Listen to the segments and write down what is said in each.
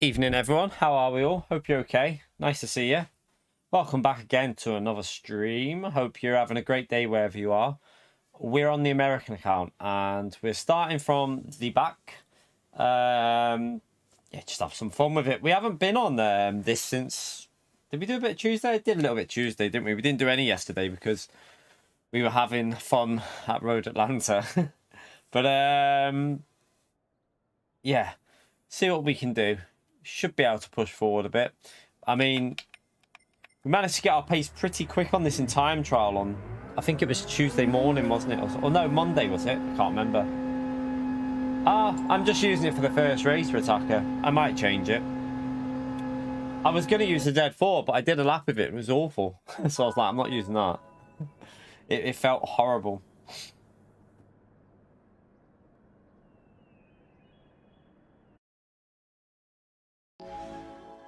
Evening everyone, how are we all? Hope you're okay. Nice to see you. Welcome back again to another stream. Hope you're having a great day wherever you are. We're on the American account and we're starting from the back. Yeah, just have some fun with it. We haven't been on this since... Did we do a bit Tuesday? I did a little bit Tuesday, didn't we? We didn't do any yesterday because we were having fun at Road Atlanta. But yeah, see what we can do. Should be able to push forward a bit. I mean, we managed to get our pace pretty quick on this in time trial on, I think it was Tuesday morning, wasn't it? Or no, Monday was it? I can't remember. I'm just using it for the first race for Attacker. I might change it. I was going to use the Dead 4, but I did a lap of it. It was awful. So I was like, I'm not using that. It felt horrible.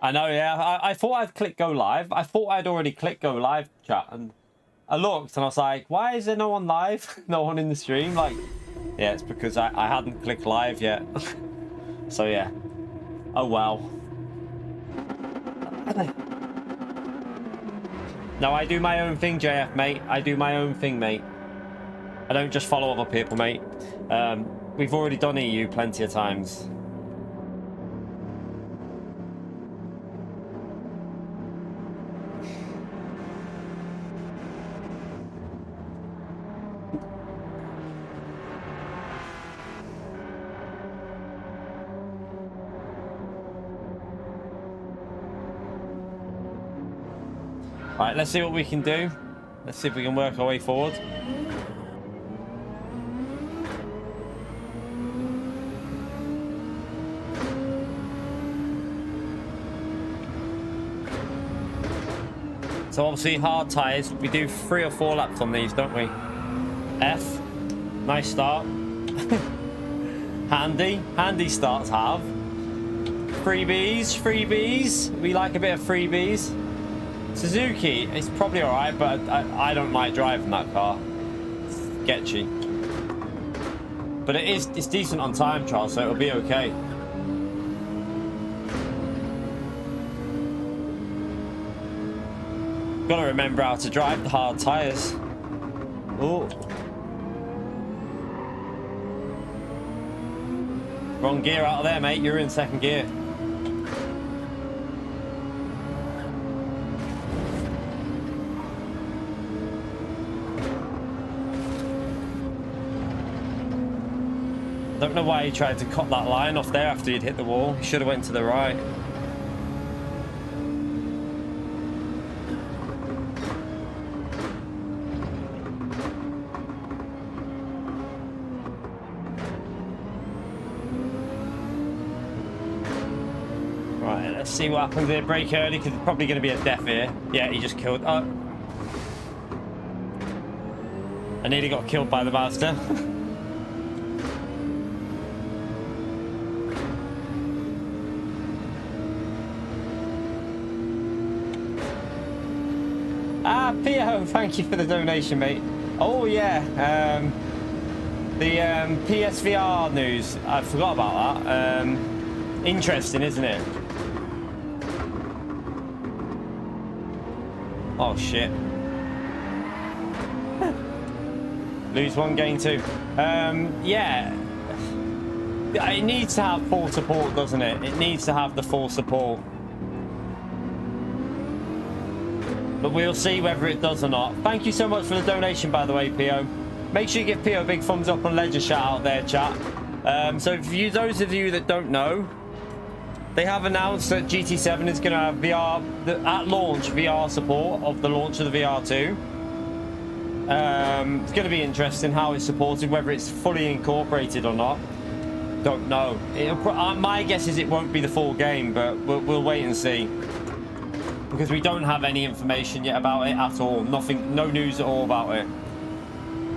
I know, yeah. I thought I'd click go live. I thought I'd already clicked go live, chat. And I looked and I was like, why is there no one live? No one in the stream? Like, yeah, it's because I hadn't clicked live yet. So, yeah. Oh, well. No, I do my own thing, JF, mate. I do my own thing, mate. I don't just follow other people, mate. We've already done EU plenty of times. Right, let's see what we can do. Let's see if we can work our way forward. So obviously hard tyres, we do 3 or 4 laps on these, don't we? F, nice start. handy start to have. Freebies, we like a bit of freebies. Suzuki, it's probably alright, but I don't like driving that car. It's sketchy. But it's decent on time trial, so it'll be okay. Gotta remember how to drive the hard tyres. Oh. Wrong gear out of there, mate. You're in second gear. I don't know why he tried to cut that line off there after he'd hit the wall. He should have went to the right. Right, let's see what happens here. Brake early because it's probably going to be a death here. Yeah, he just killed... Oh. I nearly got killed by the Mazda. Pio, thank you for the donation, mate. Oh yeah, the PSVR news. I forgot about that. Interesting, isn't it? Oh shit. Lose 1, gain 2. Yeah. It needs to have full support, doesn't it? It needs to have the full support. But we'll see whether it does or not. Thank you so much for the donation, by the way, Pio. Make sure you give Pio a big thumbs up and Ledger shout out there, chat. So for you, those of you that don't know, they have announced that GT7 is going to have VR, at launch, VR support of the launch of the VR2. It's going to be interesting how it's supported, whether it's fully incorporated or not. Don't know. My guess is it won't be the full game, but we'll wait and see. Because we don't have any information yet about it at all. Nothing, no news at all about it.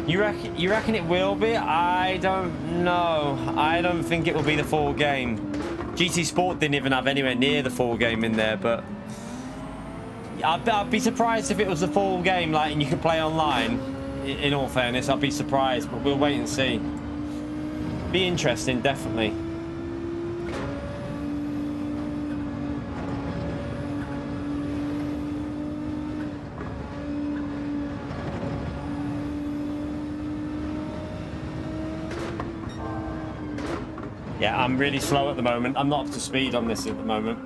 You reckon it will be? I don't know. I don't think it will be the full game. GT Sport didn't even have anywhere near the full game in there, but I'd be surprised if it was the full game, like, and you could play online. In all fairness, I'd be surprised, but we'll wait and see. Be interesting, definitely. Yeah, I'm really slow at the moment. I'm not up to speed on this at the moment.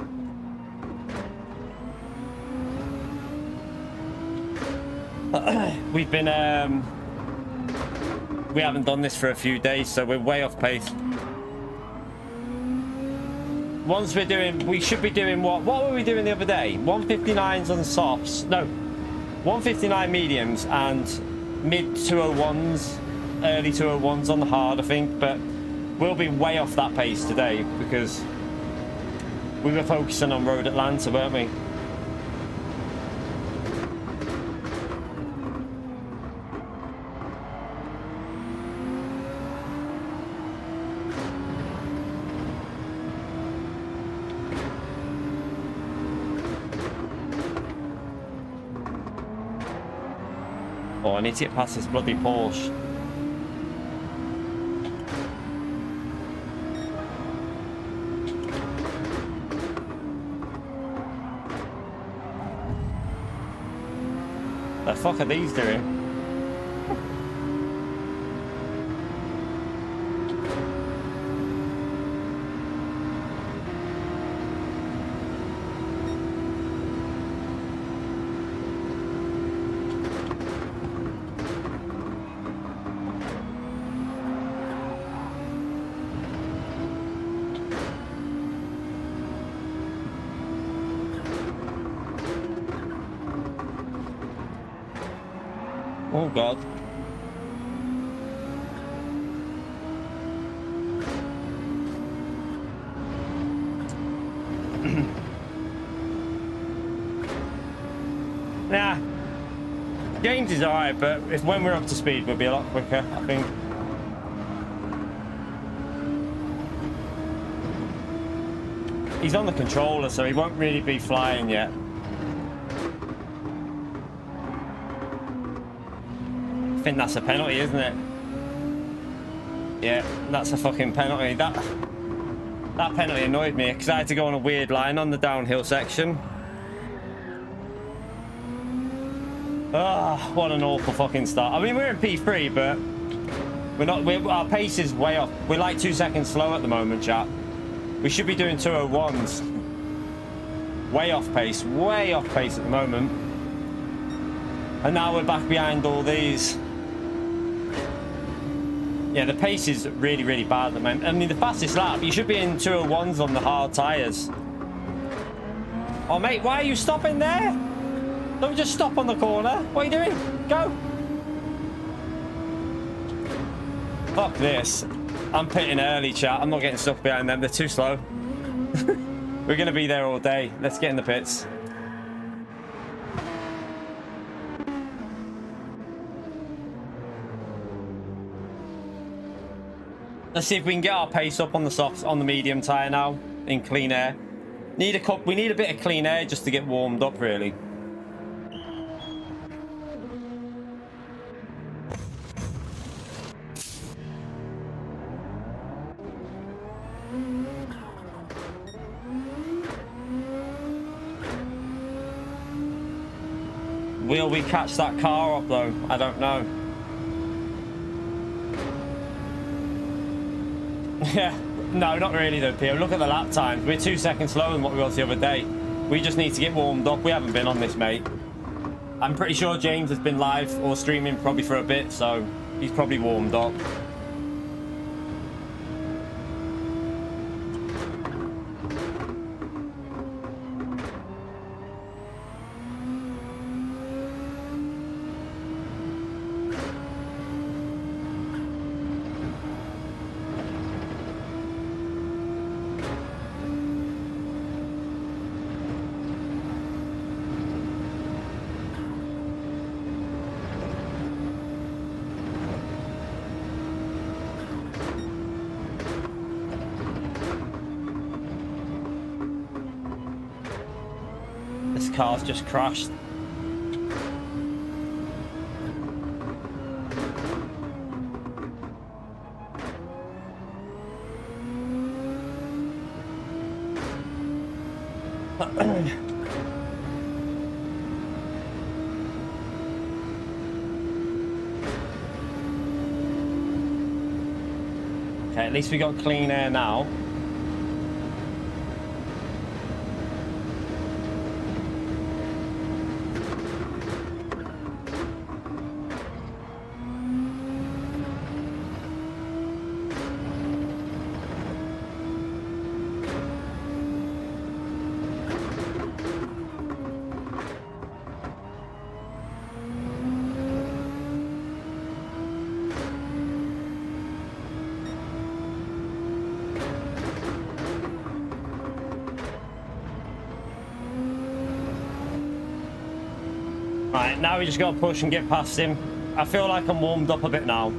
We've been we haven't done this for a few days, so we're way off pace. Once we're doing, we should be doing what were we doing the other day? 159s on softs, no, 159 mediums and mid 201s, early 201s on the hard, I think. But we'll be way off that pace today because we were focusing on Road Atlanta, weren't we? Oh, I need to get past this bloody Porsche. The fuck are these doing? Oh God. Nah. James is alright, but if when we're up to speed we'll be a lot quicker, I think. He's on the controller, so he won't really be flying yet. I think that's a penalty, isn't it? Yeah, that's a fucking penalty. That penalty annoyed me because I had to go on a weird line on the downhill section. Ah, what an awful fucking start. I mean, we're in P3, but our pace is way off. We're like 2 seconds slow at the moment, chat. We should be doing 201s. Way off pace at the moment. And now we're back behind all these. Yeah, the pace is really, really bad at the moment. I mean, the fastest lap, you should be in 201s on the hard tyres. Oh, mate, why are you stopping there? Don't just stop on the corner. What are you doing? Go. Fuck this. I'm pitting early, chat. I'm not getting stuck behind them. They're too slow. We're going to be there all day. Let's get in the pits. Let's see if we can get our pace up on the softs, on the medium tyre now, in clean air. We need a bit of clean air just to get warmed up, really. Will we catch that car up, though? I don't know. Yeah, no, not really though, Pio. Look at the lap times. We're 2 seconds slower than what we was the other day. We just need to get warmed up. We haven't been on this, mate. I'm pretty sure James has been live or streaming probably for a bit, so he's probably warmed up. This car's just crashed. Okay, at least we got clean air now. Right, now we just got to push and get past him. I feel like I'm warmed up a bit now.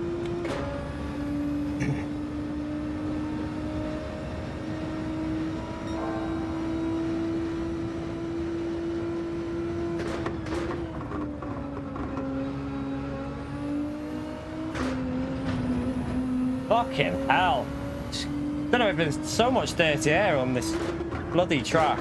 Fucking hell. Don't know if there's so much dirty air on this bloody track.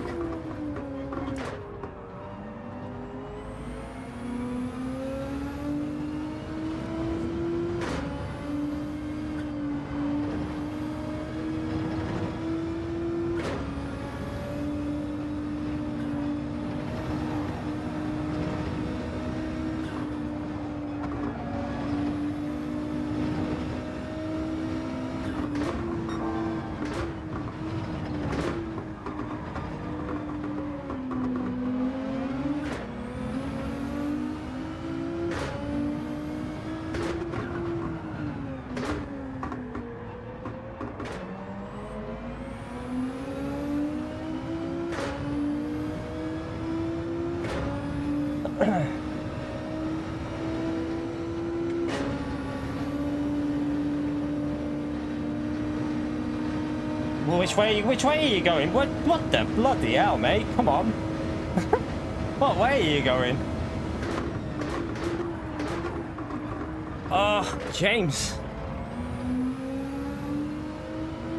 Well, which way are you going? What the bloody hell, mate? Come on. What way are you going? Oh, James.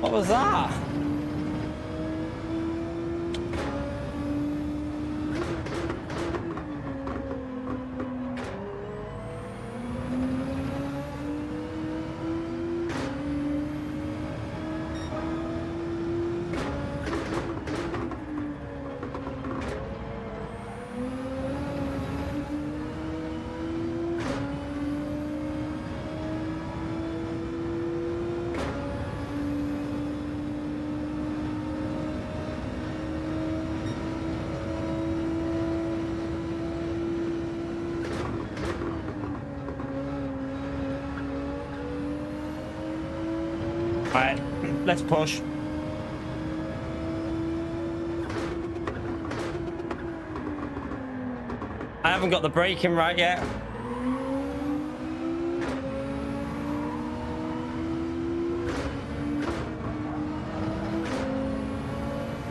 What was that? Alright, let's push. I haven't got the braking right yet.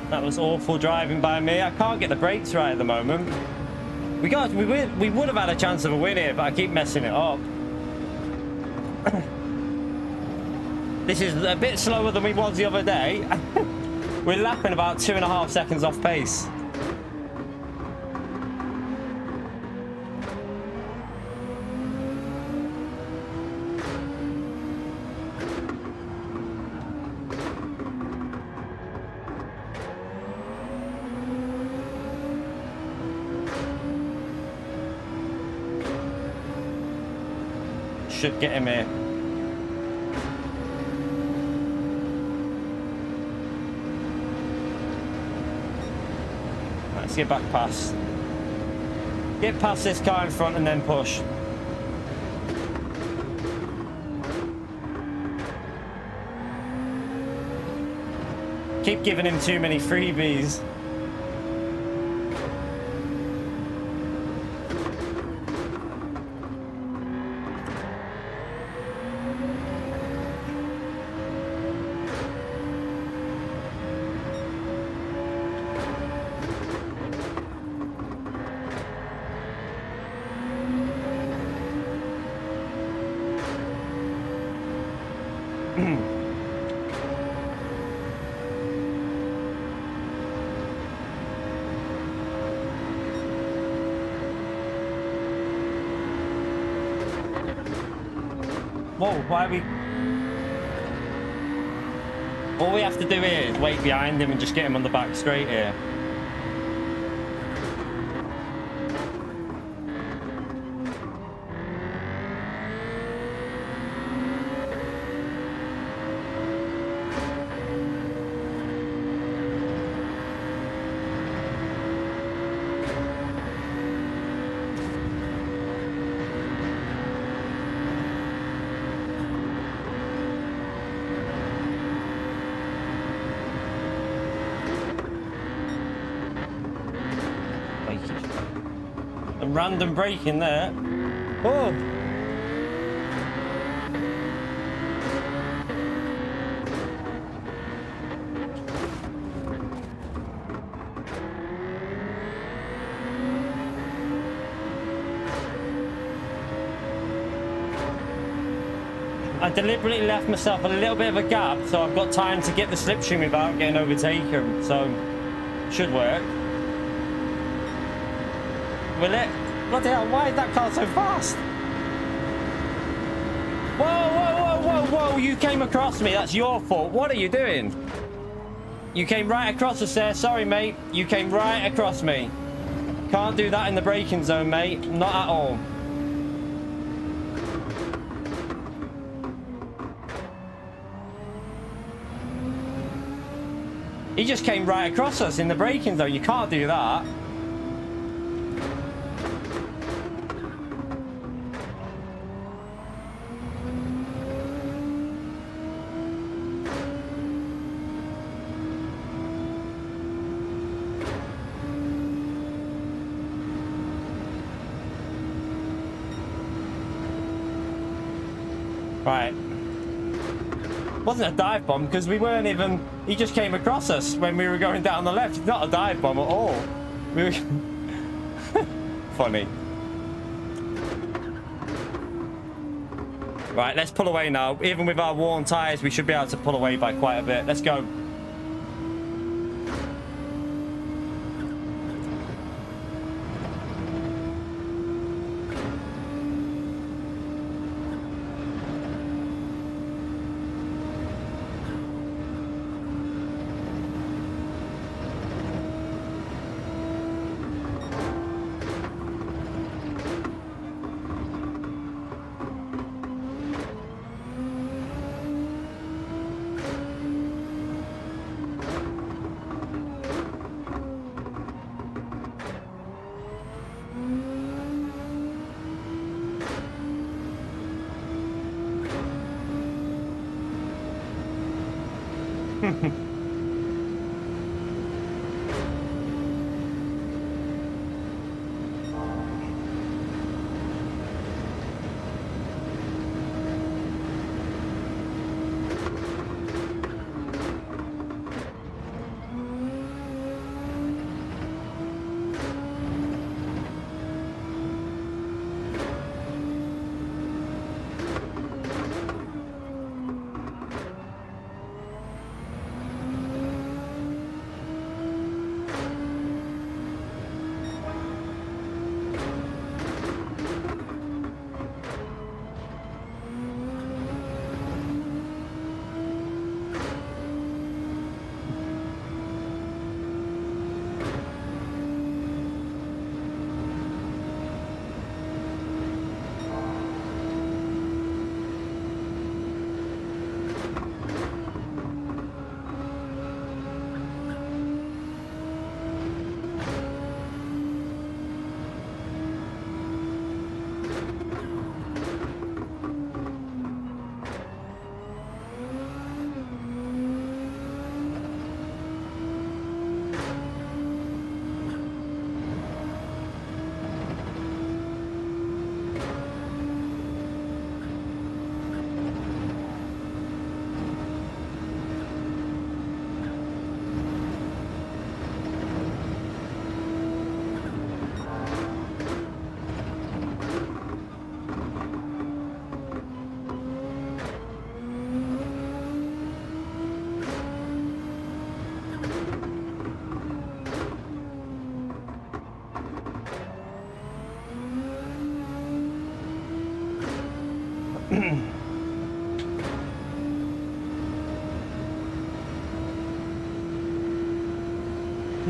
That was awful driving by me. I can't get the brakes right at the moment. We would have had a chance of a win here, but I keep messing it up. This is a bit slower than we was the other day. We're lapping about 2.5 seconds off pace. Should get him here. Let's get back past. Get past this car in front and then push. Keep giving him too many freebies. Whoa, why are we... All we have to do here is wait behind him and just get him on the back straight here. Random braking there. Oh! I deliberately left myself a little bit of a gap so I've got time to get the slipstream without getting overtaken, so should work. Will it? Bloody hell, why is that car so fast? Whoa, whoa, whoa, whoa, whoa, you came across me, that's your fault. What are you doing? You came right across us there, sorry mate. You came right across me. Can't do that in the braking zone, mate. Not at all. He just came right across us in the braking zone. You can't do that. Right. Wasn't a dive bomb because we weren't even... He just came across us when we were going down the left. It's not a dive bomb at all. We were... Funny. Right, let's pull away now. Even with our worn tyres, we should be able to pull away by quite a bit. Let's go.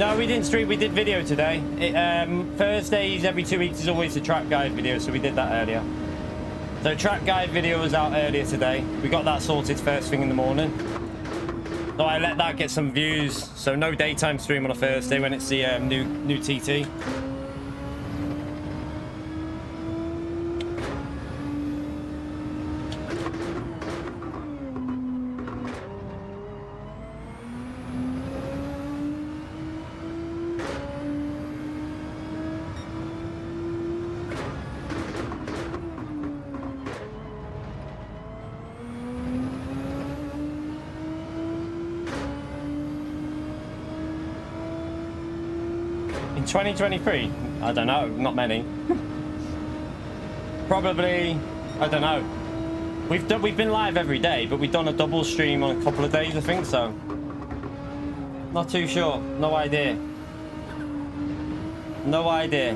No, we didn't stream. We did video today. Thursdays every 2 weeks is always the track guide video, so we did that earlier. So track guide video was out earlier today. We got that sorted first thing in the morning. So I let that get some views. So no daytime stream on a Thursday when it's the new TT. In 2023, I don't know, not many. Probably, I don't know. We've been live every day, but we've done a double stream on a couple of days, I think so. Not too sure, no idea. No idea.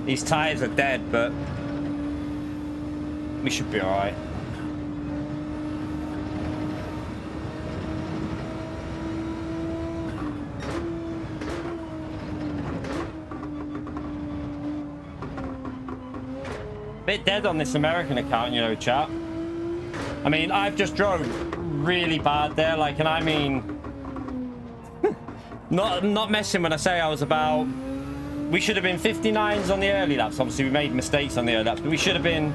These tires are dead, but we should be alright. Bit dead on this American account, you know, chat. I mean, I've just drove really bad there, like, and I mean, not messing when I say I was about. We should have been 59s on the early laps. Obviously, we made mistakes on the early laps, but we should have been.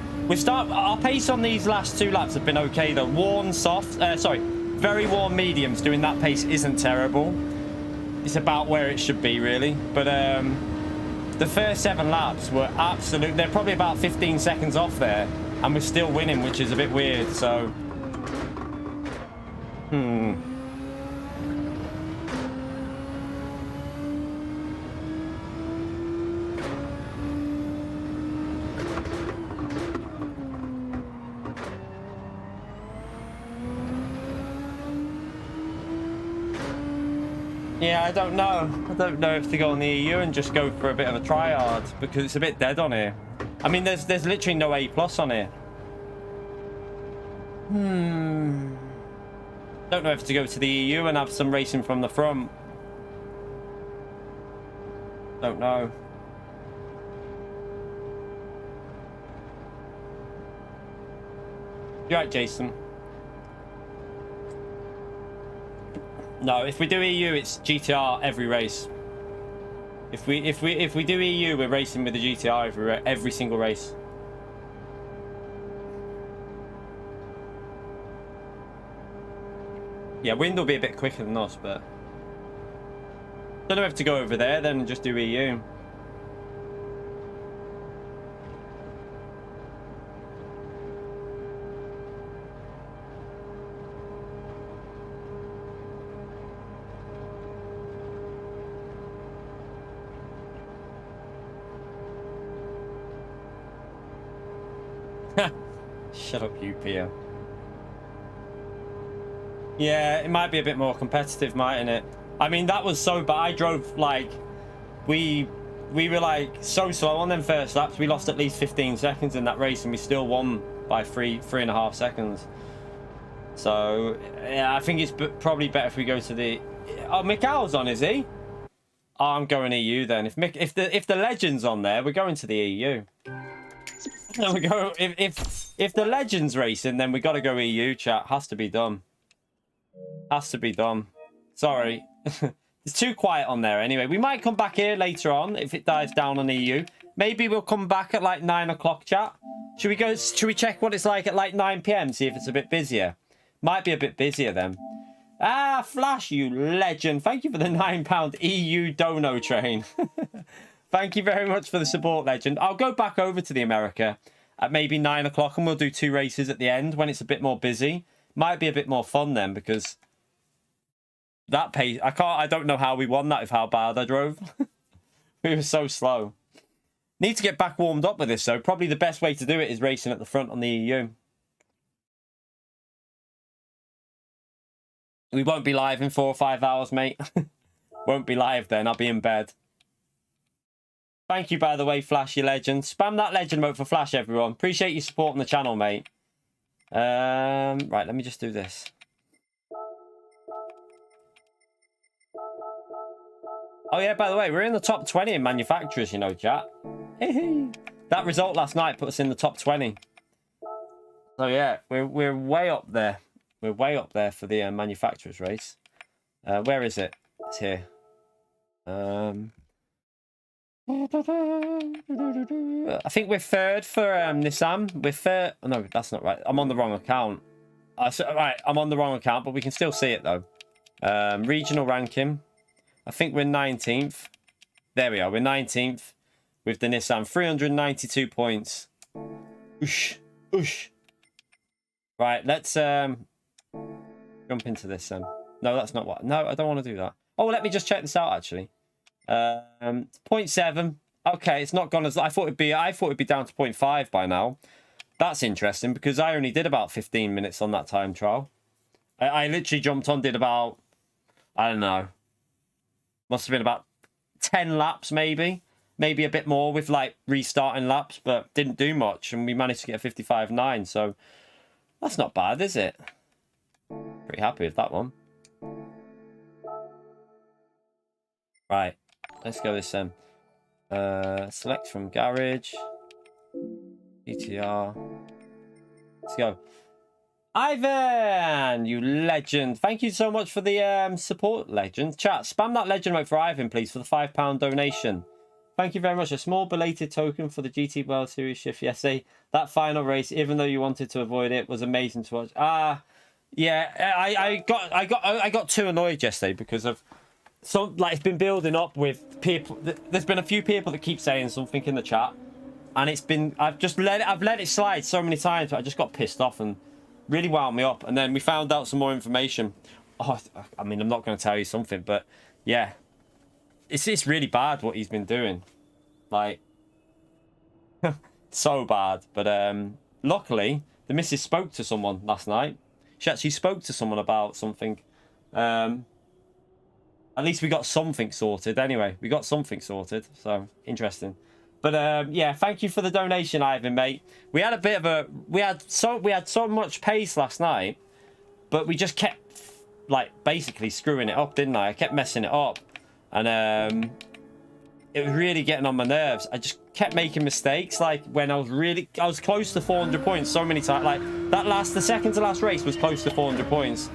Our pace on these last 2 laps have been okay though. Worn soft, very warm mediums. Doing that pace isn't terrible. It's about where it should be, really. But the first 7 laps were absolute. They're probably about 15 seconds off there, and we're still winning, which is a bit weird. So, yeah, I don't know. I don't know if to go on the EU and just go for a bit of a try-hard, because it's a bit dead on here. I mean, there's literally no A+ on here. Don't know if to go to the EU and have some racing from the front. Don't know. You're right, Jason. No, if we do EU, it's GTR every race. If we do EU, we're racing with the GTR every single race. Yeah, wind will be a bit quicker than us, but don't know if to go over there then and just do EU. Shut up, you, Pio. Yeah, it might be a bit more competitive, mightn't it? I mean, that was so bad. I drove, like, we were, like, so slow on them first laps. We lost at least 15 seconds in that race, and we still won by 3.5 seconds. So, yeah, I think it's probably better if we go to the... Oh, Mikhail's on, is he? Oh, I'm going EU then. If the Legend's on there, we're going to the EU. Then we go. If the Legend's racing, then we got to go EU. Chat has to be done. Has to be done. Sorry, it's too quiet on there. Anyway, we might come back here later on if it dies down on EU. Maybe we'll come back at like 9 o'clock. Chat. Should we go? Should we check what it's like at like 9 PM? See if it's a bit busier. Might be a bit busier then. Ah, Flash, you legend! Thank you for the £9 EU dono train. Thank you very much for the support, Legend. I'll go back over to the America at maybe 9 o'clock and we'll do 2 races at the end when it's a bit more busy. Might be a bit more fun then, because that pace... I don't know how we won that with how bad I drove. We were so slow. Need to get back warmed up with this, though. Probably the best way to do it is racing at the front on the EU. We won't be live in 4 or 5 hours, mate. Won't be live then. I'll be in bed. Thank you, by the way, Flash, you legend. Spam that legend mode for Flash, everyone. Appreciate you supporting the channel, mate. Right, let me just do this. Oh, yeah, by the way, we're in the top 20 in manufacturers, you know, chat. That result last night put us in the top 20. So, yeah, we're way up there. We're way up there for the manufacturers race. Where is it? It's here. I think we're third for Nissan. We're third. Oh, no, that's not right. I'm on the wrong account. Right, I'm on the wrong account, but we can still see it, though. Regional ranking. I think we're 19th. There we are. We're 19th with the Nissan. 392 points. Oosh. Oosh. Right, let's jump into this. No, that's not what. No, I don't want to do that. Oh, let me just check this out, actually. 0.7. Okay, it's not gone as... I thought it'd be down to 0.5 by now. That's interesting, because I only did about 15 minutes on that time trial. I literally jumped on, did about... I don't know. Must have been about 10 laps, maybe. Maybe a bit more with, like, restarting laps, but didn't do much. And we managed to get a 55.9, so that's not bad, is it? Pretty happy with that one. Right, let's go this select from garage. ETR. Let's go. Ivan, you legend. Thank you so much for the support, legend. Chat, spam that legend note for Ivan, please, for the £5 donation. Thank you very much. A small belated token for the GT World Series shift yesterday. That final race, even though you wanted to avoid it, was amazing to watch. Yeah, I got too annoyed yesterday because of it's been building up with people. There's been a few people that keep saying something in the chat, and I've let it slide so many times, but I just got pissed off and really wound me up. And then we found out some more information. Oh, I mean, I'm not going to tell you something, but yeah, it's really bad what he's been doing, like so bad. But luckily, the missus spoke to someone last night. She actually spoke to someone about something. At least we got something sorted. Anyway, we got something sorted. So interesting. But yeah, thank you for the donation, Ivan, mate. We had a bit of a we had so much pace last night, but we just kept like basically screwing it up, didn't I? I kept messing it up, and it was really getting on my nerves. I just kept making mistakes. Like when I was close to 400 points so many times. Like the second to last race was close to 400 points,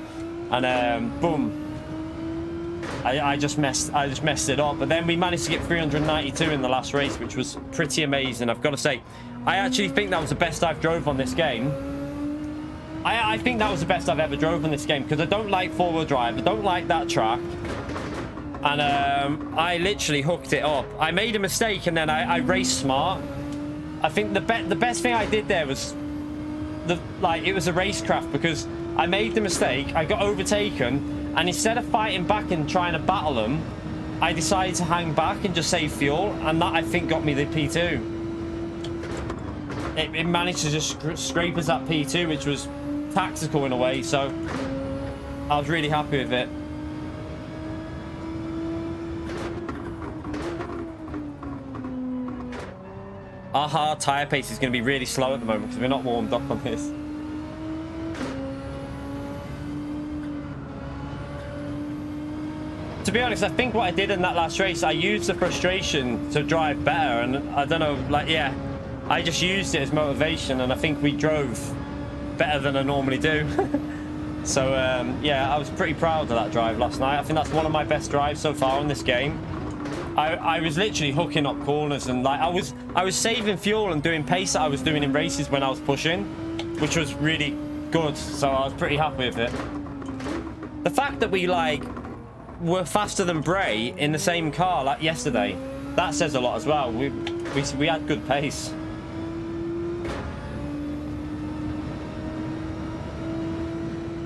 and boom. I just messed it up, but then we managed to get 392 in the last race, which was pretty amazing. I've got to say, I actually think that was the best I've drove on this game. I think that was the best I've ever drove on this game, because I don't like four-wheel drive. I don't like that track, and I literally hooked it up. I made a mistake, and then I raced smart. I think the best thing I did there was it was a racecraft, because I made the mistake. I got overtaken. And instead of fighting back and trying to battle them, I decided to hang back and just save fuel. And that, I think, got me the P2. It managed to just scrape us that P2, which was tactical in a way. So I was really happy with it. Our hard tyre pace is going to be really slow at the moment because we're not warmed up on this. To be honest, I think what I did in that last race, I used the frustration to drive better, and I don't know, yeah, I just used it as motivation, and I think we drove better than I normally do. So yeah, I was pretty proud of that drive last night. I think that's one of my best drives so far in this game. I was literally hooking up corners, and like I was saving fuel and doing pace that I was doing in races when I was pushing, which was really good. So I was pretty happy with it. The fact that we were faster than Bray in the same car like yesterday, that says a lot as well. We had good pace.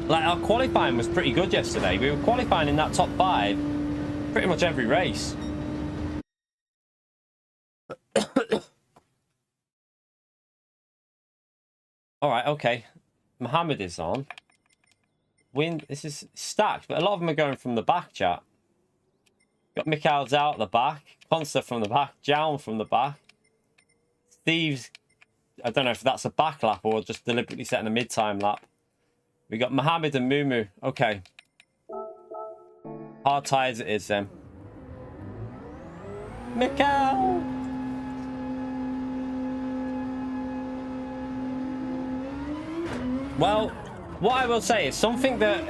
Like our qualifying was pretty good yesterday. We were qualifying in that top 5 pretty much every race. All right, okay. Mohammed is on. Wind. This is stacked, but a lot of them are going from the back, chat. Got Mikhail's out the back. Consta from the back. Jown from the back. Steve's... I don't know if that's a back lap or just deliberately setting a mid-time lap. We got Mohammed and Mumu. Okay. Hard tyres it is then. Mikhail! Well, what I will say is something that...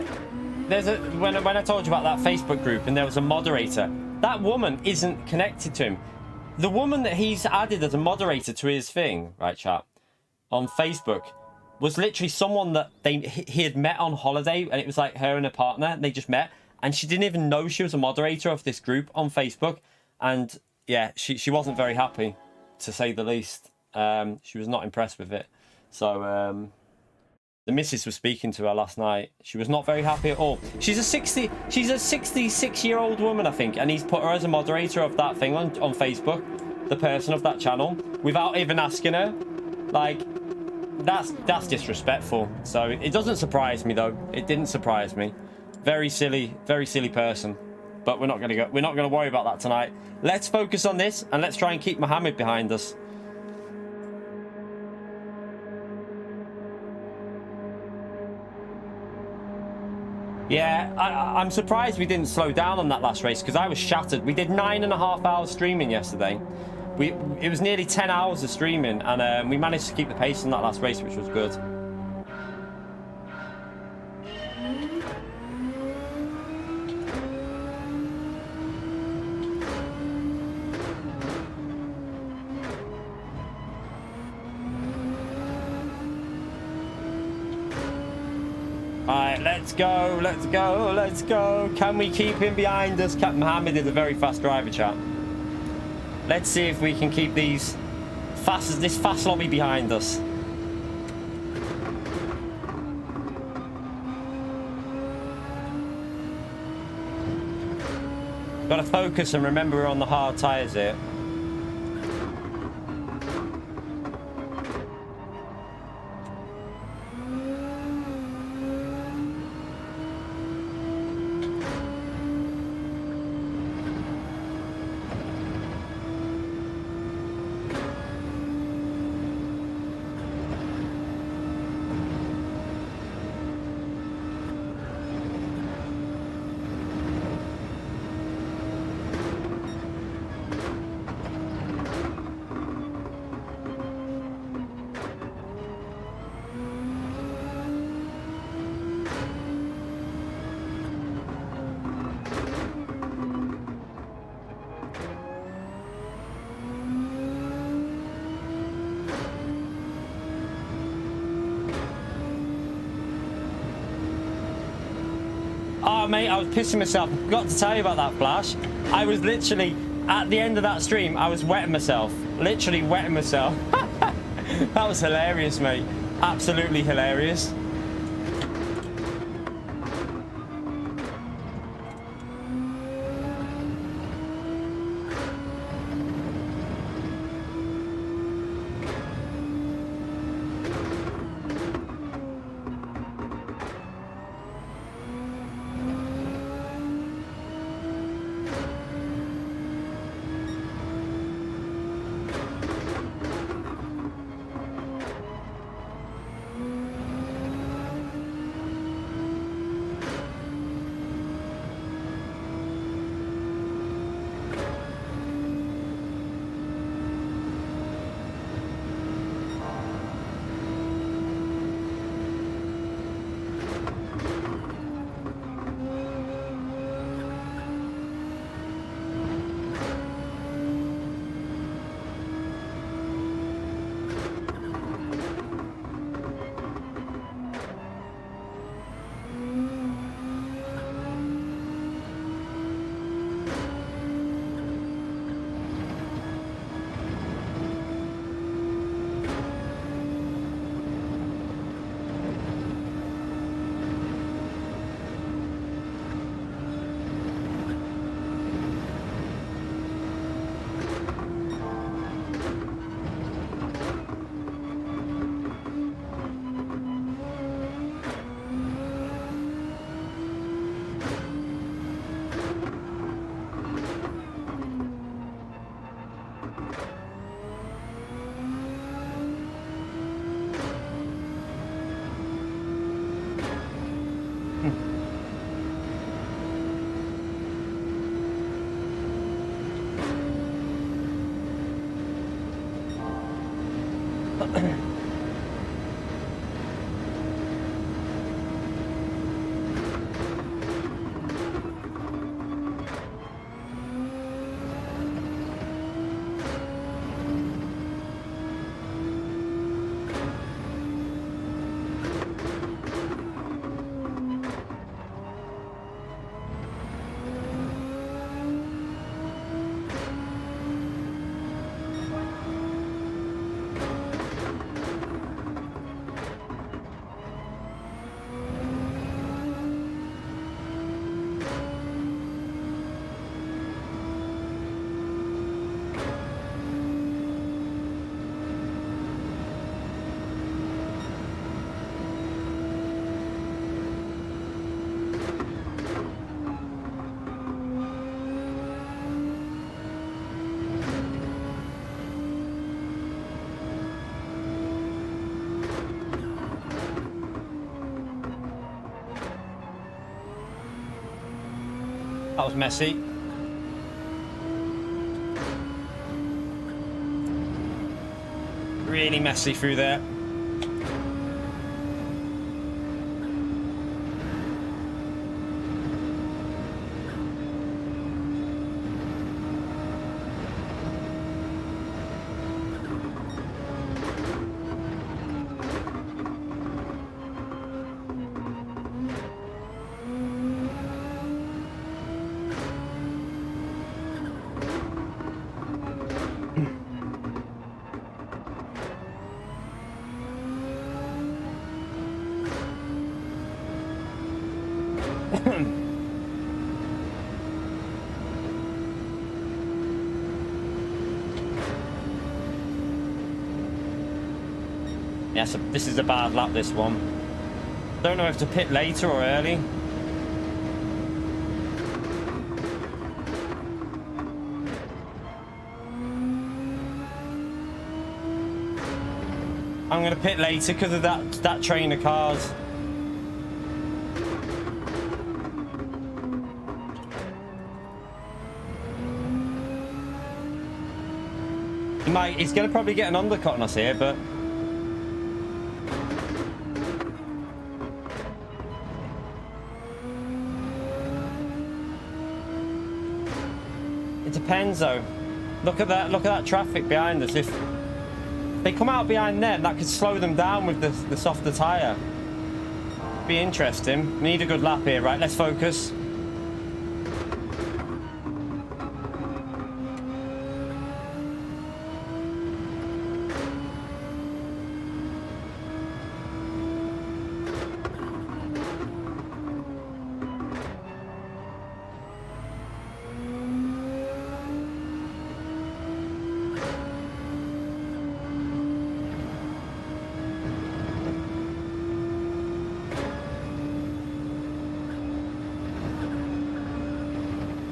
There's a... When I told you about that Facebook group and there was a moderator, that woman isn't connected to him. The woman that he's added as a moderator to his thing, right, chat, on Facebook, was literally someone that he had met on holiday, and it was like her and her partner, and they just met, and she didn't even know she was a moderator of this group on Facebook, and yeah, she wasn't very happy, to say the least. She was not impressed with it. So the missus was speaking to her last night. She was not very happy at all. She's a 66-year-old woman, I think, and he's put her as a moderator of that thing on Facebook, the person of that channel, without even asking her. Like, that's disrespectful. So it doesn't surprise me, though. It didn't surprise me. Very silly person. But we're not gonna worry about that tonight. Let's focus on this, and let's try and keep Mohammed behind us. Yeah, I'm surprised we didn't slow down on that last race, because I was shattered. We did 9.5 hours streaming yesterday. It was nearly 10 hours of streaming, and we managed to keep the pace in that last race, which was good. Alright, let's go. Can we keep him behind us? Captain Mohammed is a very fast driver, chat. Let's see if we can keep this fast lobby behind us. Got to focus and remember we're on the hard tyres here. Oh, mate, I was pissing myself. I forgot to tell you about that flash. I was literally, at the end of that stream, I was wetting myself. Literally wetting myself. That was hilarious, mate. Absolutely hilarious. That was messy. Really messy through there. Yeah, so this is a bad lap, this one. Don't know if to pit later or early. I'm going to pit later because of that train of cars. He's going to probably get an undercut on us here, but... It depends though. Look at that traffic behind us. If they come out behind them, that could slow them down with the softer tyre. Be interesting. We need a good lap here, right? Let's focus.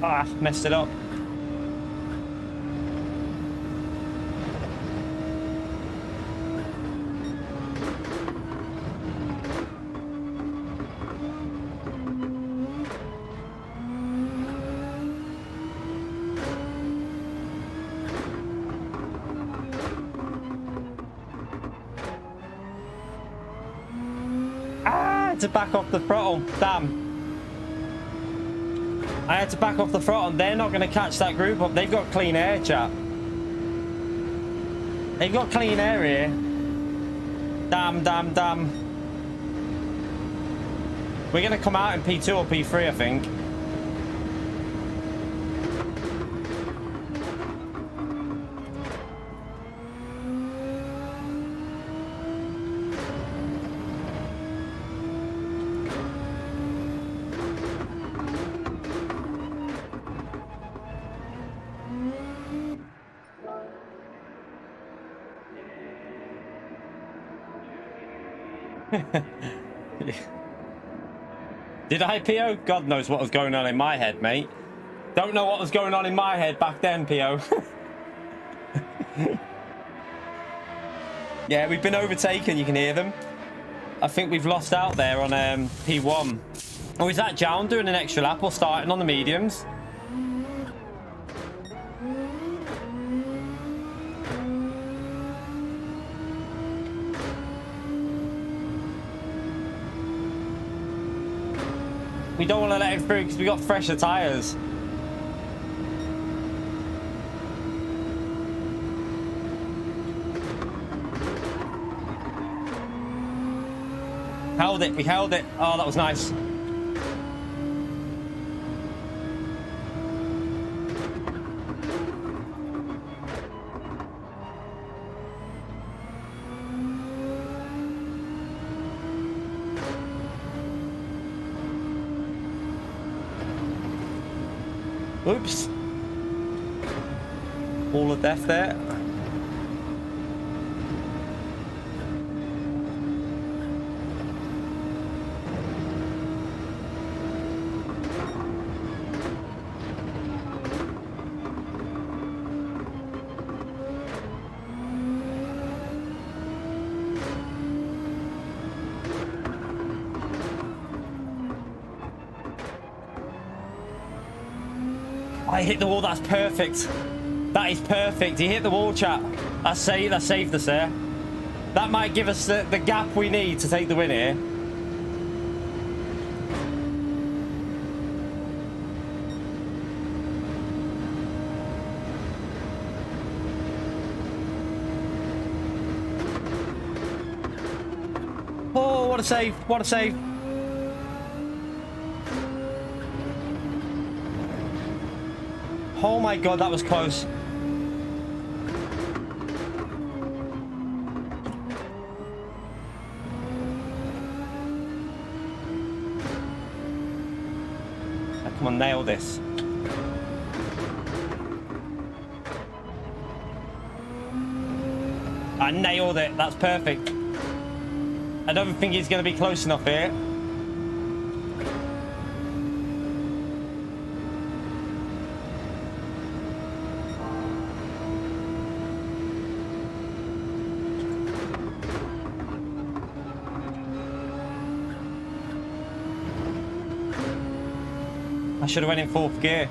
Ah, messed it up. Ah, I had to back off the throttle. Damn. I had to back off the throttle, and they're not going to catch that group up. They've got clean air, chat. They've got clean air here. Damn, damn, damn. We're going to come out in P2 or P3, I think. Did I, PO? God knows what was going on in my head, mate. Don't know what was going on in my head back then, PO. Yeah, we've been overtaken, you can hear them. I think we've lost out there on P1. Oh, is that Jown doing an extra lap or starting on the mediums? We don't want to let him through because we got fresher tires. Held it. We held it. Oh, that was nice. Oops. Wall of death there. I hit the wall. That's perfect. That is perfect. He hit the wall, chat. That saved us there. That might give us the gap we need to take the win here. Oh, what a save. What a save. Oh my god, that was close. Come on, nail this. I nailed it. That's perfect. I don't think he's going to be close enough here. I should have went in 4th gear.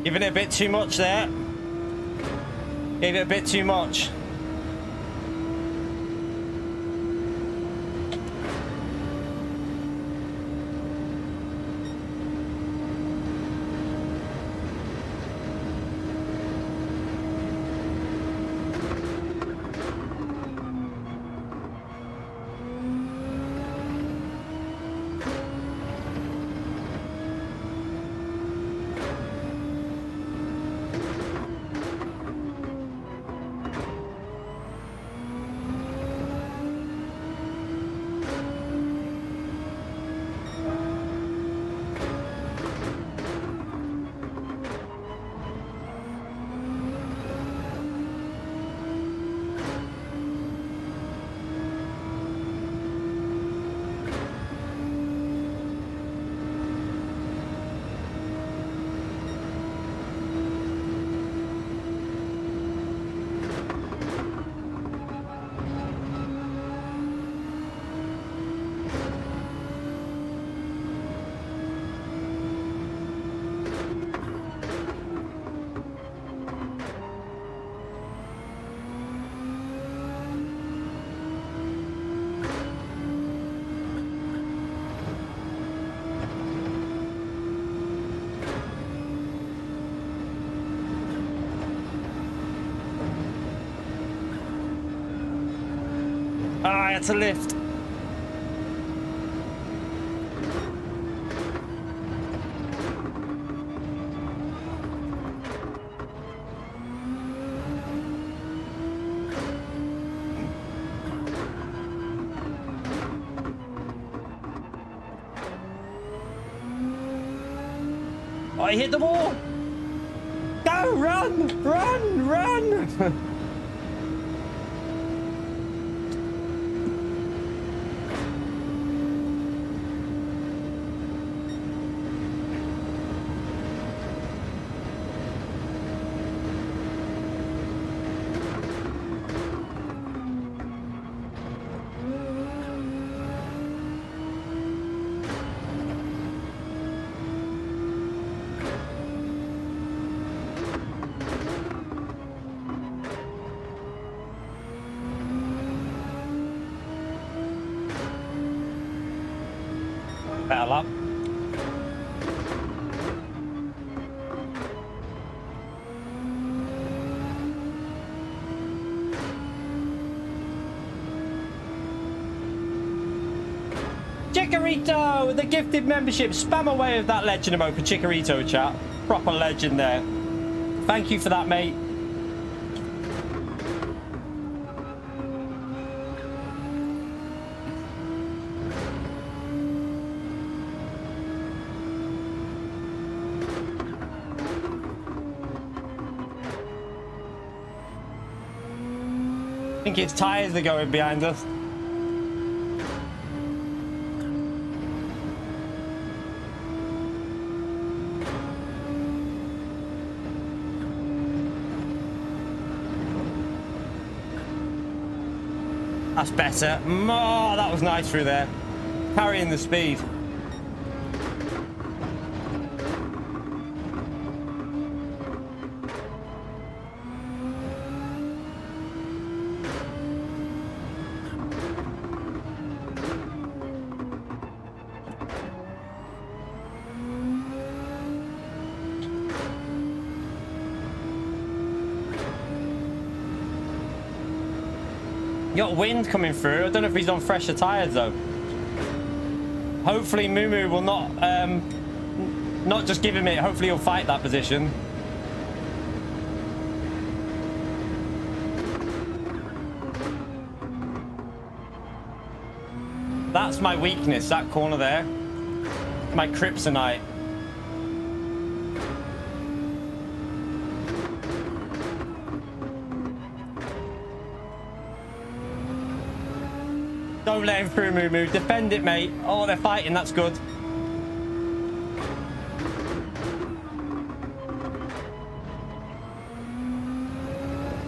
Giving it a bit too much there. Gave it a bit too much. Ah, I had to lift. Oh, he hit the wall. Go, run, run, run. Battle up. Chikorito with the gifted membership. Spam away with that legend emote for Chikorito, chat. Proper legend there. Thank you for that, mate. I think his tyres are going behind us. That's better. Oh, that was nice through there. Carrying the speed. You got wind coming through. I don't know if he's on fresher tyres though. Hopefully Moo will not just give him it. Hopefully he'll fight that position. That's my weakness, that corner there. My kryptonite. Don't let him through, Moo. Defend it, mate. Oh, they're fighting. That's good.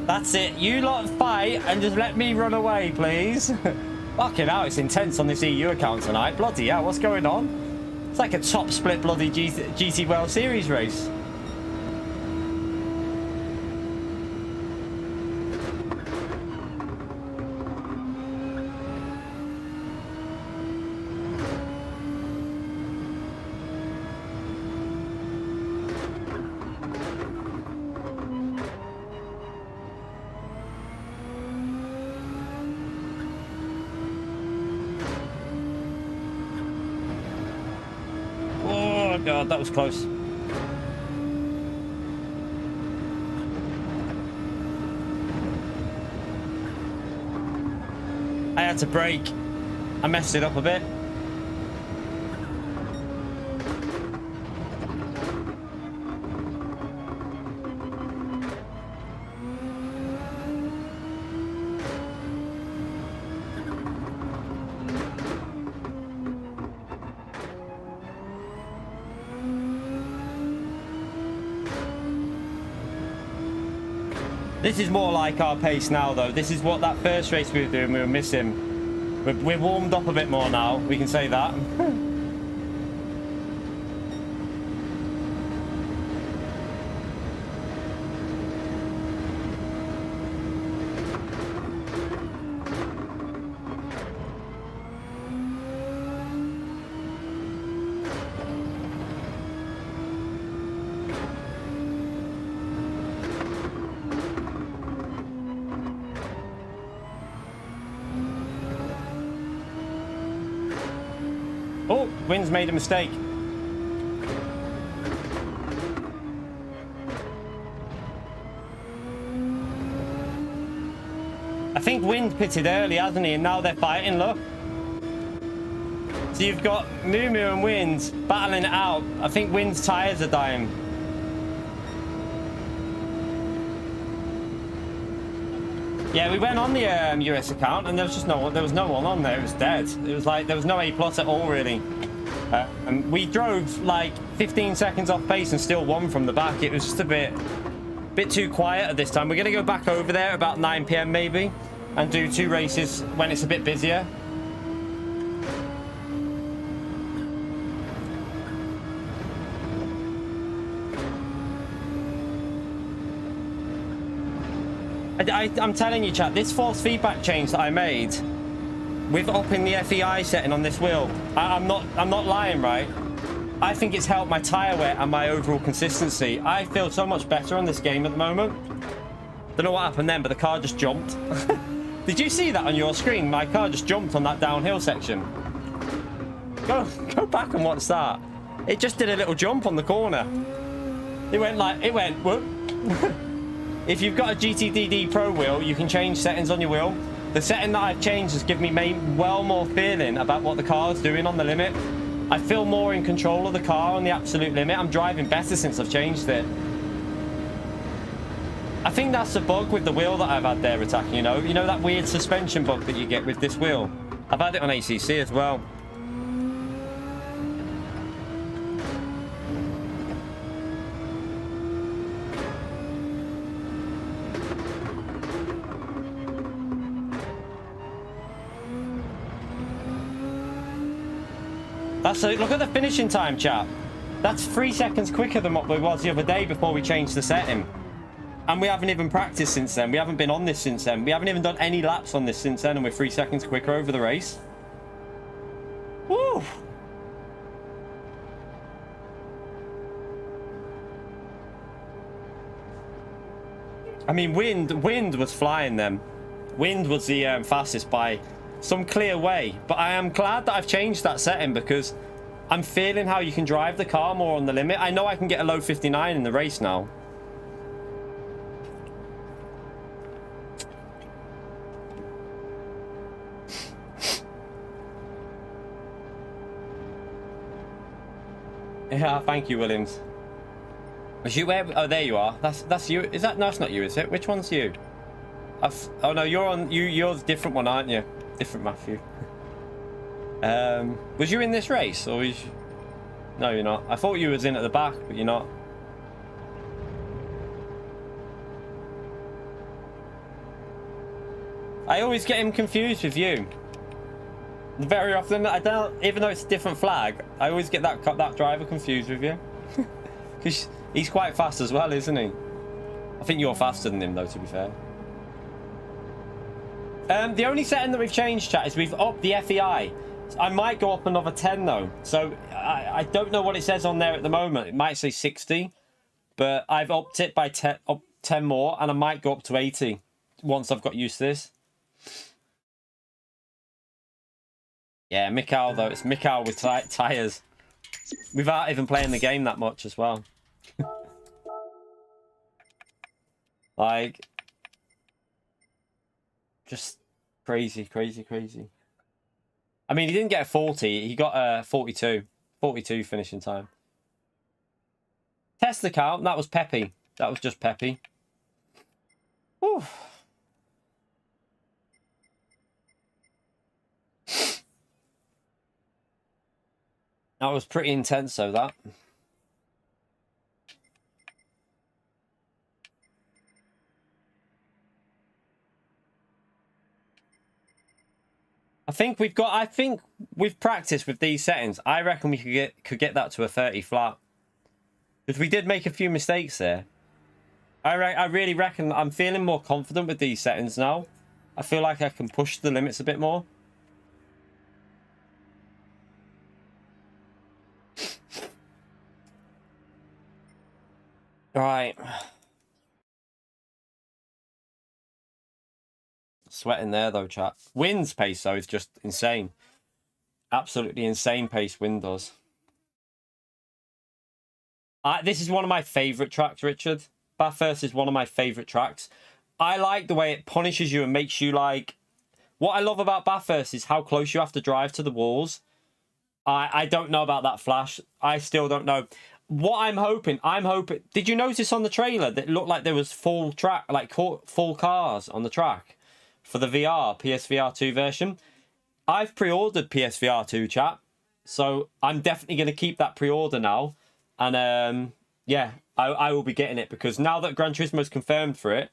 That's it. You lot fight and just let me run away, please. Fucking hell, it's intense on this EU account tonight. Bloody hell, what's going on? It's like a top split bloody GT World Series race. God, that was close. I had to brake. I messed it up a bit. This is more like our pace now, though. This is what that first race we were doing. We were missing. We're warmed up a bit more now. We can say that. Oh, Wynn's made a mistake. I think Wynn pitted early, hasn't he? And now they're fighting, look. This So you've got Moo Moo and Wind battling it out. I think Wind's tires are dying. Yeah, we went on the US account and there was just no one. There was no one on there. It was dead. It was like there was no A+ at all, really. And we drove like 15 seconds off pace and still won from the back. It was just a bit too quiet at this time. We're gonna go back over there about 9 PM maybe, and do 2 races when it's a bit busier. I'm telling you, chat, this force feedback change that I made with upping the FEI setting on this wheel, I'm not lying, right? I think it's helped my tire wear and my overall consistency. I feel so much better on this game at the moment. Don't know what happened then, but the car just jumped. Did you see that on your screen? My car just jumped on that downhill section. Go back and watch that. It just did a little jump on the corner. It went whoop. If you've got a GTDD Pro wheel, you can change settings on your wheel. The setting that I've changed has given me well more feeling about what the car's doing on the limit. I feel more in control of the car on the absolute limit. I'm driving better since I've changed it. I think that's the bug with the wheel that I've had there attacking, you know that weird suspension bug that you get with this wheel. I've had it on ACC as well. Look at the finishing time, chap. That's 3 seconds quicker than what it was the other day before we changed the setting. And we haven't even practiced since then. We haven't been on this since then. We haven't even done any laps on this since then, and we're 3 seconds quicker over the race. Woo! I mean, Wind was flying them. Wind was the fastest by some clear way, but I am glad that I've changed that setting because I'm feeling how you can drive the car more on the limit. I know I can get a low 59 in the race now. Yeah, thank you, Williams. Was you where? Oh, there you are. That's you. Is that? No, it's not you, is it? Which one's you? Oh no, you're on. You're the different one, aren't you? Different Matthew. Was you in this race, or was you... No, you're not. I thought you was in at the back, but you're not. I always get him confused with you. Very often, I don't. Even though it's a different flag, I always get that driver confused with you. Because he's quite fast as well, isn't he? I think you're faster than him, though, to be fair. The only setting that we've changed, chat, is we've upped the FEI. I might go up another 10, though. So I don't know what it says on there at the moment. It might say 60, but I've upped it by 10 more, and I might go up to 80 once I've got used to this. Yeah, Mikhail, though. It's Mikhail with tyres. Without even playing the game that much as well. Like... Just crazy. I mean, he didn't get a 40. He got a 42. 42 finishing time. Test the count. That was Peppy. That was just Peppy. Whew. That was pretty intense, though, that. I think we've practiced with these settings. I reckon we could get that to a 30 flat. Because we did make a few mistakes there. I really reckon I'm feeling more confident with these settings now. I feel like I can push the limits a bit more. Right. Sweating there, though, chat. Wind's pace, though, is just insane. Absolutely insane pace Wind does. This is one of my favourite tracks, Richard. Bathurst is one of my favourite tracks. I like the way it punishes you and makes you, like... What I love about Bathurst is how close you have to drive to the walls. I don't know about that flash. I still don't know. What I'm hoping, did you notice on the trailer that it looked like there was full track, like full cars on the track for the VR, PSVR 2 version? I've pre-ordered PSVR 2, chat. So I'm definitely going to keep that pre-order now. And yeah, I will be getting it because now that Gran Turismo is confirmed for it,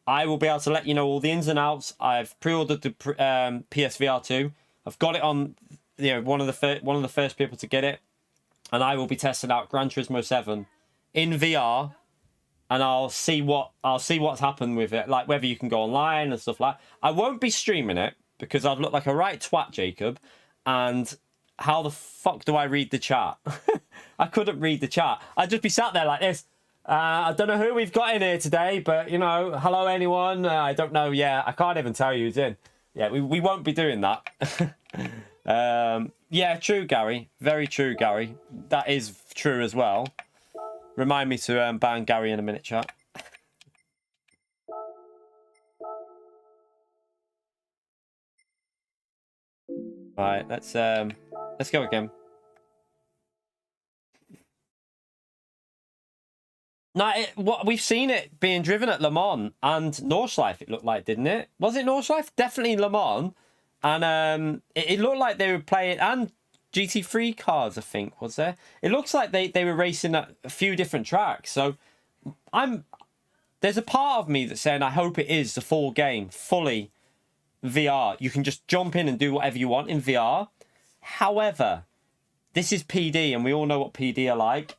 I will be able to let you know all the ins and outs. I've pre-ordered the PSVR 2. I've got it on, you know, one of the first people to get it. And I will be testing out Gran Turismo 7 in VR, and I'll see what's happened with it, like whether you can go online and stuff like that. I won't be streaming it because I've looked like a right twat, Jacob. And how the fuck do I read the chat? I couldn't read the chat. I'd just be sat there like this. I don't know who we've got in here today, but you know, hello anyone. I don't know. Yeah, I can't even tell you who's in. Yeah, we won't be doing that. Yeah, true, Gary. Very true, Gary. That is true as well. Remind me to ban Gary in a minute, chat. Right, let's go again. No, what we've seen it being driven at Le Mans and Nordschleife. It looked like, didn't it? Was it Nordschleife? Definitely Le Mans. And it looked like they were playing, and GT3 cars, I think, was there? It looks like they were racing at a few different tracks. So there's a part of me that's saying I hope it is the full game, fully VR. You can just jump in and do whatever you want in VR. However, this is PD, and we all know what PD are like.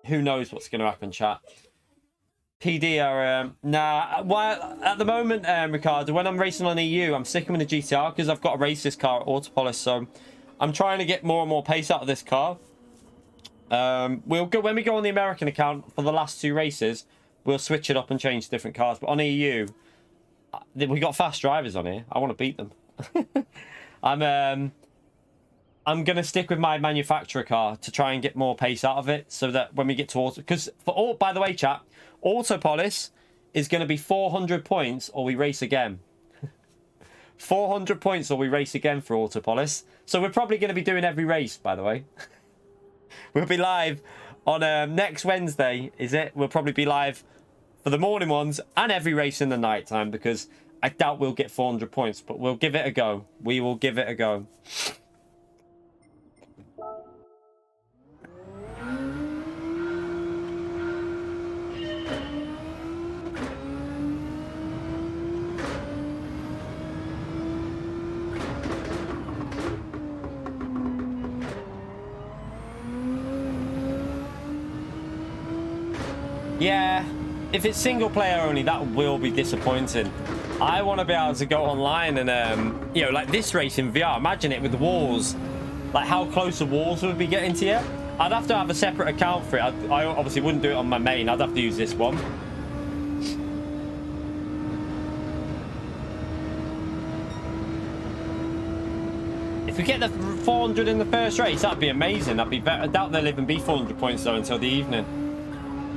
Who knows what's going to happen, chat? PD are nah. Well, at the moment, Ricardo, when I'm racing on EU, I'm sticking with the GTR because I've got to race this car at Autopolis. So I'm trying to get more and more pace out of this car. We'll go when we go on the American account for the last 2 races. We'll switch it up and change different cars. But on EU, we got fast drivers on here. I want to beat them. I'm gonna stick with my manufacturer car to try and get more pace out of it, so that when we get to auto, because for all, by the way, chat, Autopolis is going to be 400 points or we race again. 400 points or we race again for Autopolis. So we're probably going to be doing every race, by the way. We'll be live on next Wednesday, is it? We'll probably be live for the morning ones and every race in the night time, because I doubt we'll get 400 points, but we'll give it a go. We will give it a go. Yeah, if it's single player only, that will be disappointing. I want to be able to go online and, you know, like this race in VR. Imagine it with the walls, like how close the walls would be getting to you. I'd have to have a separate account for it. I obviously wouldn't do it on my main. I'd have to use this one. If we get the 400 in the first race, that'd be amazing. That'd be better. I doubt they'll even be 400 points though until the evening.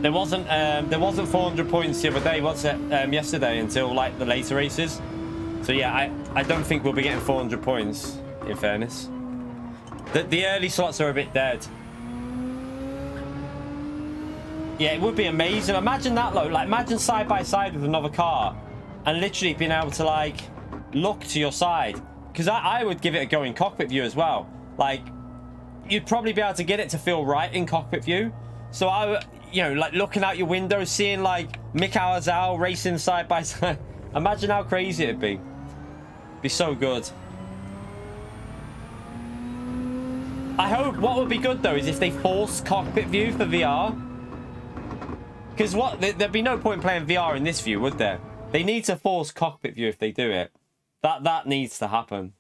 There wasn't 400 points the other day, was it? Yesterday, until like the later races. So yeah, I don't think we'll be getting 400 points, in fairness. The early slots are a bit dead. Yeah, it would be amazing. Imagine that though. Like, imagine side by side with another car and literally being able to like look to your side. Because I would give it a go in cockpit view as well. Like, you'd probably be able to get it to feel right in cockpit view. So you know, like looking out your window, seeing like Mick Zhao racing side by side. Imagine how crazy it'd be. It'd be so good. I hope what would be good though is if they force cockpit view for VR. Because there'd be no point playing VR in this view, would there? They need to force cockpit view if they do it. That needs to happen.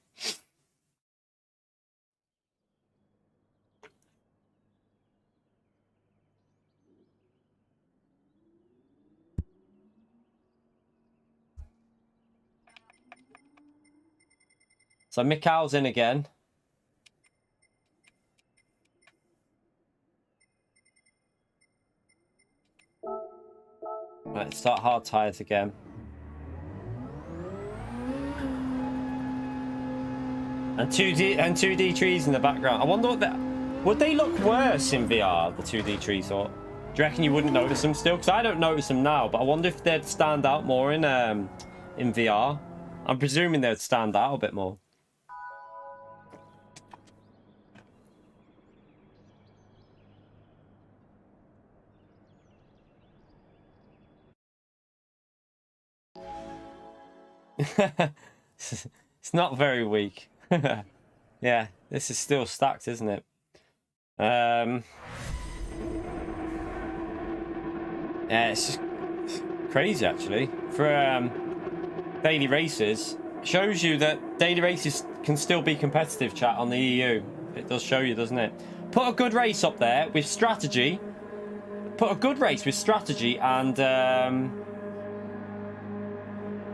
So Mikhail's in again. Right, start hard tires again. And 2D trees in the background. I wonder what that... Would they look worse in VR, the 2D trees, or... Do you reckon you wouldn't notice them still? Because I don't notice them now, but I wonder if they'd stand out more in VR. I'm presuming they'd stand out a bit more. It's not very weak. Yeah, this is still stacked, isn't it? Yeah, it's just crazy actually. For daily races, shows you that daily races can still be competitive, chat, on the EU. It does show you, doesn't it? Put a good race up there with strategy. Put a good race with strategy and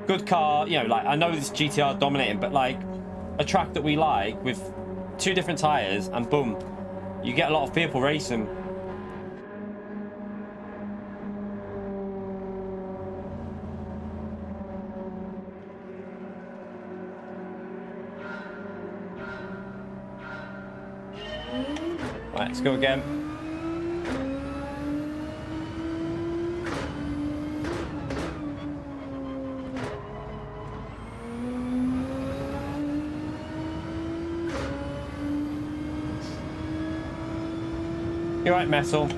good car. You know, like, I know this GTR dominating, but like a track that we like with 2 different tires, and boom, you get a lot of people racing. Right, let's go again. You're right, Metal.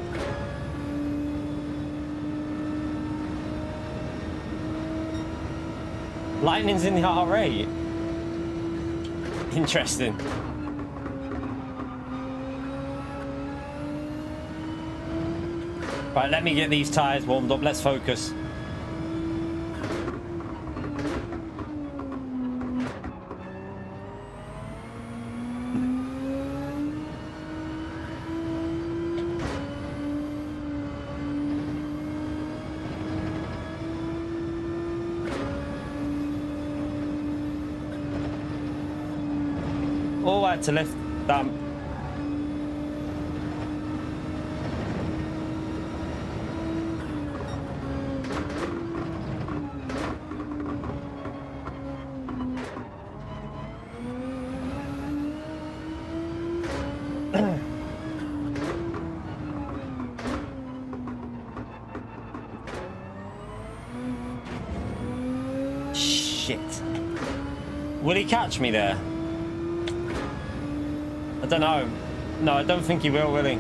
Lightning's in the heart rate. Interesting. Right, let me get these tyres warmed up. Let's focus. Oh, I had to lift that. Shit. Will he catch me there? I don't know. No, I don't think he will he?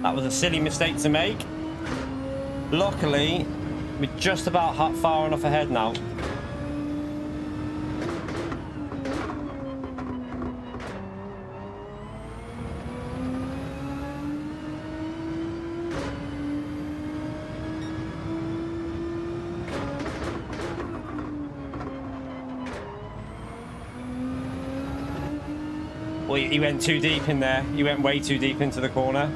That was a silly mistake to make. Luckily, we're just about far enough ahead now. Well, he went too deep in there. He went way too deep into the corner.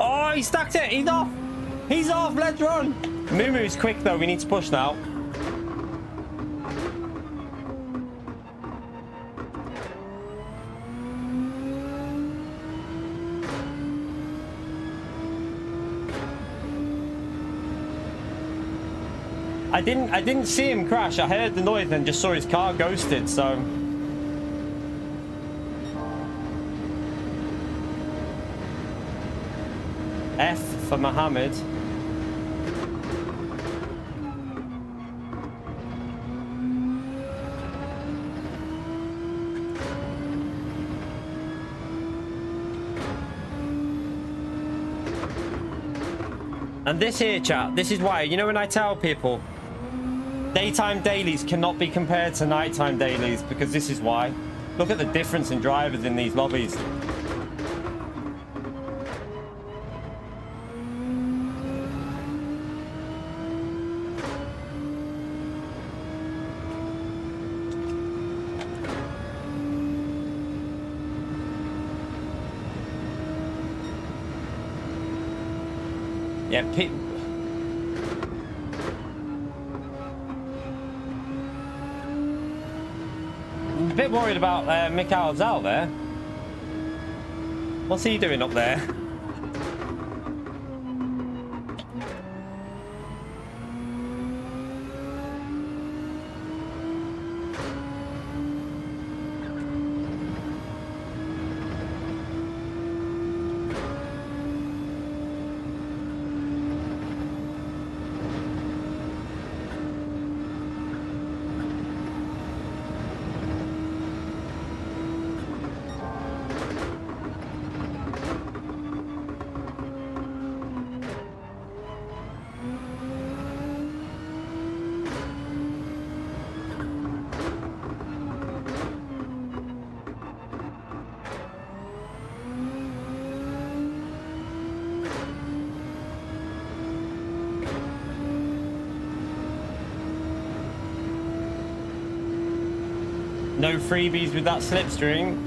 Oh, he stacked it. He's off. He's off. Let's run. Mumu's quick, though. We need to push now. I didn't see him crash. I heard the noise and just saw his car ghosted, so... F for Mohammed. And this here, chat, this is why, you know, when I tell people daytime dailies cannot be compared to nighttime dailies, because this is why. Look at the difference in drivers in these lobbies. Yeah, I'm a bit worried about Mikhail's out there. What's he doing up there? No freebies with that slipstream.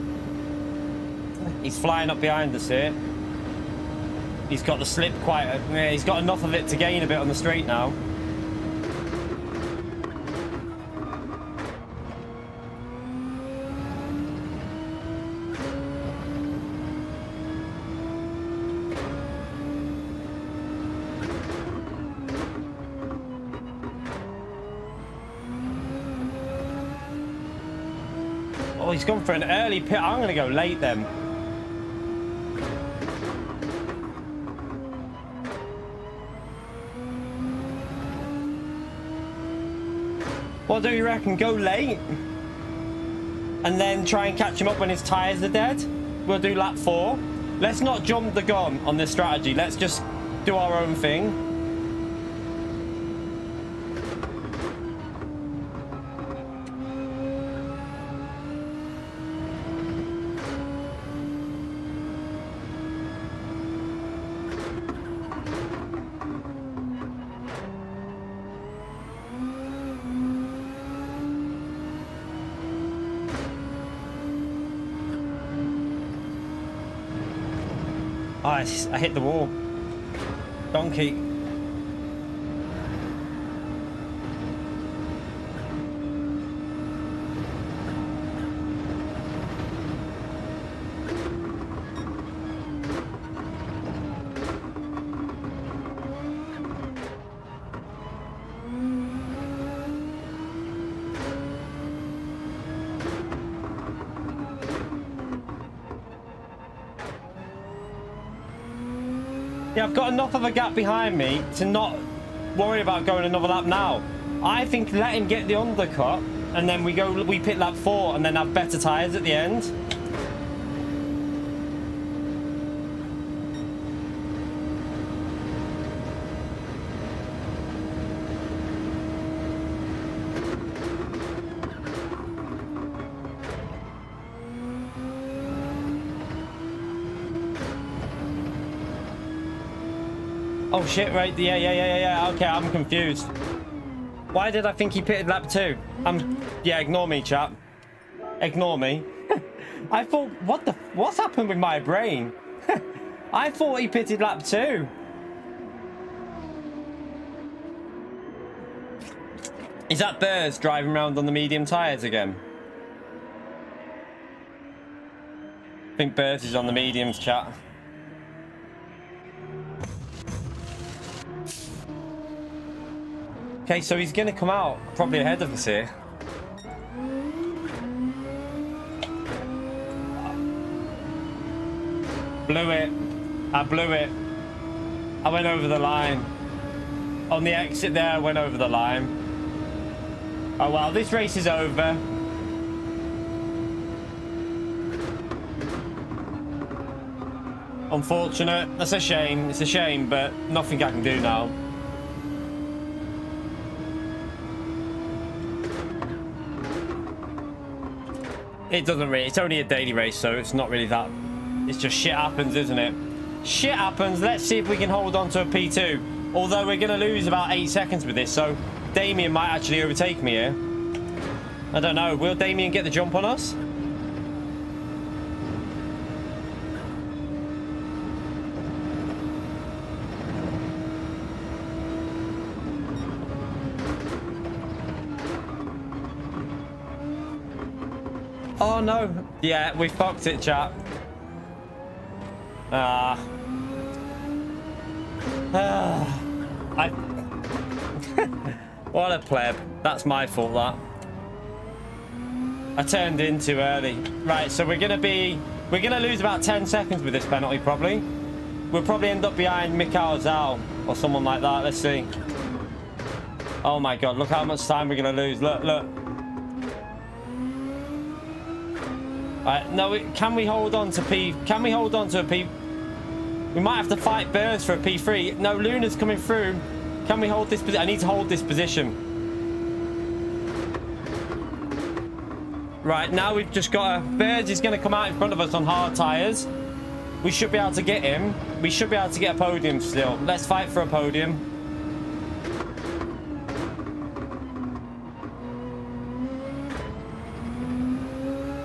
He's flying up behind us here. He's got the slip quite... he's got enough of it to gain a bit on the straight now. Oh, he's gone for an early pit. I'm going to go late then. What do you reckon? Go late? And then try and catch him up when his tyres are dead? We'll do lap 4. Let's not jump the gun on this strategy. Let's just do our own thing. Oh, I hit the wall. Donkey. Yeah, I've got enough of a gap behind me to not worry about going another lap now. I think let him get the undercut, and then we pit lap 4, and then have better tyres at the end. Oh shit, right, yeah, okay, I'm confused. Why did I think he pitted lap 2? Yeah, ignore me, chap. Ignore me. I thought, what's happened with my brain? I thought he pitted lap 2. Is that Burrs driving around on the medium tyres again? I think Burrs is on the mediums, chat. Okay, so he's going to come out probably ahead of us here. Blew it. I blew it. I went over the line. On the exit there, I went over the line. Oh, well, this race is over. Unfortunate. That's a shame. It's a shame, but nothing I can do now. It doesn't really... It's only a daily race, so it's not really that... It's just shit happens, isn't it? Shit happens. Let's see if we can hold on to a P2. Although we're going to lose about 8 seconds with this, so Damien might actually overtake me here. I don't know. Will Damien get the jump on us? Oh no. Yeah, we fucked it, chat. What a pleb. That's my fault, that. I turned in too early. Right, so we're gonna lose about 10 seconds with this penalty, probably. We'll probably end up behind Mikhail Zal or someone like that. Let's see. Oh my god, look how much time we're gonna lose. Look, look. Right, no, can we hold on to P? Can we hold on to a P? We might have to fight birds for a P3. No, Luna's coming through. Can we hold this position? I need to hold this position. Right, now we've just got a... Birds is going to come out in front of us on hard tyres. We should be able to get him. We should be able to get a podium still. Let's fight for a podium.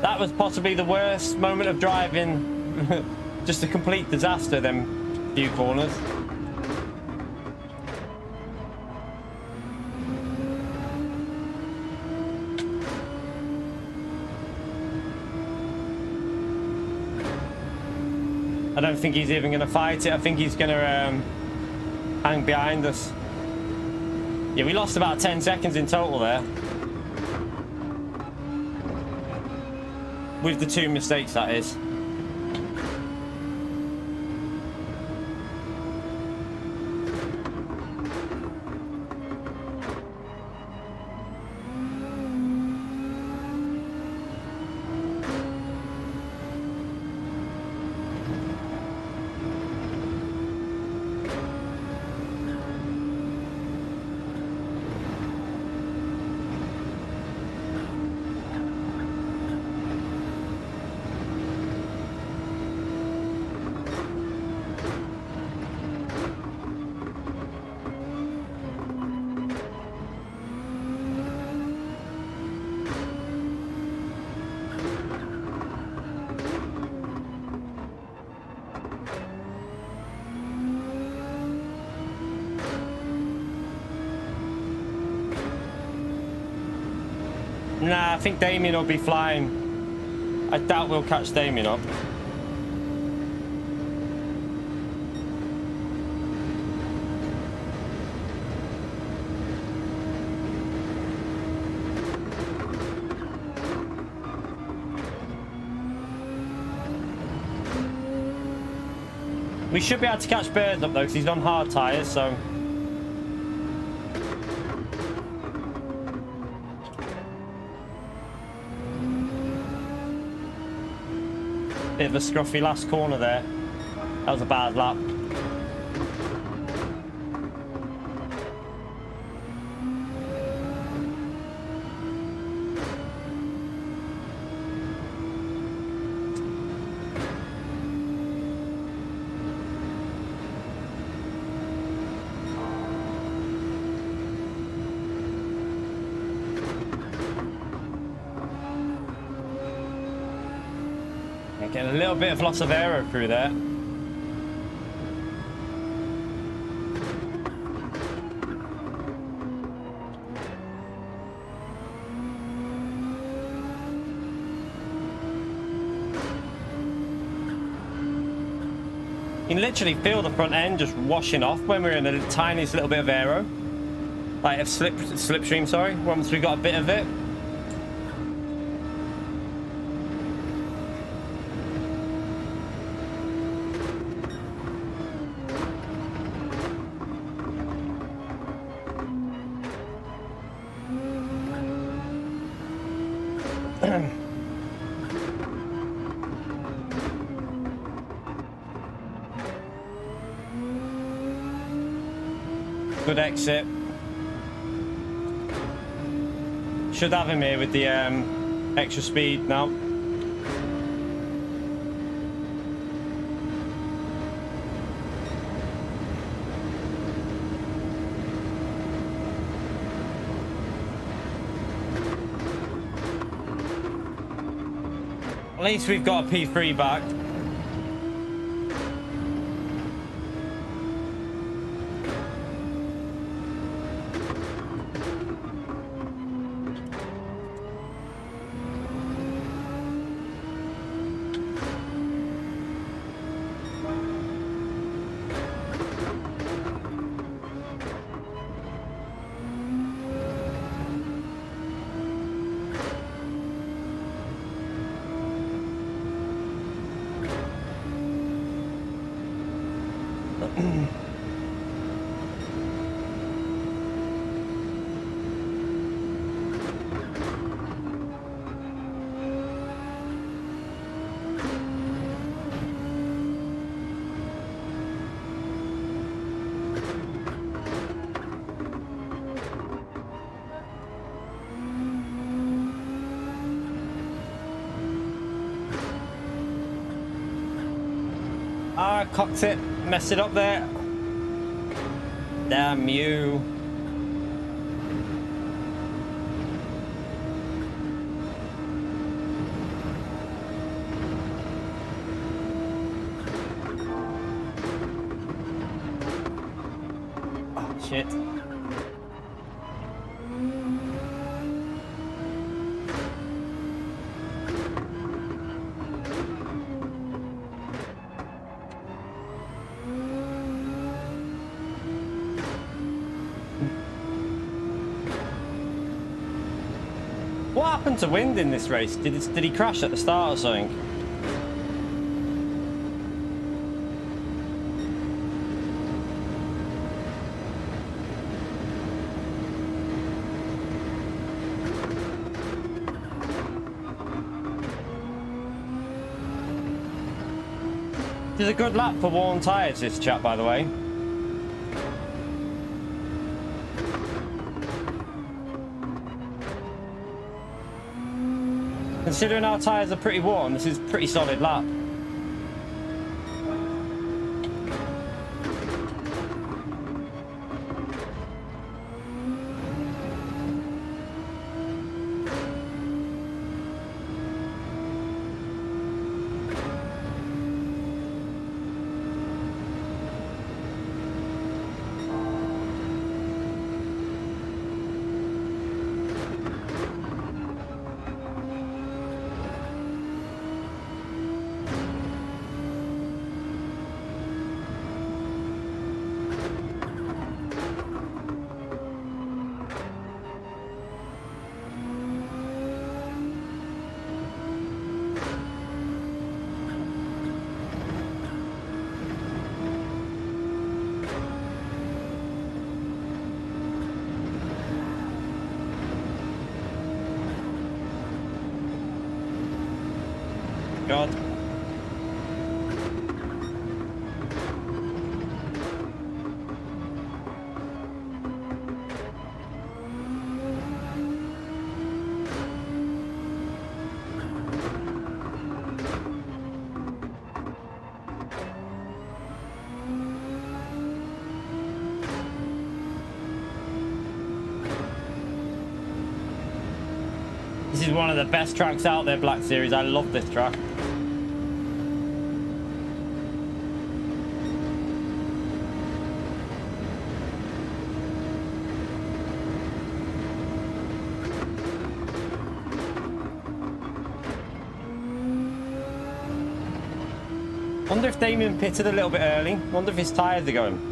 That was possibly the worst moment of driving. Just a complete disaster, them few corners. I don't think he's even going to fight it. I think he's going to hang behind us. Yeah, we lost about 10 seconds in total there. With the 2 mistakes, that is. Nah, I think Damien will be flying. I doubt we'll catch Damien up. We should be able to catch Birds up though, because he's on hard tyres, so... Bit of a scruffy last corner there. That was a bad lap. Getting a little bit of loss of aero through there. You can literally feel the front end just washing off when we're in the tiniest little bit of aero. Like a slipstream, sorry, once we got a bit of it. Good exit. Should have him here with the extra speed now. At least we've got a P3 back. Ah, cocked it, messed it up there. Damn you. Oh, shit. What happened to wind in this race? Did he crash at the start or something? This is a good lap for worn tyres, this chap, by the way. Considering our tyres are pretty worn, this is a pretty solid lap. God. This is one of the best tracks out there, Black Series. I love this track. Wonder if Damien pitted a little bit early. Wonder if his tyres are going.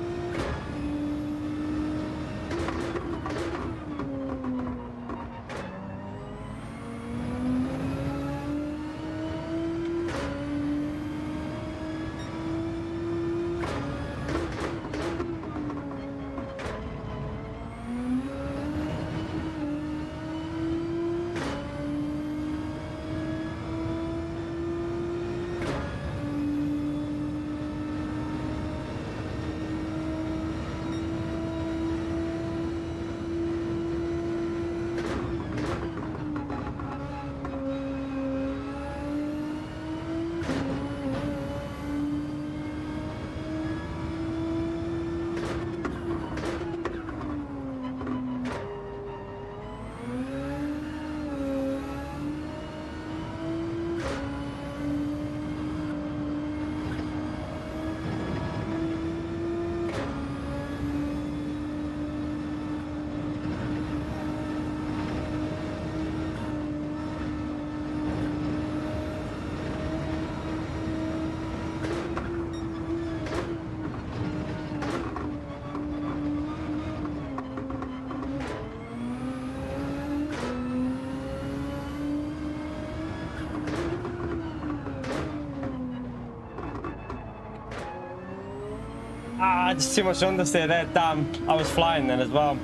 I just too much understeer there. Damn, I was flying then as well.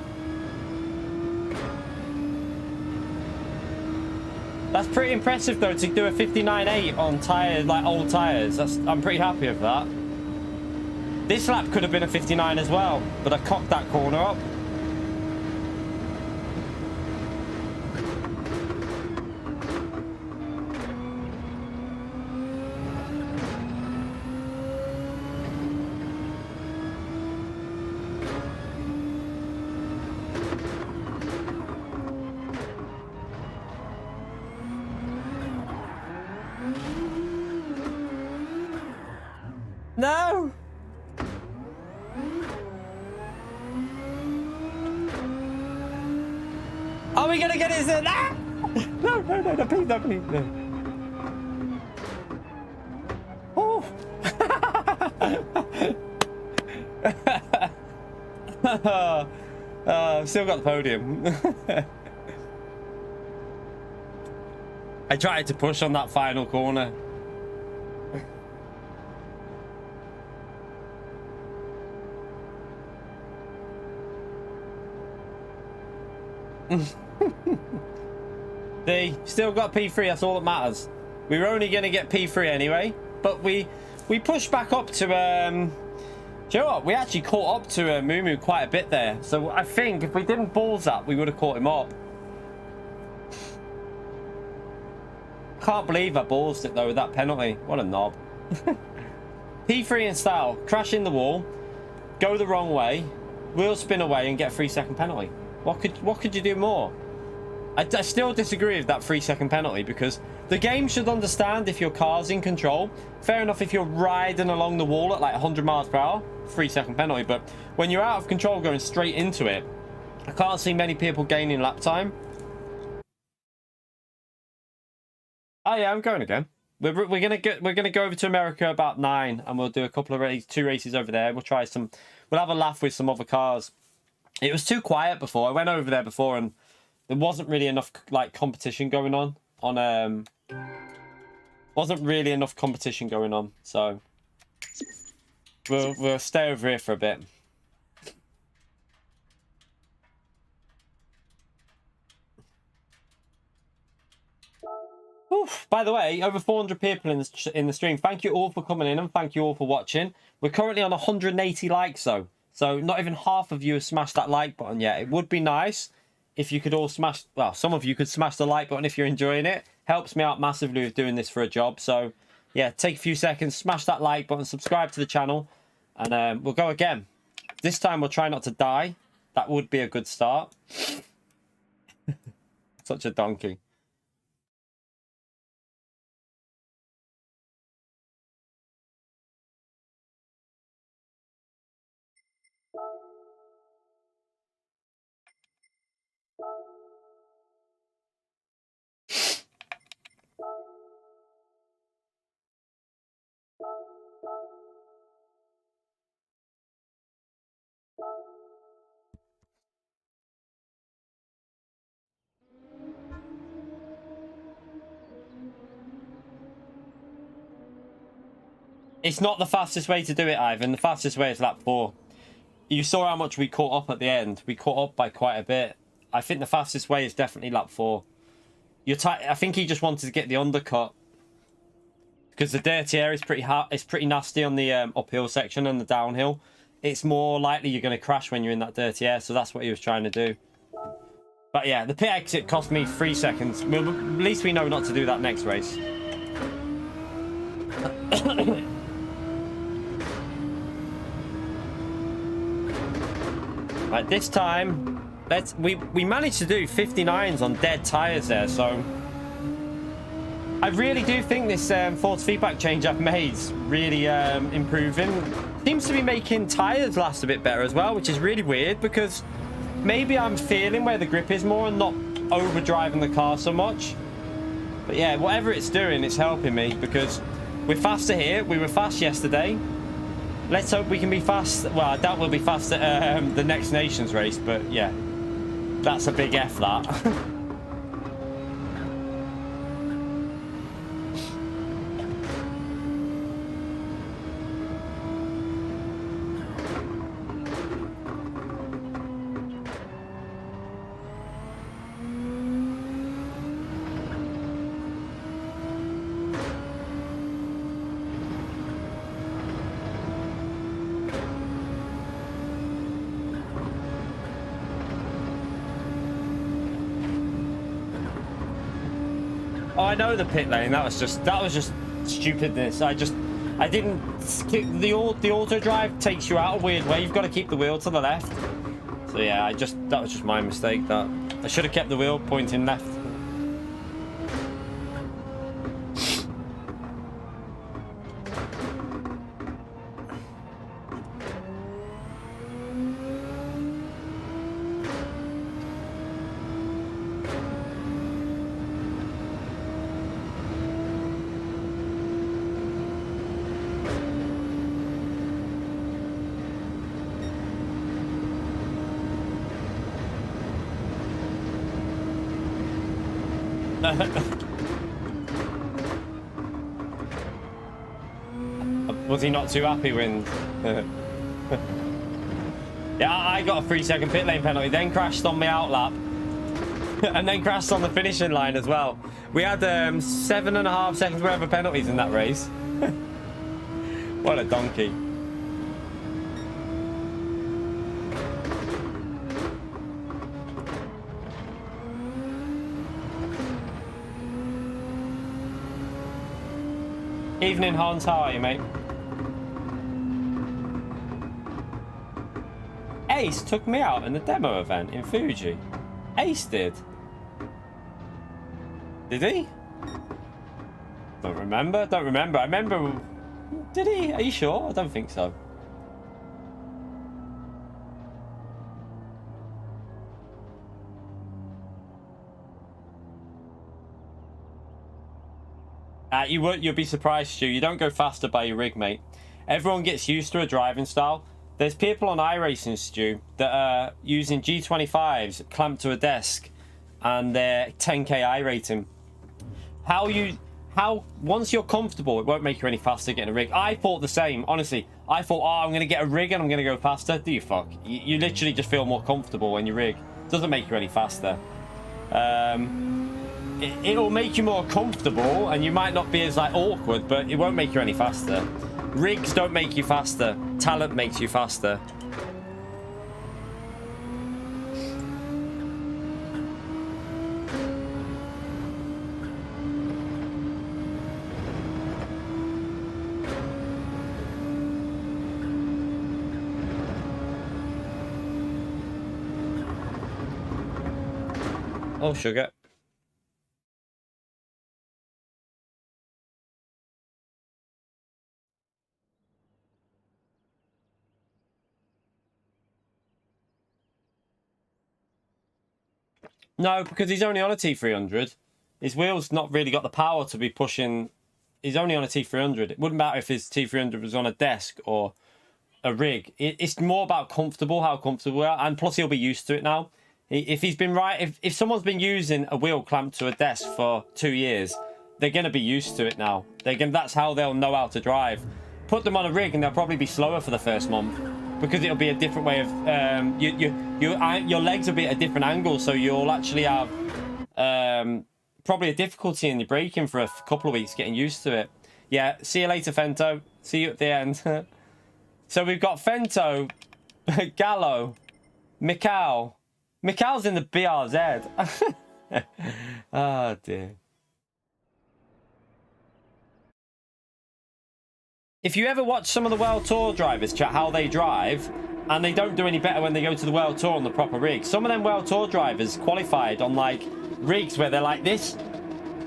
That's pretty impressive though to do a 59.8 on tires, like old tires. I'm pretty happy with that. This lap could have been a 59 as well, but I cocked that corner up. No! Are we gonna get it in? Ah! No, please, no. Oh! I've still got the podium. I tried to push on that final corner. See, still got P3. That's all that matters. We were only going to get P3 anyway, but we pushed back up to do you know what, we actually caught up to Moo quite a bit there, so I think if we didn't balls that, we would have caught him up. Can't believe I balls it though with that penalty. What a knob. P3 in style, crash in the wall, go the wrong way, wheel spin away and get a 3-second penalty. What could you do more? I still disagree with that 3-second penalty, because the game should understand if your car's in control. Fair enough if you're riding along the wall at like 100 miles per hour, 3-second penalty. But when you're out of control going straight into it, I can't see many people gaining lap time. Oh yeah, I'm going again. We're gonna go over to America about 9, and we'll do a couple of 2 races over there. We'll have a laugh with some other cars. It was too quiet before. I went over there before and there wasn't really enough like competition going on. Wasn't really enough competition going on, so we'll stay over here for a bit. Oof. By the way, over 400 people in the stream. Thank you all for coming in and thank you all for watching. We're currently on 180 likes though. So not even half of you have smashed that like button yet. It would be nice if you could all smash, well, some of you could smash the like button if you're enjoying it. Helps me out massively with doing this for a job. So yeah, take a few seconds, smash that like button, subscribe to the channel, and we'll go again. This time we'll try not to die. That would be a good start. Such a donkey. It's not the fastest way to do it, Ivan. The fastest way is lap 4. You saw how much we caught up at the end. We caught up by quite a bit. I think the fastest way is definitely lap 4. I think he just wanted to get the undercut, because the dirty air is pretty hot. It's pretty nasty on the uphill section and the downhill. It's more likely you're going to crash when you're in that dirty air, so that's what he was trying to do. But yeah, the pit exit cost me 3 seconds. At least we know not to do that next race. Right, this time, we managed to do 59s on dead tyres there, so I really do think this force feedback change I've made is really improving. Seems to be making tyres last a bit better as well, which is really weird, because maybe I'm feeling where the grip is more and not overdriving the car so much. But yeah, whatever it's doing, it's helping me, because we're faster here. We were fast yesterday. Let's hope we can be fast. Well, I doubt we'll be fast at the next Nations race, but yeah, that's a big F, that. Oh, I know the pit lane. That was just stupidness. I didn't. The auto drive takes you out a weird way. You've got to keep the wheel to the left. So yeah, that was just my mistake. That I should have kept the wheel pointing left. Was he not too happy when... Yeah, I got a 3-second pit lane penalty, then crashed on my outlap. And then crashed on the finishing line as well. We had 7.5 seconds worth of penalties in that race. What a donkey. Evening, Hans. How are you, mate? Ace took me out in the demo event in Fuji. Ace did. Did he? Don't remember. Don't remember. I remember. Did he? Are you sure? I don't think so. You'll be surprised, Stu. You don't go faster by your rig, mate. Everyone gets used to a driving style. There's people on iRacing, Stu, that are using G25s clamped to a desk, and they're 10k iRating. Once you're comfortable, it won't make you any faster getting a rig. I thought the same, honestly. I thought, oh, I'm gonna get a rig and I'm gonna go faster. Do you fuck? You literally just feel more comfortable when you rig. It doesn't make you any faster. It'll make you more comfortable, and you might not be as like awkward, but it won't make you any faster. Rigs don't make you faster. Talent makes you faster. Oh, sugar. No, because he's only on a T300. His wheel's not really got the power to be pushing. He's only on a T300. It wouldn't matter if his T300 was on a desk or a rig. It's more about how comfortable we are. And plus, he'll be used to it now. If he's been if someone's been using a wheel clamped to a desk for 2 years, they're going to be used to it now. That's how they'll know how to drive. Put them on a rig and they'll probably be slower for the first month. Because it'll be a different way of your legs will be at a different angle, so you'll actually have probably a difficulty in your braking for a couple of weeks getting used to it. Yeah, see you later, Fento. See you at the end. So we've got Fento, Gallo, Mikal. Mikal's in the BRZ. Oh dear. If you ever watch some of the World Tour drivers, chat, how they drive, and they don't do any better when they go to the World Tour on the proper rig. Some of them World Tour drivers qualified on, like, rigs where they're like this,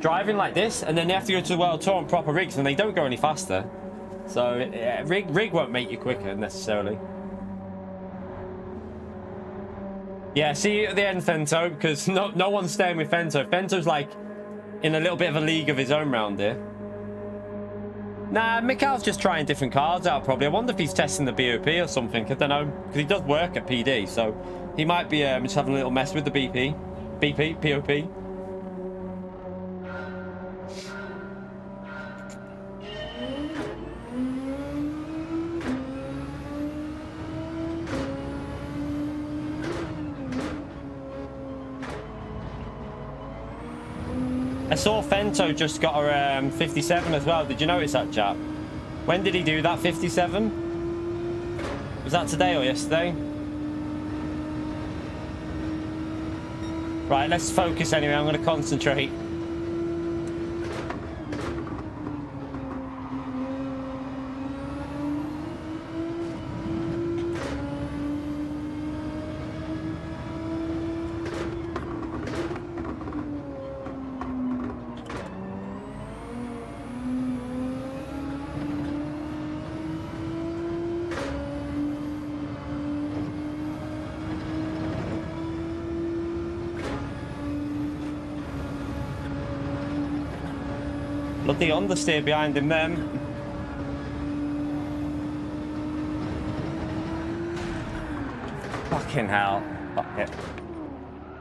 driving like this, and then they have to go to the World Tour on proper rigs, and they don't go any faster. So, rig won't make you quicker, necessarily. Yeah, see you at the end, Fento, because no one's staying with Fento. Fento's, like, in a little bit of a league of his own round here. Nah, Mikal's just trying different cards out, probably. I wonder if he's testing the BOP or something. I don't know, because he does work at PD, so he might be just having a little mess with the POP. I saw Fento just got a 57 as well. Did you notice that, chap? When did he do that 57? Was that today or yesterday? Right, let's focus anyway. I'm going to concentrate. Bloody understeer behind him then. Fucking hell. Fuck it.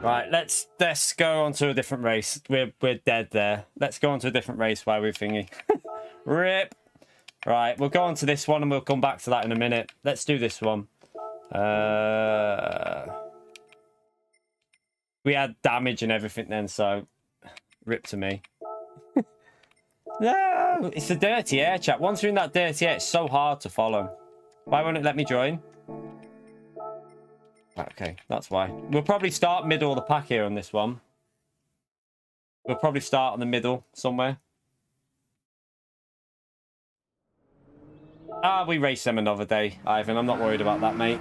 Right, let's go on to a different race. We're dead there. Let's go on to a different race while we're thingy. Rip. Right, we'll go on to this one and we'll come back to that in a minute. Let's do this one. We had damage and everything then, so rip to me. No, it's the dirty air, chat. Once you're in that dirty air, it's so hard to follow. Why won't it let me join? Okay, that's why. We'll probably start middle of the pack here on this one. We'll probably start in the middle somewhere. We race them another day, Ivan. I'm not worried about that, mate.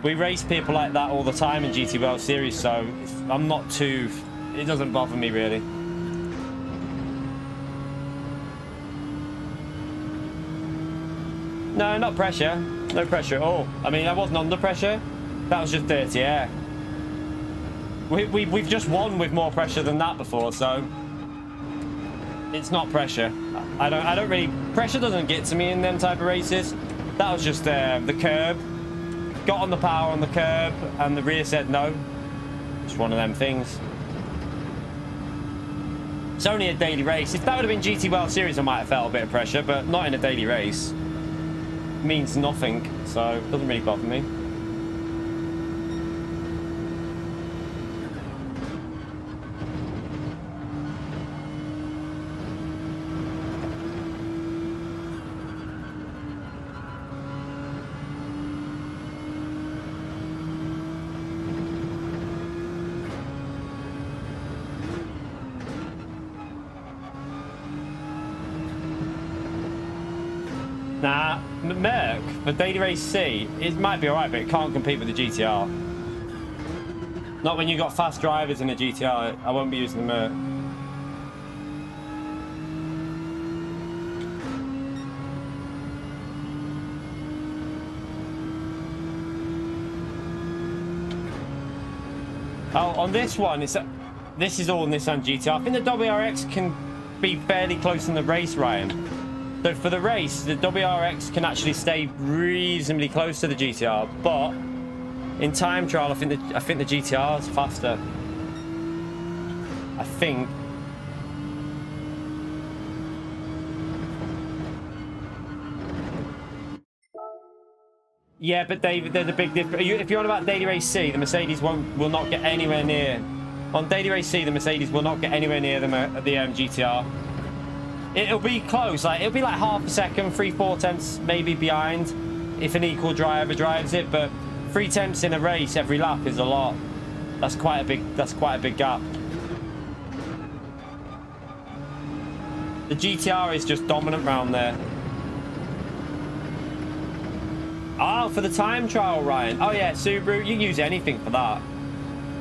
We race people like that all the time in GT World Series, so I'm not too... It doesn't bother me, really. No, not pressure. No pressure at all. I mean, I wasn't under pressure. That was just dirty air. We've just won with more pressure than that before, so it's not pressure. I don't really... Pressure doesn't get to me in them type of races. That was just the curb. Got on the power on the curb, and the rear said no. It's one of them things. It's only a daily race. If that would have been GT World Series, I might have felt a bit of pressure, but not in a daily race. It means nothing, so it doesn't really bother me. Nah, Merc, for Daily Race C, it might be alright, but it can't compete with the GTR. Not when you've got fast drivers in a GTR, I won't be using the Merc. Oh, on this one, this is all Nissan GTR. I think the WRX can be fairly close in the race, Ryan. So for the race, the WRX can actually stay reasonably close to the GTR, but in time trial, I think the GTR is faster. I think. Yeah, but David, there's a big difference. If you're on about Daily Race C, the Mercedes will not get anywhere near. On Daily Race C, the Mercedes will not get anywhere near the GTR. It'll be close, like it'll be like half a second, 3/4 tenths maybe behind if an equal driver drives it, but 3 tenths in a race every lap is a lot. That's quite a big gap. The GTR is just dominant round there. Oh, for the time trial, Ryan. Oh yeah, Subaru, you can use anything for that.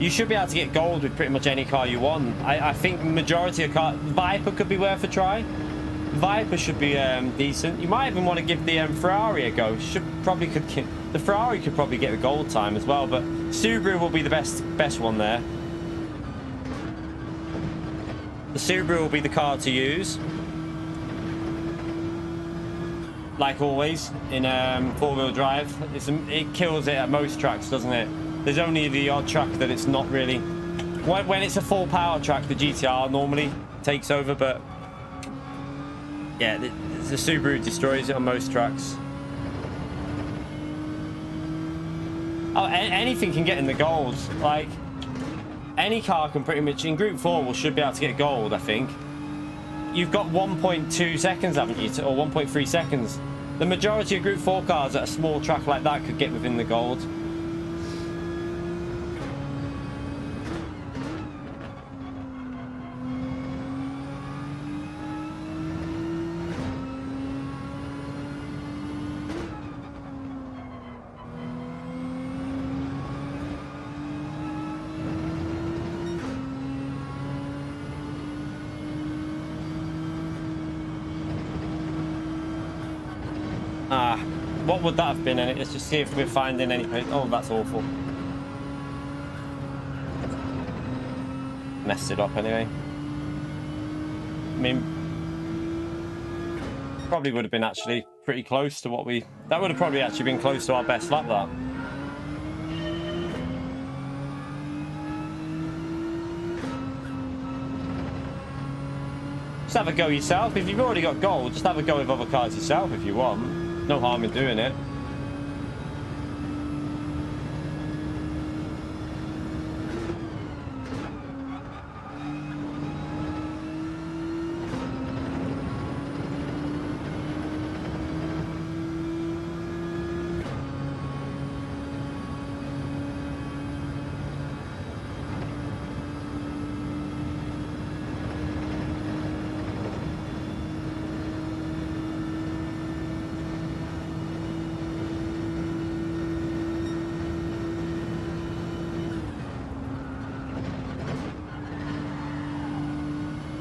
You should be able to get gold with pretty much any car you want. I think majority of cars... Viper could be worth a try. Viper should be decent. You might even want to give the Ferrari a go. The Ferrari could probably get the gold time as well, but Subaru will be the best one there. The Subaru will be the car to use. Like always in 4-wheel drive. It kills it at most tracks, doesn't it? There's only the odd track that it's not really... When it's a full power track, the GTR normally takes over, but... Yeah, the Subaru destroys it on most tracks. Oh, anything can get in the gold. Like, any car can pretty much... In Group 4, should be able to get gold, I think. You've got 1.2 seconds, haven't you? Or 1.3 seconds. The majority of Group 4 cars at a small track like that could get within the gold. What would that have been in it? Let's just see if we're finding any... Oh, that's awful. Messed it up anyway. I mean, Probably would have been actually pretty close to what we... That would have probably actually been close to our best lap, that. Just have a go yourself. If you've already got gold, just have a go with other cars yourself if you want. No harm in doing it.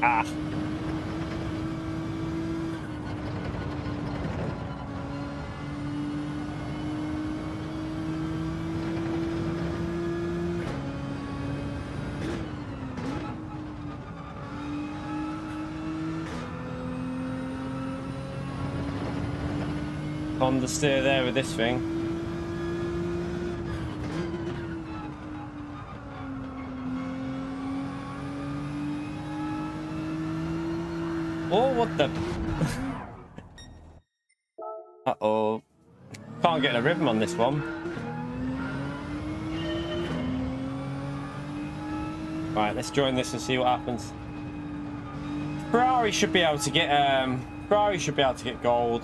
Ah. On the steer there with this thing. Oh, what the... Uh-oh. Can't get a rhythm on this one. Right, let's join this and see what happens. Ferrari should be able to get gold.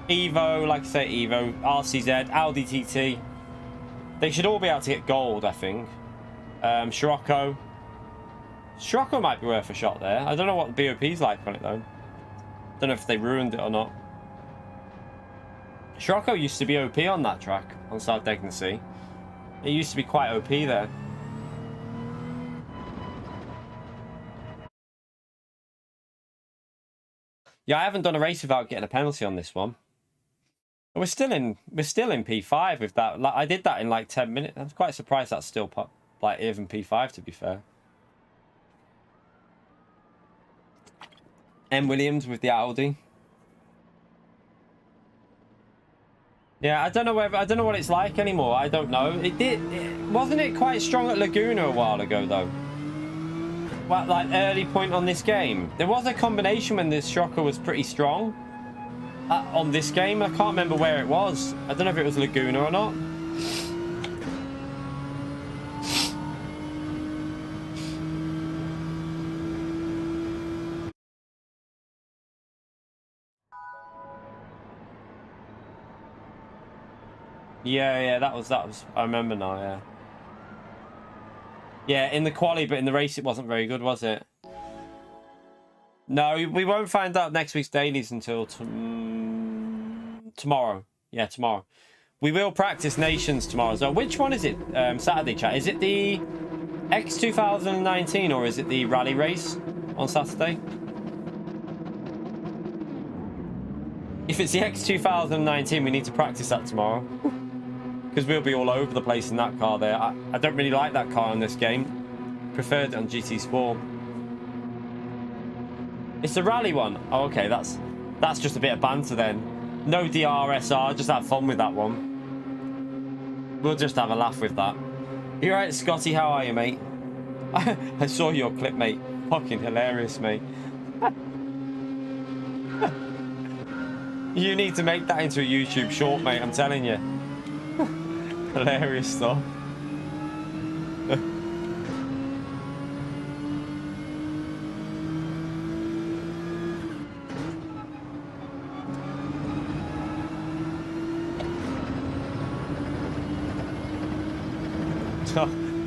Evo, like I say, Evo, RCZ, Audi TT. They should all be able to get gold, I think. Scirocco might be worth a shot there. I don't know what the BOP's like on it, though. Don't know if they ruined it or not. Scirocco used to be OP on that track, on South Degnesea. It used to be quite OP there. Yeah, I haven't done a race without getting a penalty on this one. We're still in P5 with that. Like, I did that in like 10 minutes. I'm quite surprised that's still like even P5, to be fair. M. Williams with the Audi. Yeah, I don't know what it's like anymore. I don't know. Wasn't it quite strong at Laguna a while ago though? Well, like early point on this game. There was a combination when this shocker was pretty strong on this game. I can't remember where it was. I don't know if it was Laguna or not. Yeah, that was. I remember now. Yeah. Yeah, in the quali, but in the race, it wasn't very good, was it? No, we won't find out next week's dailies until tomorrow. Yeah, tomorrow. We will practice nations tomorrow as well. Which one is it? Saturday, chat. Is it the X 2019 or is it the rally race on Saturday? If it's the X 2019, we need to practice that tomorrow. Because we'll be all over the place in that car there. I don't really like that car in this game. Preferred it on GT Sport. It's the rally one. Oh, okay, that's just a bit of banter then. No DRSR, just have fun with that one. We'll just have a laugh with that. You alright, Scotty? How are you, mate? I saw your clip, mate. Fucking hilarious, mate. You need to make that into a YouTube short, mate, I'm telling you. Hilarious stuff.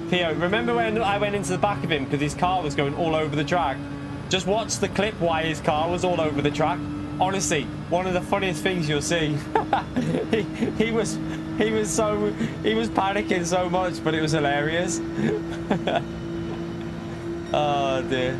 Theo, remember when I went into the back of him because his car was going all over the track? Just watch the clip why his car was all over the track. Honestly, one of the funniest things you'll see. he was panicking so much, but it was hilarious. Oh dear.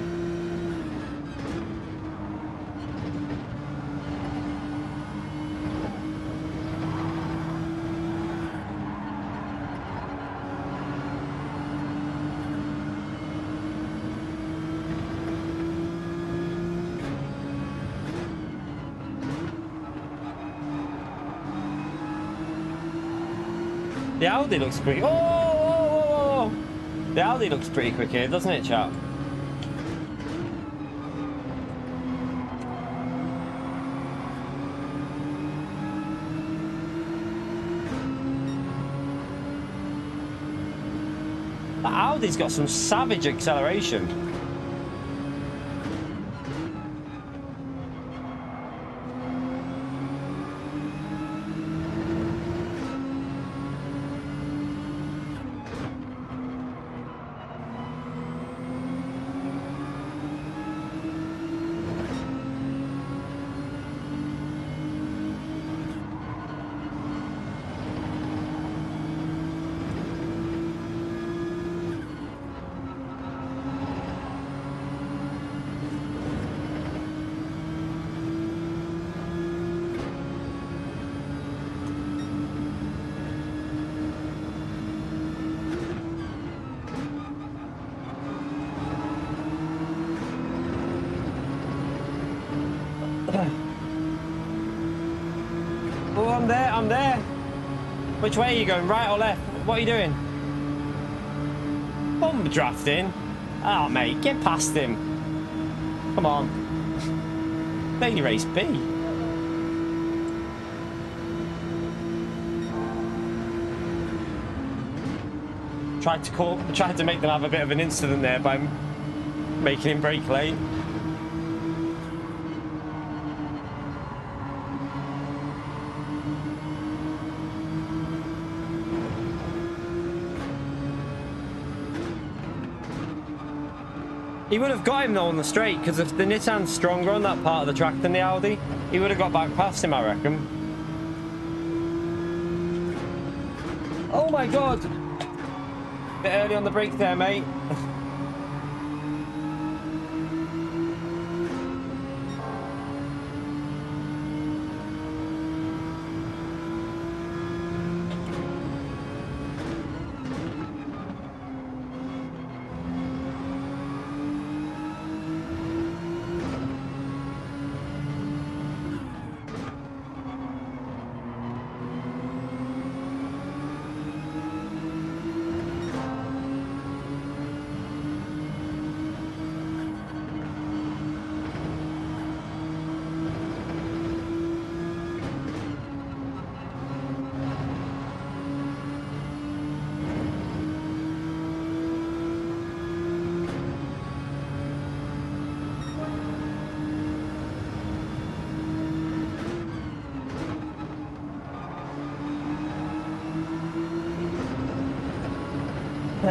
The Audi looks pretty... Oh, whoa, whoa, whoa. The Audi looks pretty quick here, doesn't it, chap? The Audi's got some savage acceleration. Oh, I'm there, I'm there. Which way are you going, right or left? What are you doing? Bump drafting? Oh, mate, get past him. Come on. Daily race B. Tried to make them have a bit of an incident there by making him brake late. He would have got him though on the straight, because if the Nissan's stronger on that part of the track than the Audi, he would have got back past him, I reckon. Oh my god! Bit early on the brake there, mate.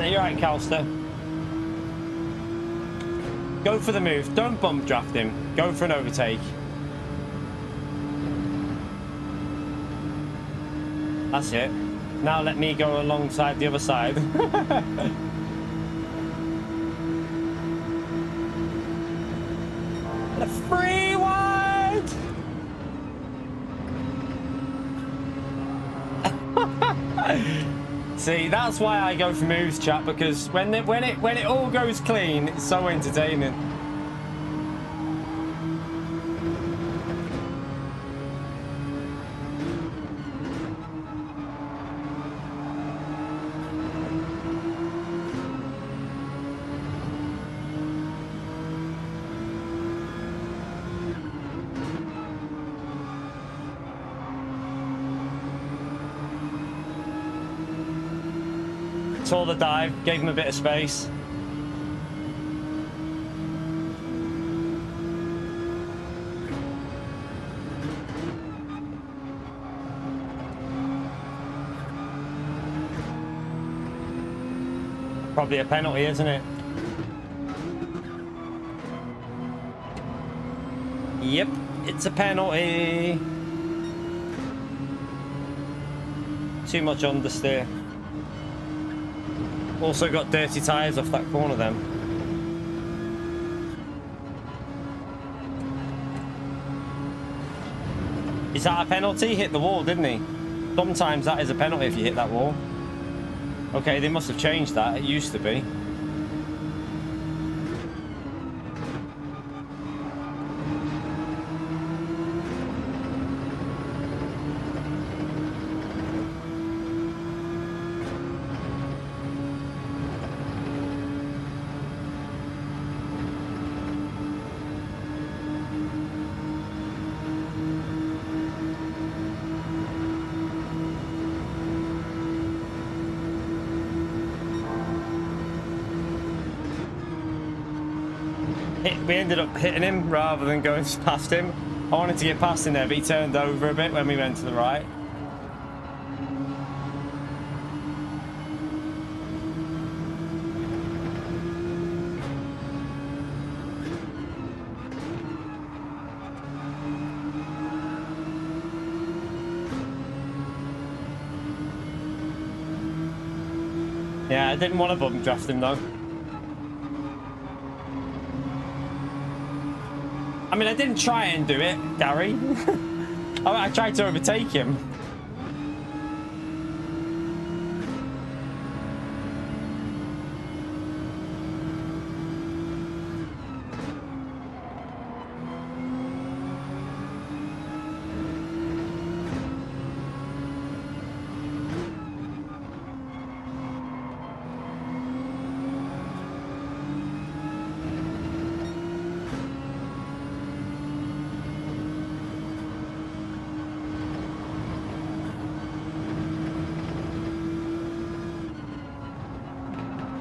You're right, Calster. Go for the move. Don't bump draft him. Go for an overtake. That's it. Now let me go alongside the other side. The free wide. See, that's why I go for moves, chat, because when it all goes clean, it's so entertaining. Saw the dive, gave him a bit of space. Probably a penalty, isn't it? Yep, it's a penalty. Too much understeer. Also got dirty tyres off that corner then. Is that a penalty? Hit the wall, didn't he? Sometimes that is a penalty if you hit that wall. Okay, they must have changed that. It used to be. we ended up hitting him rather than going past him. I wanted to get past him there, but he turned over a bit when we went to the right. Yeah, I didn't want to bump draft him though. I mean, I didn't try and do it, Gary. I tried to overtake him.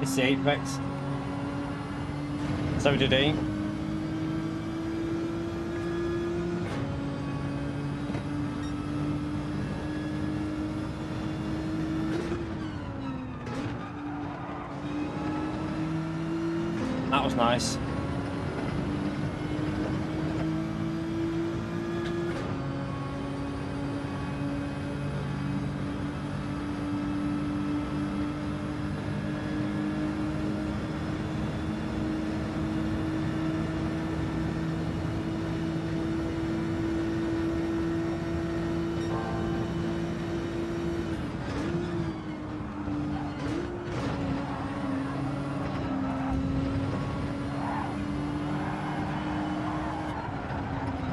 It's the Apex. So did he. That was nice.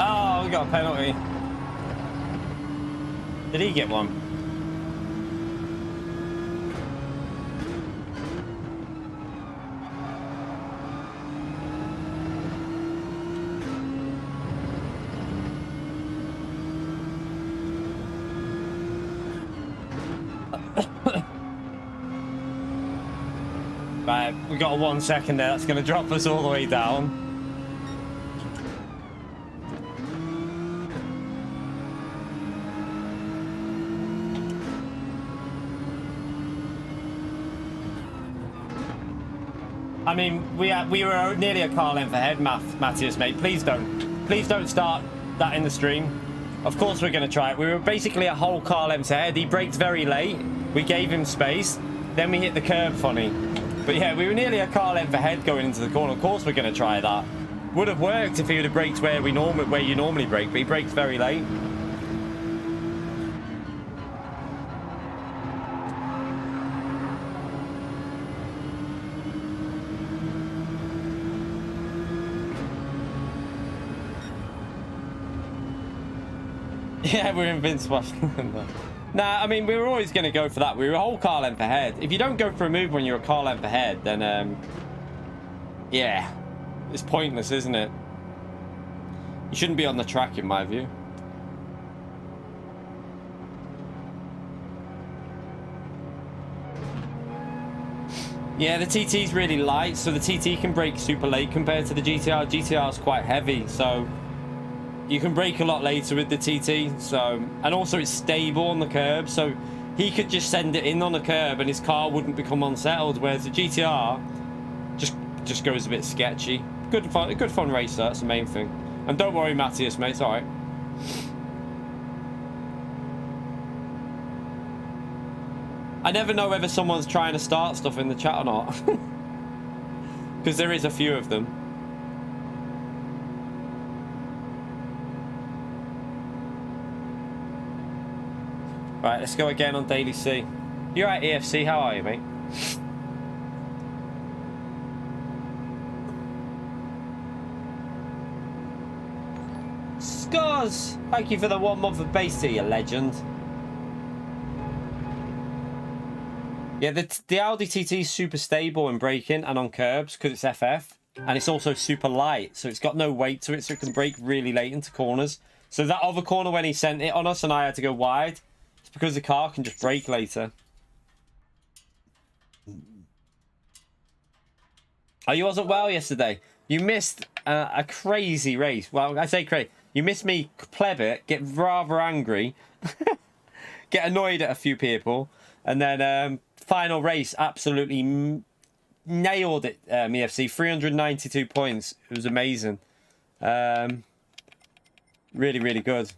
Oh, we got a penalty. Did he get one? Right, we got a 1 second there. That's going to drop us all the way down. I mean, we were nearly a car length ahead, Matthias, mate. Please don't start that in the stream. Of course we're going to try it. We were basically a whole car length ahead. He braked very late. We gave him space. Then we hit the curb funny. But yeah, we were nearly a car length ahead going into the corner. Of course we're going to try that. Would have worked if he would have braked where you normally brake, but he braked very late. Yeah, we're invincible. Nah, I mean, we were always going to go for that. We were a whole car length ahead. If you don't go for a move when you're a car length ahead, then, yeah, it's pointless, isn't it? You shouldn't be on the track, in my view. Yeah, the TT's really light, so the TT can brake super late compared to the GTR. GTR is quite heavy, so you can brake a lot later with the TT. So, and also it's stable on the curb, so he could just send it in on the curb and his car wouldn't become unsettled. Whereas the GTR just goes a bit sketchy. Good fun racer. That's the main thing. And don't worry, Matthias, mate. It's all right. I never know whether someone's trying to start stuff in the chat or not, because there is a few of them. Right, let's go again on Daily C. You're at EFC, how are you, mate? Scars! Thank you for the 1 month of base to you, legend. Yeah, the Audi TT is super stable in braking and on curbs because it's FF. And it's also super light, so it's got no weight to it, so it can brake really late into corners. So that other corner when he sent it on us and I had to go wide, it's because the car can just brake later. Oh, you wasn't well yesterday? You missed a crazy race. Well, I say crazy. You missed me pleb it, get rather angry, get annoyed at a few people, and then final race absolutely nailed it. EFC 392 points. It was amazing. Really, really good.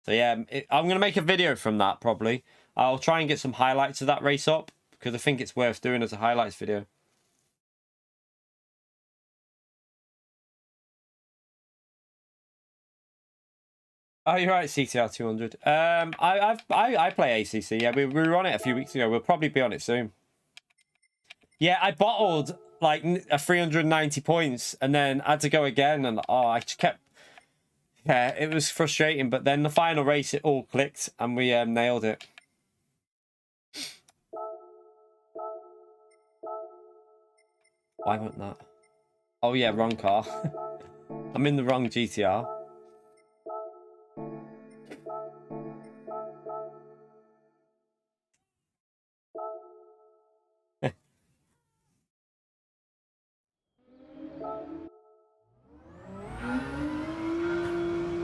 So yeah, I'm going to make a video from that probably. I'll try and get some highlights of that race up because I think it's worth doing as a highlights video. Oh, you're right, CTR 200. I play ACC. Yeah, we were on it a few weeks ago. We'll probably be on it soon. Yeah, I bottled like a 390 points and then had to go again, and oh, I just kept. Yeah, it was frustrating, but then the final race it all clicked and we nailed it. Why won't that? Oh yeah, wrong car. I'm in the wrong GTR.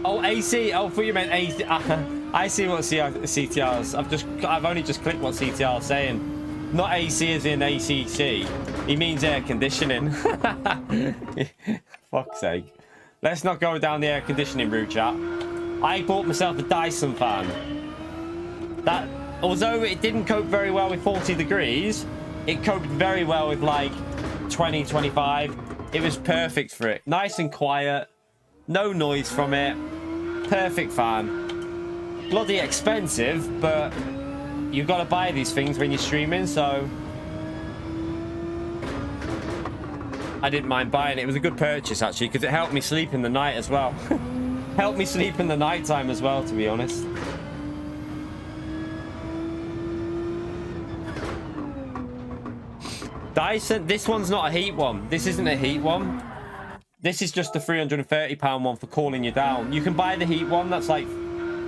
Oh, AC. Oh, I thought you meant AC. I see what CTRs. I've only just clicked what CTR is saying. Not AC as in ACC. He means air conditioning. Fuck's sake. Let's not go down the air conditioning route, chat. I bought myself a Dyson fan. That, although it didn't cope very well with 40 degrees, it coped very well with like 20, 25. It was perfect for it. Nice and quiet. No noise from it. Perfect fan. Bloody expensive, but you've got to buy these things when you're streaming, so I didn't mind buying it. It was a good purchase, actually, because it helped me sleep in the night as well. Helped me sleep in the night time as well, to be honest. Dyson, this one's not a heat one. This isn't a heat one. This is just the £330 one for cooling you down. You can buy the heat one. That's like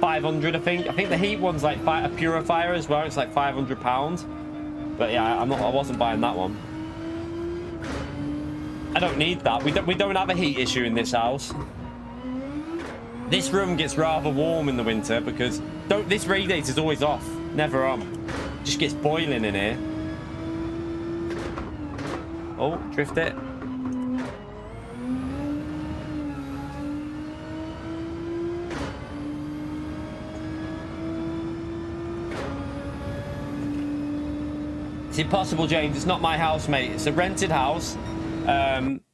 500, I think. I think the heat one's like a purifier as well. It's like £500. But yeah, I wasn't buying that one. I don't need that. We don't have a heat issue in this house. This room gets rather warm in the winter because this radiator's always off, never on. Just gets boiling in here. Oh, drift it. It's impossible, James. It's not my house, mate. It's a rented house.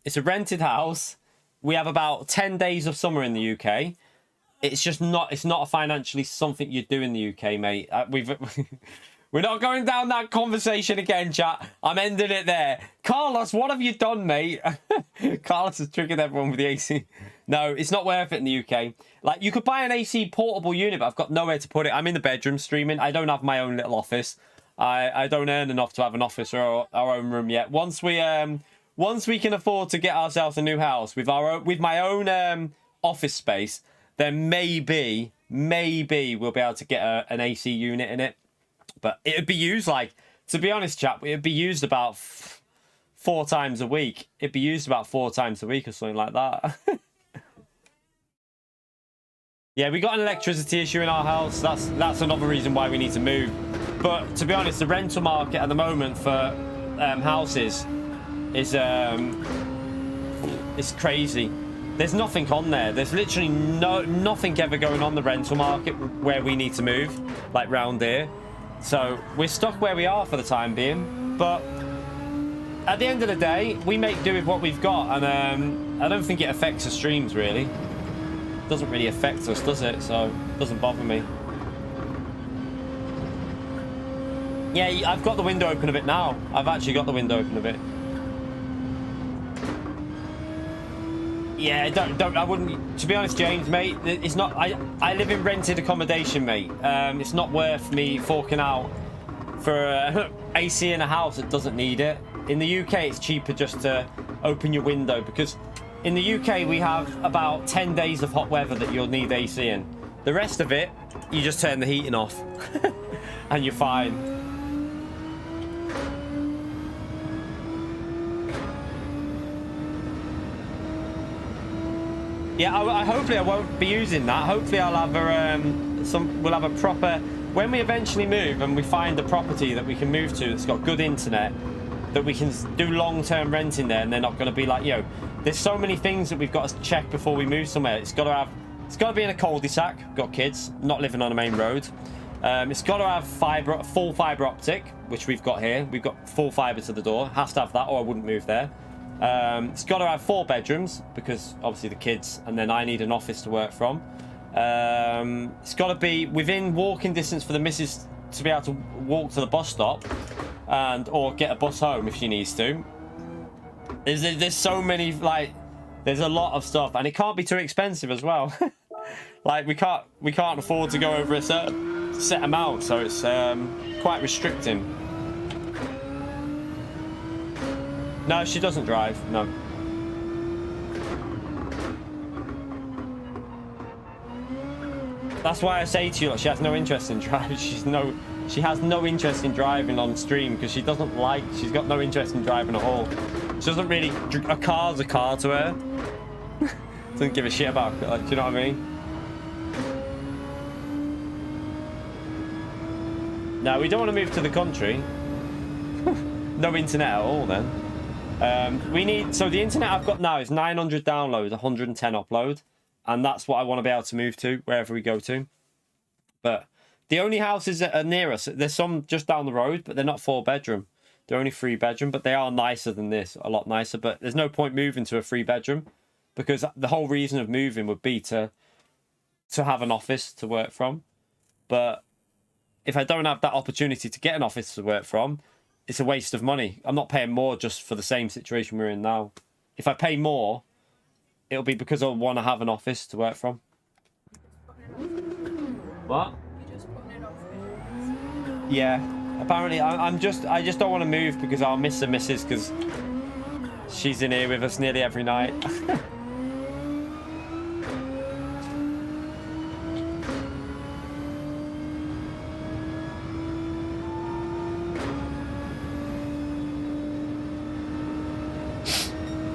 It's a rented house. We have about 10 days of summer in the UK. It's just not. It's not financially something you do in the UK, mate. We're not going down that conversation again, chat. I'm ending it there. Carlos, what have you done, mate? Carlos has triggered everyone with the AC. No, it's not worth it in the UK. Like, you could buy an AC portable unit, but I've got nowhere to put it. I'm in the bedroom streaming. I don't have my own little office. I don't earn enough to have an office or our own room yet. Once we can afford to get ourselves a new house with my own office space, then maybe we'll be able to get an AC unit in it. But it'd be used, like, to be honest, chap, it'd be used about 4 times a week. It'd be used about 4 times a week or something like that. Yeah, we got an electricity issue in our house. That's another reason why we need to move. But to be honest, the rental market at the moment for houses is it's crazy. There's nothing on there. There's literally nothing ever going on the rental market where we need to move, like round here. So we're stuck where we are for the time being. But at the end of the day, we make do with what we've got, and I don't think it affects the streams really. It doesn't really affect us, does it? So it doesn't bother me. Yeah, I've got the window open a bit now. I've actually got the window open a bit. Yeah, I wouldn't, to be honest, James, mate, it's not, I live in rented accommodation, mate. It's not worth me forking out for AC in a house that doesn't need it. In the UK, it's cheaper just to open your window, because in the UK, we have about 10 days of hot weather that you'll need AC in. The rest of it, you just turn the heating off and you're fine. Yeah, hopefully I won't be using that. Hopefully I'll have we'll have a proper, when we eventually move and we find a property that we can move to that's got good internet, that we can do long-term renting there, and they're not going to be like, you know, there's so many things that we've got to check before we move somewhere. It's got to be in a cul-de-sac, got kids, not living on a main road. It's got to have full fiber optic, which we've got here. We've got full fiber to the door. Has to have that, or I wouldn't move there. It's got to have 4 bedrooms, because obviously the kids, and then I need an office to work from. It's got to be within walking distance for the missus to be able to walk to the bus stop, or get a bus home if she needs to. There's so many, like, there's a lot of stuff, and it can't be too expensive as well. Like, we can't afford to go over a certain set amount, so it's quite restricting. No, she doesn't drive. No. That's why I say to you, she has no interest in driving. She has no interest in driving on stream, because she's got no interest in driving at all. She doesn't really, a car's a car to her. Doesn't give a shit about it, like, do you know what I mean? No, we don't want to move to the country. No internet at all then. So the internet I've got now is 900 download, 110 upload. And that's what I want to be able to move to, wherever we go to. But the only houses that are near us, there's some just down the road, but they're not 4-bedroom. They're only 3-bedroom, but they are nicer than this, a lot nicer. But there's no point moving to a 3-bedroom, because the whole reason of moving would be to have an office to work from. But if I don't have that opportunity to get an office to work from, it's a waste of money. I'm not paying more just for the same situation we're in now. If I pay more, it'll be because I want to have an office to work from. What? Yeah. Apparently, I just don't want to move because I'll miss the missus, because she's in here with us nearly every night.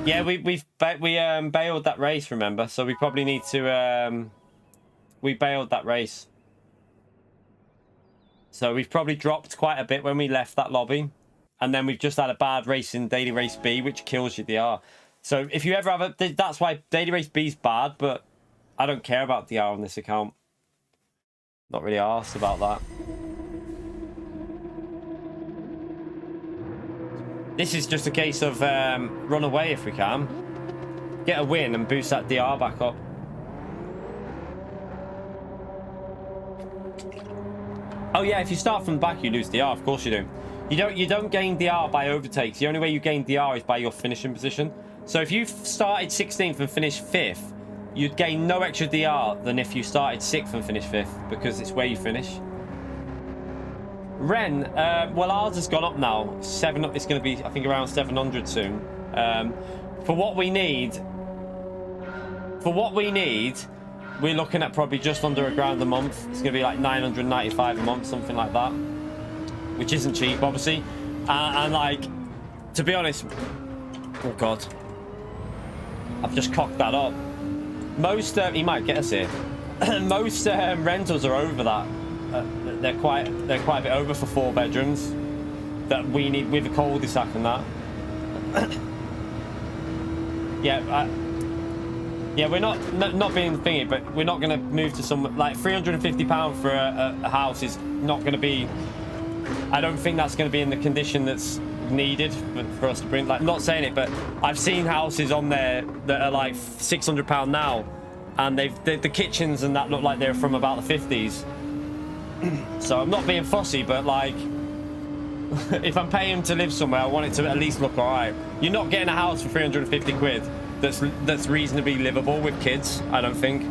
Yeah, we bailed that race, remember? So we probably need to we bailed that race. So we've probably dropped quite a bit when we left that lobby, and then we've just had a bad race in Daily Race B, which kills your DR. So if you ever have that's why Daily Race B is bad, but I don't care about DR on this account. Not really arsed about that. This is just a case of run away if we can. Get a win and boost that DR back up. Oh yeah, if you start from the back, you lose DR. Of course you do. You don't gain DR by overtakes. The only way you gain DR is by your finishing position. So if you started 16th and finished 5th, you'd gain no extra DR than if you started 6th and finished 5th, because it's where you finish. Ren, well, ours has gone up now. It's going to be, I think, around 700 soon. For what we need, we're looking at probably just under £1,000 a month. It's going to be like 995 a month, something like that, which isn't cheap, obviously. And like, to be honest, oh god, I've just cocked that up. Most he might get us here. Most rentals are over that. They're quite a bit over for 4 bedrooms that we need with a cul-de-sac and that. Yeah, we're not being thingy, but we're not going to move to some, like, £350 for a house is not going to be. I don't think that's going to be in the condition that's needed for us to bring. Like, I'm not saying it, but I've seen houses on there that are like £600 now, and the kitchens and that look like they're from about the 50s. So I'm not being fussy, but like, if I'm paying to live somewhere, I want it to at least look alright. You're not getting a house for 350 quid that's reasonably livable with kids, I don't think.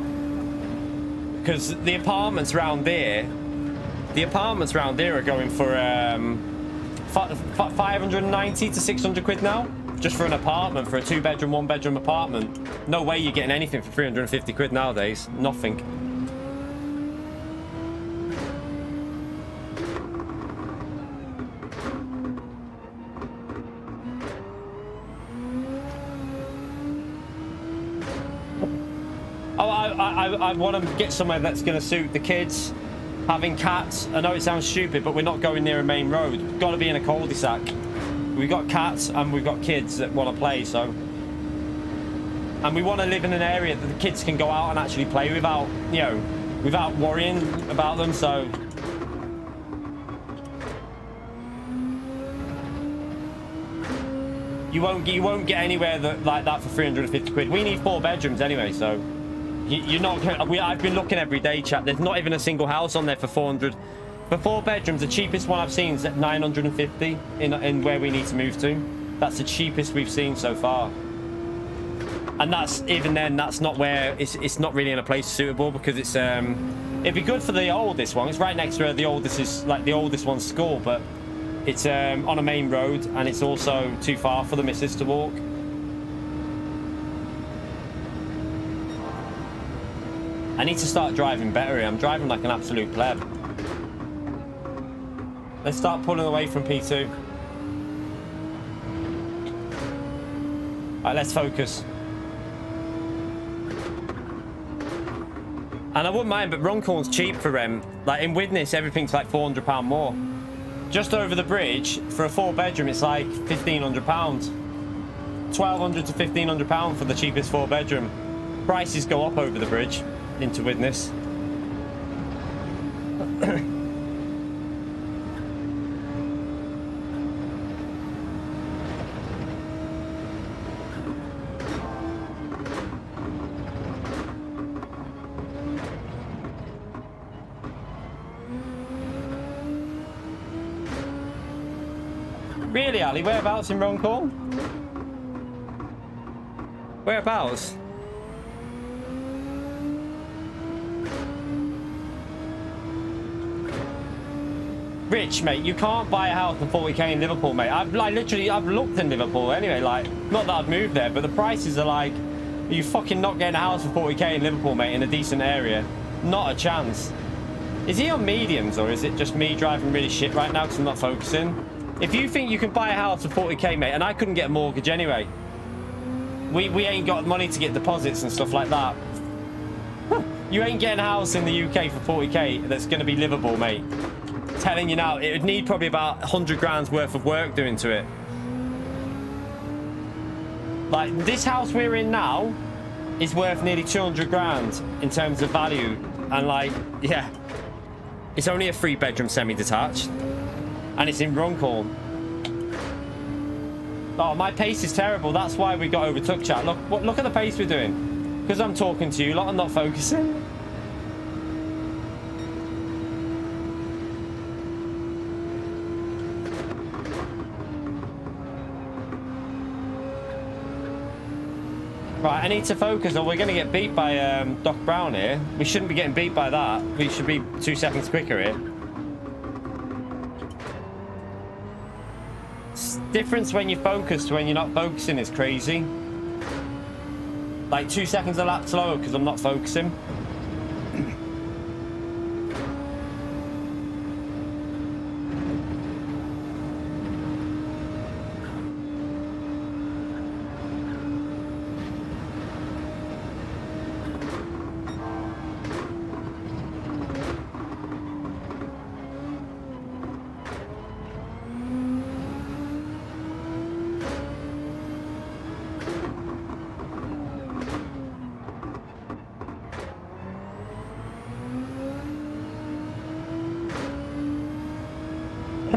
Because the apartments around there are going for 590 to 600 quid now, just for an apartment, for a 2-bedroom, 1-bedroom apartment. No way you're getting anything for 350 quid nowadays. Nothing. I want to get somewhere that's going to suit the kids. Having cats, I know it sounds stupid, but we're not going near a main road. We've got to be in a cul-de-sac. We've got cats and we've got kids that want to play, so. And we want to live in an area that the kids can go out and actually play without, you know, without worrying about them, so. You won't get anywhere like that for 350 quid. We need 4 bedrooms anyway, so. You're not. I've been looking every day, chat. There's not even a single house on there for 400. For 4 bedrooms, the cheapest one I've seen is at 950 in where we need to move to. That's the cheapest we've seen so far. And that's even then. That's not where it's not really in a place suitable because it's it'd be good for the oldest one. It's right next to where the oldest is, like the oldest one's school, but it's on a main road and it's also too far for the missus to walk. I need to start driving better here. I'm driving like an absolute pleb. Let's start pulling away from P2. Alright, let's focus. And I wouldn't mind, but Runcorn's cheap for like in Widnes, everything's like £400 more. Just over the bridge, for a 4-bedroom, it's like £1,500. £1,200 to £1,500 for the cheapest 4-bedroom. Prices go up over the bridge into Widnes. Really, Ali? Whereabouts in Runcorn? Whereabouts? Rich, mate, you can't buy a house for 40k in Liverpool, mate. I've looked in Liverpool anyway, like, not that I've moved there, but the prices are like, are you fucking not getting a house for 40k in Liverpool, mate, in a decent area? Not a chance. Is he on mediums, or is it just me driving really shit right now because I'm not focusing? If you think you can buy a house for 40k, mate, and I couldn't get a mortgage anyway. We ain't got money to get deposits and stuff like that. You ain't getting a house in the UK for 40k that's going to be livable, mate. Telling you now, it would need probably about 100 grand's worth of work doing to it. Like, this house we're in now is worth nearly 200 grand in terms of value. And like, yeah, it's only a 3-bedroom semi-detached. And it's in Runcorn. Oh, my pace is terrible. That's why we got overtook, chat. Look at the pace we're doing. Because I'm talking to you lot, I'm not focusing. Right, I need to focus or we're going to get beat by Doc Brown here. We shouldn't be getting beat by that. We should be 2 seconds quicker here. Difference when you focus to when you're not focusing is crazy. Like 2 seconds a lap slower because I'm not focusing.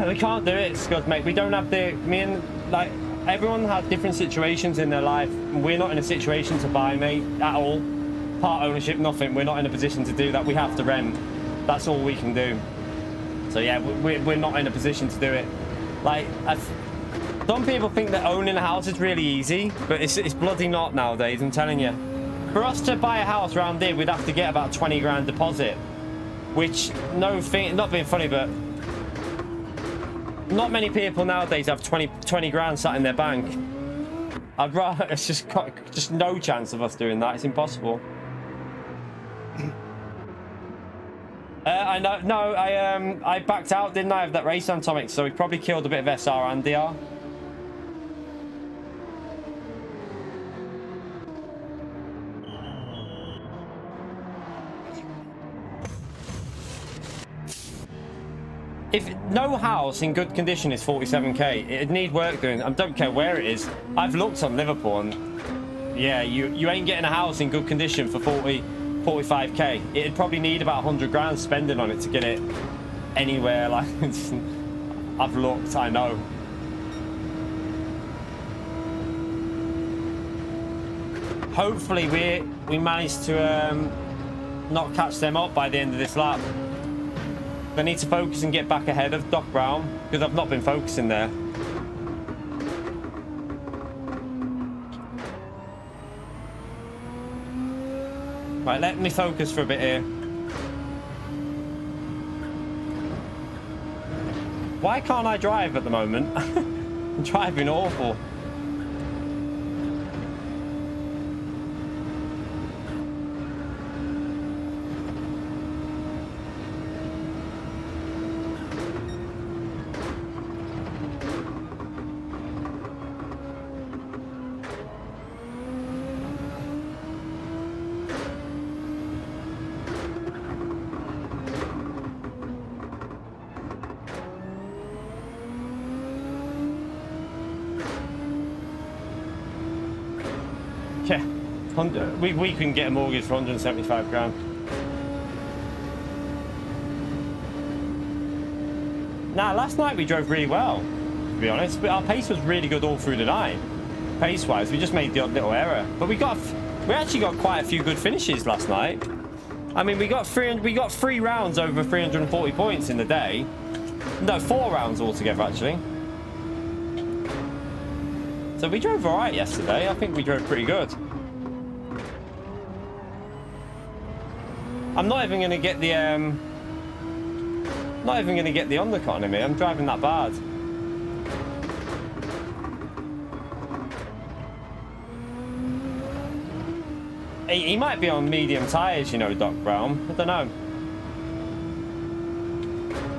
We can't do it, Scott, mate. We don't have the... like, everyone has different situations in their life. We're not in a situation to buy, mate, at all. Part ownership, nothing. We're not in a position to do that. We have to rent. That's all we can do. So, yeah, we're not in a position to do it. Like, some people think that owning a house is really easy, but it's bloody not nowadays, I'm telling you. For us to buy a house around here, we'd have to get about 20 grand deposit. Which, not being funny, but... not many people nowadays have 20 grand sat in their bank. I'd rather, it's just no chance of us doing that. It's impossible. I know. No, I backed out, didn't I, of that race on Atomic? So we probably killed a bit of SR and DR. If no house in good condition is 47k, it'd need work doing. I don't care where it is. I've looked on Liverpool and yeah, you ain't getting a house in good condition for 45k. It'd probably need about 100 grand spending on it to get it anywhere. Like, I've looked, I know. Hopefully we manage to not catch them up by the end of this lap. I need to focus and get back ahead of Doc Brown because I've not been focusing there. Right, let me focus for a bit here. Why can't I drive at the moment? I'm driving awful. Yeah, we can get a mortgage for 175 grand. Nah, last night we drove really well, to be honest. But our pace was really good all through the night. Pace-wise, we just made the odd little error. But we actually got quite a few good finishes last night. I mean, we got 3 rounds over 340 points in the day. No, 4 rounds altogether, actually. So we drove all right yesterday. I think we drove pretty good. I'm not even going to get the undercut in me. I'm driving that bad. He might be on medium tyres, you know, Doc Brown. I don't know.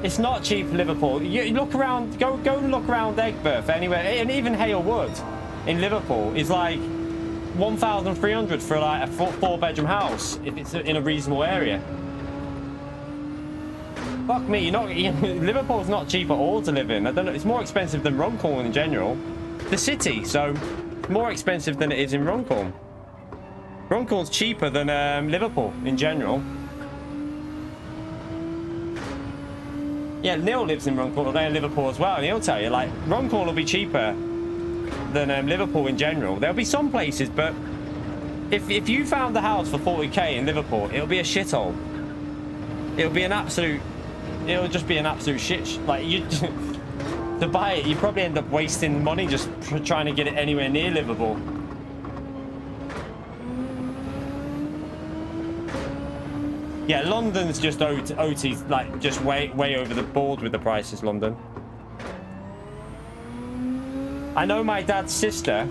It's not cheap, Liverpool. You look around, go and look around Egbert, anywhere, and even Hale Wood in Liverpool is like 1,300 for like a 4-bedroom house if it's in a reasonable area. Fuck me, Liverpool's not cheap at all to live in. I don't know. It's more expensive than Runcorn in general. The city, so more expensive than it is in Runcorn. Runcorn's cheaper than Liverpool in general. Yeah, Neil lives in Runcorn, or they're in Liverpool as well, and he'll tell you, like, Runcorn will be cheaper than Liverpool in general. There'll be some places, but if you found a house for 40k in Liverpool, it'll be a shithole. It'll just be an absolute shit. Like, to buy it, you probably end up wasting money just trying to get it anywhere near Liverpool. Yeah, London's just OT, like, just way over the board with the prices, London. I know my dad's sister,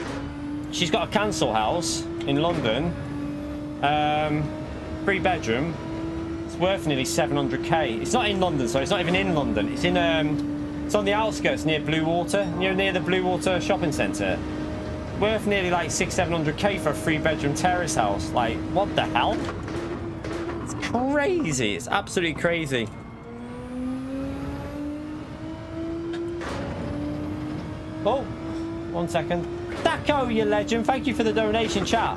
she's got a council house in London, 3-bedroom. It's worth nearly 700k. It's not in London, so it's not even in London. It's in, it's on the outskirts near Blue Water, near the Blue Water shopping centre. Worth nearly like 600-700k for a 3-bedroom terrace house. Like, what the hell? Crazy. It's absolutely crazy. Oh, 1 second. Taco, you legend. Thank you for the donation, chat.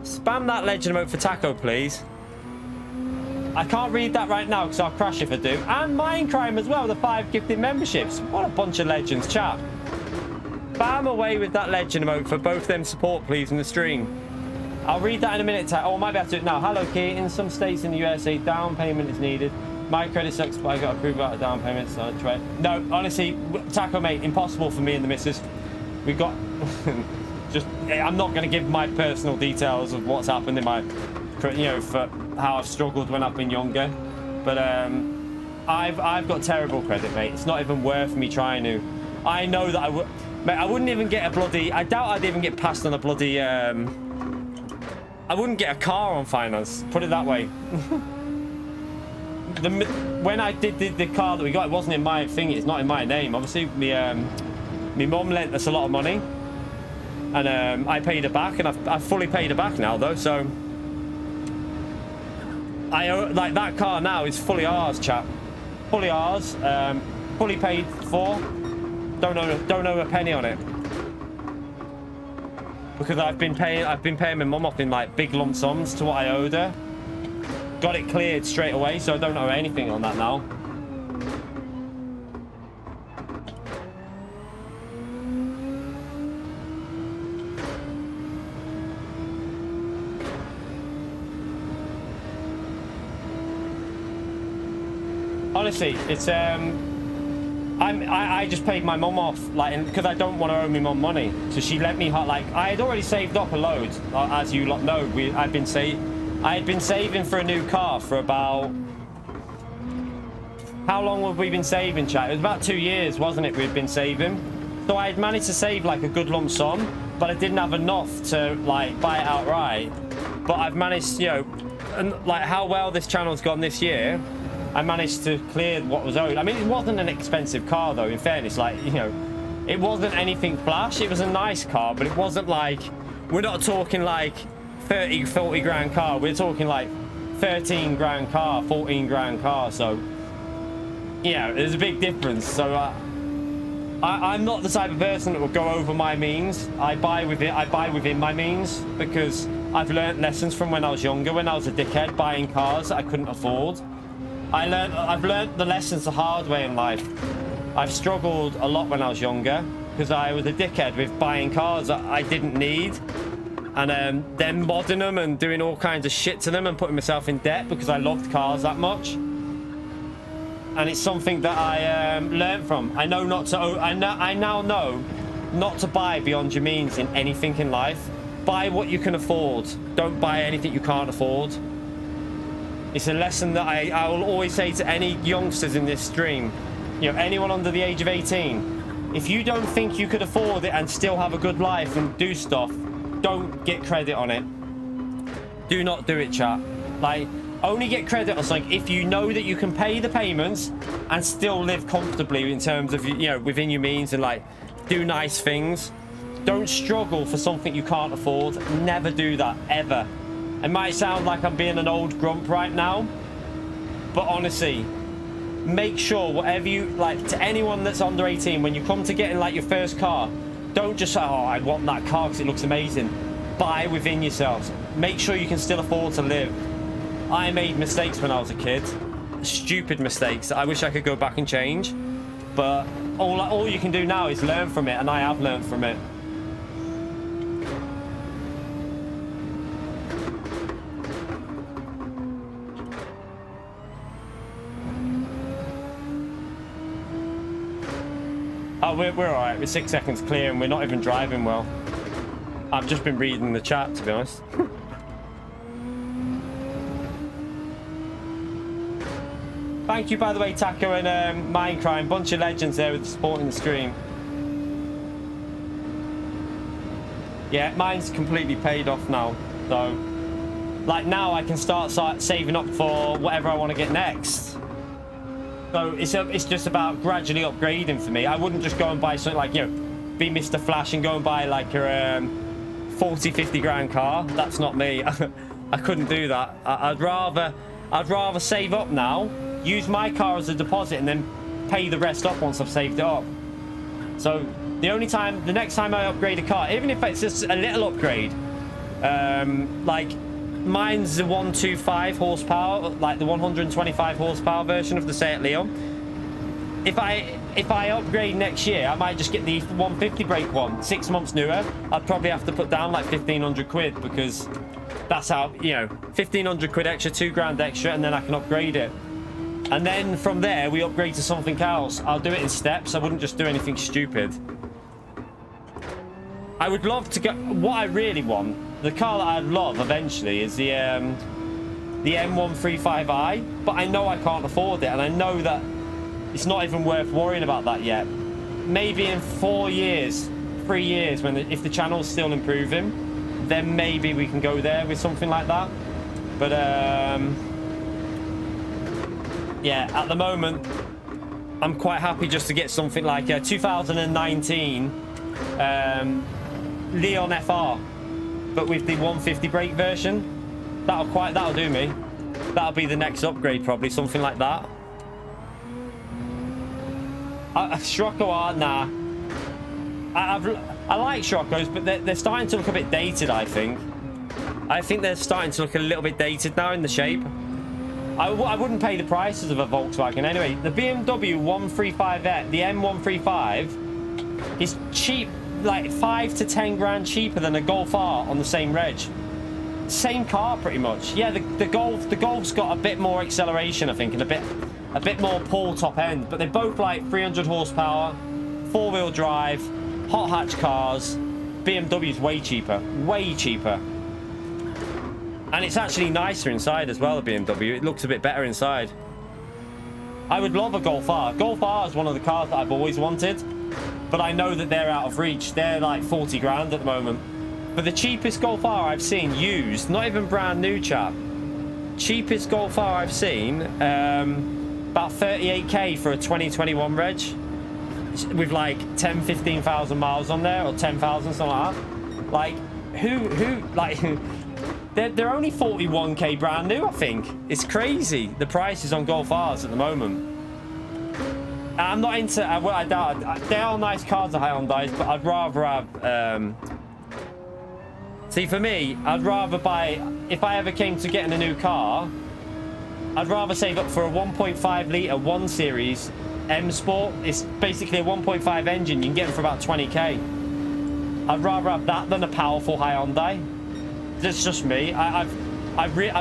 Spam that legend emote for Taco, please. I can't read that right now because I'll crash if I do. And Mindcrime as well, the 5 gifted memberships. What a bunch of legends, chat. Spam away with that legend emote for both them support, please, in the stream. I'll read that in a minute. Oh, I might be able to do it now. Hello, Key. In some states in the USA, down payment is needed. My credit sucks, but I got approved about a down payment, so I'll try it. No, honestly, Taco, mate, impossible for me and the missus. We got... I'm not going to give my personal details of what's happened in my... for how I've struggled when I've been younger. But I've got terrible credit, mate. It's not even worth me trying to. I know that I would... Mate, I wouldn't even get a bloody... I doubt I'd even get passed on a bloody... I wouldn't get a car on finance, put it that way. When I did the car that we got, it wasn't in my thing, it's not in my name. Obviously, my mum lent us a lot of money, and I paid her back, and I've fully paid her back now, though, so... like, that car now is fully ours, chap. fully ours, fully paid for. Don't owe a penny on it. Because I've been paying my mum off in like big lump sums to what I owed her. Got it cleared straight away, so I don't owe anything on that now. Honestly, it's I just paid my mum off, like, because I don't want to owe my mum money. So she let me, like, I had already saved up a load, as you lot know. I had been saving for a new car for about, how long have we been saving, chat? It was about 2 years, wasn't it? We'd been saving. So I had managed to save like a good lump sum, but I didn't have enough to like buy it outright. But I've managed, you know, and like how well this channel's gone this year. I managed to clear what was owed. I mean, it wasn't an expensive car though, in fairness. Like, you know, it wasn't anything flash. It was a nice car, but it wasn't like, we're not talking like 40 grand car. We're talking like 13 grand car, 14 grand car. So, yeah, there's a big difference. So, I'm not the type of person that will go over my means. I buy within my means because I've learned lessons from when I was younger, when I was a dickhead buying cars that I couldn't afford. I've learned the lessons the hard way in life. I've struggled a lot when I was younger because I was a dickhead with buying cars that I didn't need, and then modding them and doing all kinds of shit to them and putting myself in debt because I loved cars that much. And it's something that I learned from. I know not to. I now know not to buy beyond your means in anything in life. Buy what you can afford. Don't buy anything you can't afford. It's a lesson that I will always say to any youngsters in this stream. You know, anyone under the age of 18. If you don't think you could afford it and still have a good life and do stuff, don't get credit on it. Do not do it, chat. Like, only get credit on something if you know that you can pay the payments and still live comfortably in terms of, you know, within your means and like do nice things. Don't struggle for something you can't afford. Never do that, ever. It might sound like I'm being an old grump right now, but honestly, make sure whatever you like, to anyone that's under 18, when you come to getting like your first car, don't just say, oh, I want that car because it looks amazing. Buy within yourselves. Make sure you can still afford to live. I made mistakes when I was a kid, stupid mistakes that I wish I could go back and change, but all you can do now is learn from it, and I have learned from it. Oh, we're all right. We're 6 seconds clear, and we're not even driving well. I've just been reading the chat, to be honest. Thank you, by the way, Taco and Mindcrime. Bunch of legends there with supporting the stream. Yeah, mine's completely paid off now. So, like, now I can start saving up for whatever I want to get next. So it's just about gradually upgrading for me. I wouldn't just go and buy something like, you know, be Mr. Flash and go and buy like a 40, 50 grand car. That's not me. I couldn't do that. I'd rather save up now, use my car as a deposit, and then pay the rest up once I've saved it up. So the next time I upgrade a car, even if it's just a little upgrade, like mine's the 125 horsepower, like the 125 horsepower version of the Seat Leon. If I upgrade next year, I might just get the 150 brake one, 6 months newer. I'd probably have to put down like 1,500 quid because that's how, you know, 1,500 quid extra, 2 grand extra, and then I can upgrade it. And then from there, we upgrade to something else. I'll do it in steps. I wouldn't just do anything stupid. I would love to get, what I really want, the car that I'd love eventually is the M135i, but I know I can't afford it, and I know that it's not even worth worrying about that yet. Maybe in 3 years, if the channel's still improving, then maybe we can go there with something like that. But yeah, at the moment, I'm quite happy just to get something like a 2019 Leon FR, but with the 150 brake version. That'll do me. That'll be the next upgrade, probably something like that. Scirocco are, nah. I like Sciroccos, but they're starting to look a bit dated, I think. I think they're starting to look a little bit dated now in the shape. I wouldn't pay the prices of a Volkswagen. Anyway, the BMW 135, the M135, is cheap, like 5 to 10 grand cheaper than a Golf R on the same reg. Same car, pretty much. Yeah, the Golf's got a bit more acceleration, I think, and a bit more pull top end, but they're both like 300 horsepower, 4-wheel drive, hot hatch cars. BMW's way cheaper, and it's actually nicer inside as well. The BMW, it looks a bit better inside. I would love a Golf R. Golf R is one of the cars that I've always wanted, but I know that they're out of reach. They're like 40 grand at the moment. But the cheapest Golf R I've seen used, not even brand new, chap, cheapest Golf R I've seen, about 38k for a 2021 reg, with like 10-15,000 miles on there, or 10,000, something like that. Like, who like, they're only 41k brand new, I think. It's crazy, the prices on Golf R's at the moment. I'm not into, well, I doubt, they are nice cars, the Hyundais, but I'd rather have, see, for me, I'd rather buy, if I ever came to getting a new car, I'd rather save up for a 1.5 litre 1 Series M Sport. It's basically a 1.5 engine. You can get them for about 20k. I'd rather have that than a powerful Hyundai. That's just me. I've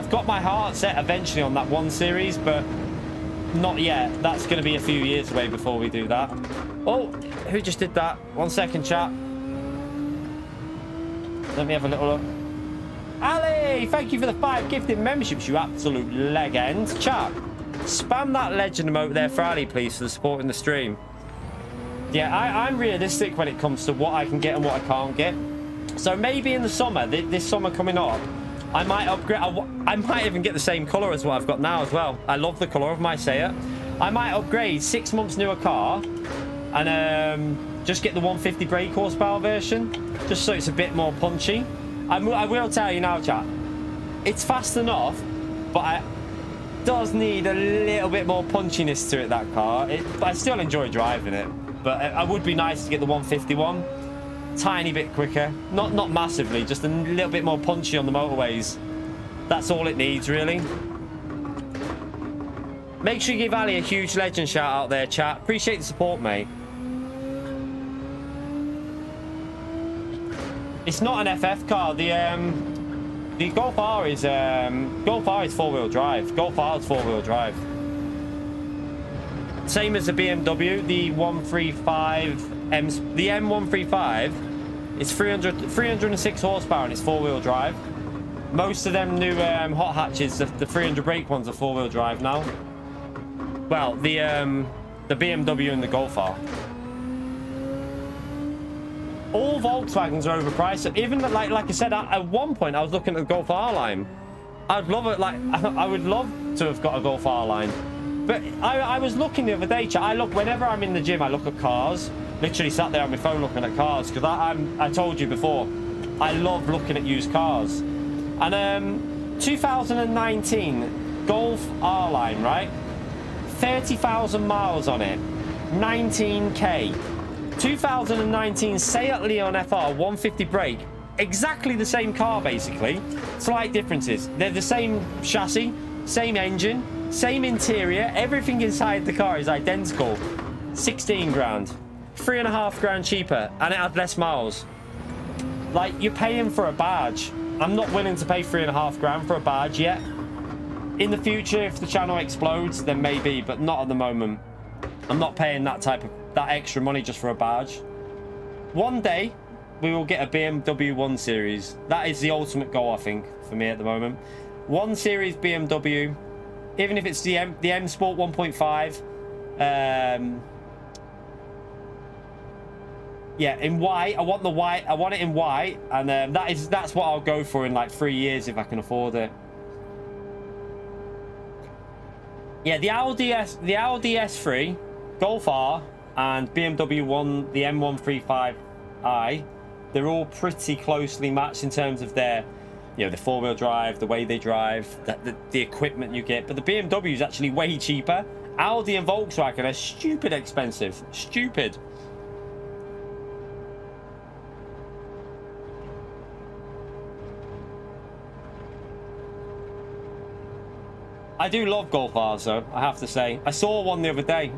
got my heart set eventually on that 1 Series, but not yet. That's going to be a few years away before we do that. Oh, who just did that? 1 second, chat. Let me have a little look. Ali, thank you for the 5 gifted memberships, you absolute legend. Chat, spam that legend emote there for Ali, please, for the support in the stream. Yeah, I'm realistic when it comes to what I can get and what I can't get. So maybe in the summer, this summer coming up, I might upgrade. I might even get the same colour as what I've got now as well. I love the colour of my Seat. I might upgrade 6 months newer car and just get the 150 brake horsepower version, just so it's a bit more punchy. I will tell you now, chat, it's fast enough, but it does need a little bit more punchiness to it, that car. I still enjoy driving it, but it would be nice to get the 151. Tiny bit quicker, not massively, just a little bit more punchy on the motorways. That's all it needs, really. Make sure you give Ali a huge legend shout out there, chat. Appreciate the support, mate. It's not an FF car. The Golf R is 4-wheel drive. Golf R is 4-wheel drive. Same as the BMW, the 135 the M135. It's 306 horsepower and it's 4-wheel drive. Most of them new hot hatches, the 300 brake ones, are 4-wheel drive now. Well, the BMW and the Golf R. All Volkswagens are overpriced. Even like I said, at one point I was looking at the Golf R line. I'd love it. Like, I would love to have got a Golf R line. But I was looking the other day, chat. I look whenever I'm in the gym. I look at cars. Literally sat there on my phone looking at cars, because I told you before, I love looking at used cars. And 2019 Golf R line, right? 30,000 miles on it, 19k. 2019 Seat Leon FR 150 brake, exactly the same car basically. Slight differences. They're the same chassis, same engine, same interior. Everything inside the car is identical. 16 grand. 3.5 grand cheaper, and it had less miles. Like, you're paying for a badge. I'm not willing to pay 3.5 grand for a badge yet. In the future, if the channel explodes, then maybe, but not at the moment. I'm not paying that extra money just for a badge. One day we will get a BMW 1 Series. That is the ultimate goal, I think, for me at the moment. 1 Series BMW, even if it's the M Sport 1.5. Yeah, in white. I want the white. I want it in white, and that's what I'll go for in like 3 years if I can afford it. Yeah, the Audi S3, Golf R, and BMW 1, the M135i, they're all pretty closely matched in terms of their, the 4-wheel drive, the way they drive, the equipment you get. But the BMW is actually way cheaper Audi and Volkswagen are stupid expensive. Stupid. I do love golf bars, though, I have to say. I saw one the other day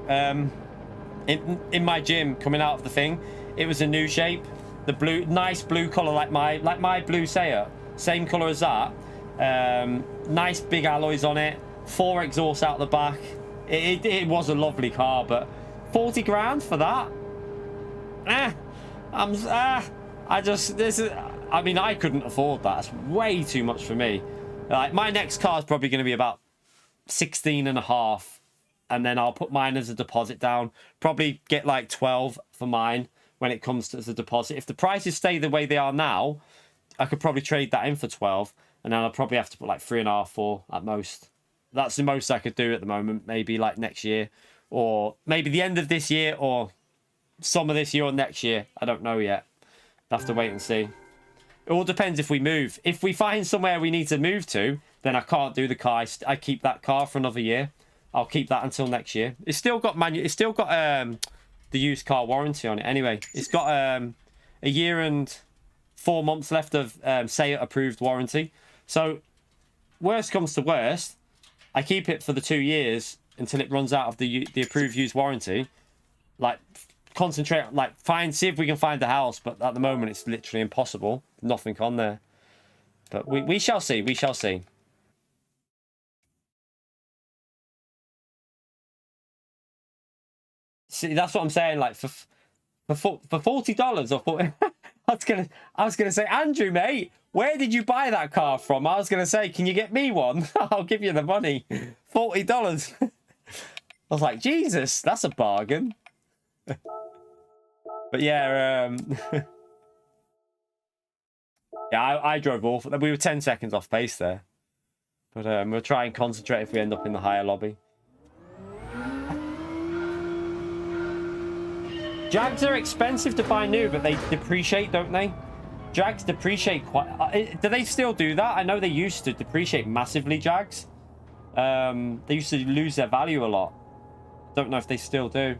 in my gym coming out of the thing. It was a new shape. The blue, nice blue color like my blue Seat. Same color as that. Nice big alloys on it. 4 exhausts out the back. It was a lovely car, but 40 grand for that? I mean, I couldn't afford that. It's way too much for me. Like, my next car is probably going to be about 16 and a half, and then I'll put mine as a deposit down. Probably get like 12 for mine when it comes to as a deposit. If the prices stay the way they are now, I could probably trade that in for 12, and then I'll probably have to put like 3.5, 4 at most. That's the most I could do at the moment. Maybe like next year, or maybe the end of this year, or some of this year or next year. I don't know yet. I'll have to wait and see. It all depends if we move. If we find somewhere we need to move to, then I can't do the car. I keep that car for another year. I'll keep that until next year. It's still got the used car warranty on it. Anyway, it's got a year and 4 months left of Seagate approved warranty. So worst comes to worst, I keep it for the 2 years until it runs out of the approved used warranty. Like, concentrate, like, see if we can find a house, but at the moment it's literally impossible. Nothing on there. But we shall see. We shall see. See, that's what I'm saying. Like, for $40 or 40, I was gonna say, Andrew, mate, where did you buy that car from? I was gonna say, can you get me one? I'll give you the money. $40. I was like, Jesus, that's a bargain. But yeah, yeah, I drove awful. We were 10 seconds off pace there. But we'll try and concentrate if we end up in the higher lobby. Jags are expensive to buy new, but they depreciate, don't they? Jags depreciate quite... do they still do that? I know they used to depreciate massively, Jags. They used to lose their value a lot. Don't know if they still do.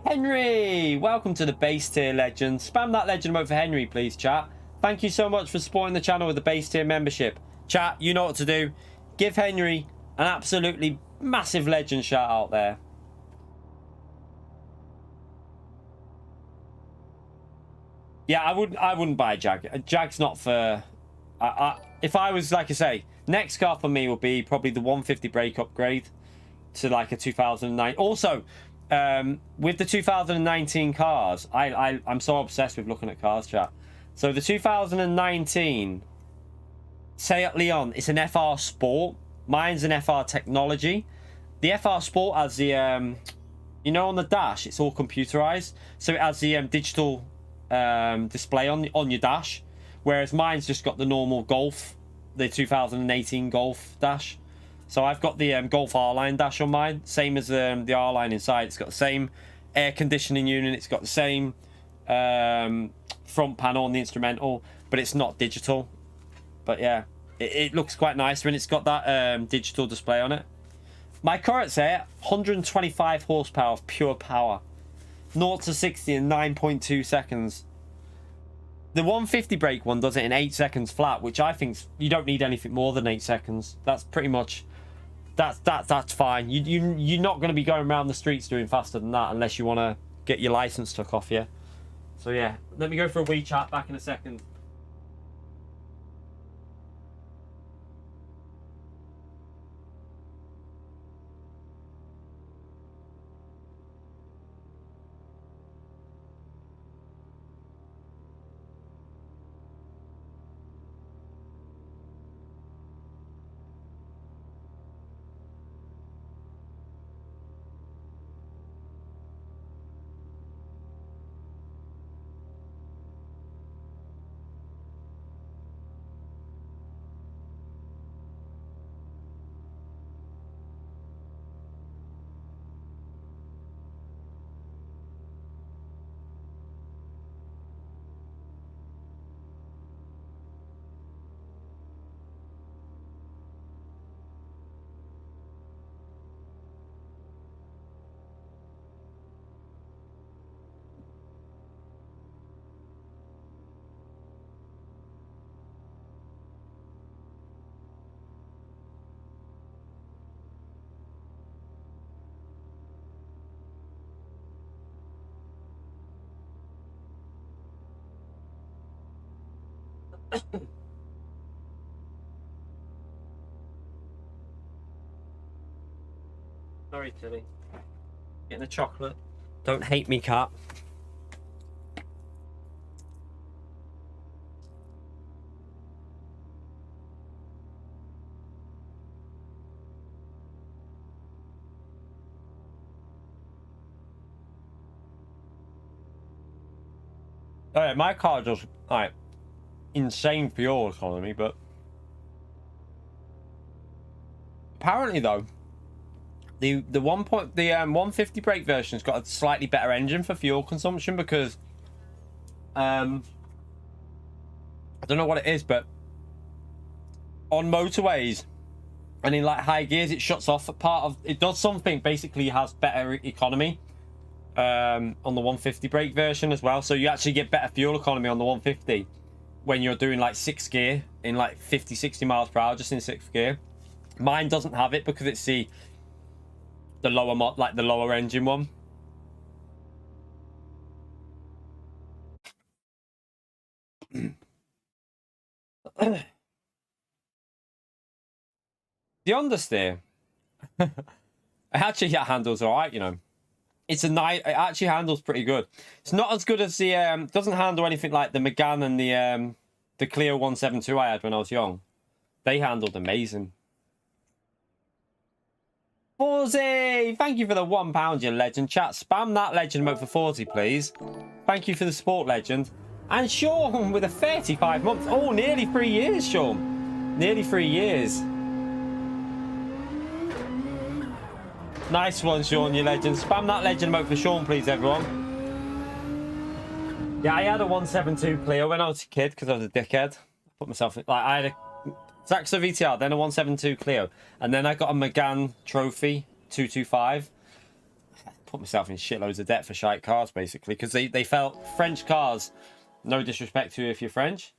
Henry! Welcome to the base tier legend. Spam that legend emote for Henry, please, chat. Thank you so much for supporting the channel with the base tier membership. Chat, you know what to do. Give Henry an absolutely massive legend shout out there. Yeah, I wouldn't buy a Jag. A Jag's not for... if I was, like I say, next car for me would be probably the 150 brake upgrade to like a 2009. Also, with the 2019 cars, I'm so obsessed with looking at cars, chat. So the 2019 Seat Leon, it's an FR Sport. Mine's an FR Technology. The FR Sport has the, you know, on the dash, it's all computerized. So it has the digital display on your dash. Whereas mine's just got the normal Golf, the 2018 Golf dash. So I've got the Golf R-Line dash on mine. Same as the R-Line inside. It's got the same air conditioning unit. It's got the same front panel on the instrumental. But it's not digital. But yeah, it looks quite nice when it's got that digital display on it. My current set, 125 horsepower of pure power. 0 to 60 in 9.2 seconds. The 150 brake one does it in 8 seconds flat, which I think you don't need anything more than 8 seconds. That's pretty much... That's fine. You're not going to be going around the streets doing faster than that unless you want to get your license took off you. So yeah, let me go for a wee chat, back in a second. Sorry, Tilly. Getting a chocolate. Don't hate me, cat. Alright, my car does like insane fuel economy, but apparently though, the 150 brake version's got a slightly better engine for fuel consumption because I don't know what it is, but on motorways and in like high gears it shuts off part of it, does something, basically has better economy on the 150 brake version as well, so you actually get better fuel economy on the 150 when you're doing like 6th gear in like 50-60 miles per hour just in 6th gear. Mine doesn't have it because it's the lower like the lower engine one. The understeer actually handles all right, you know. It's a nice, it actually handles pretty good. It's not as good as the doesn't handle anything like the Megane and the Clio 172 I had when I was young. They handled amazing. Forzy, thank you for the £1, you legend. Chat, spam that legend emote for 40, please. Thank you for the support, legend. And Sean with a 35 months. Oh, nearly 3 years, Sean. Nearly 3 years. Nice one, Sean, you legend. Spam that legend emote for Sean, please, everyone. Yeah, I had a 172 Clio when I was a kid because I was a dickhead. I put myself in, like, I had a Saxo VTR, then a 172 Clio, and then I got a Megane Trophy 225. I put myself in shitloads of debt for shite cars, basically, because they felt French cars, no disrespect to you if you're French.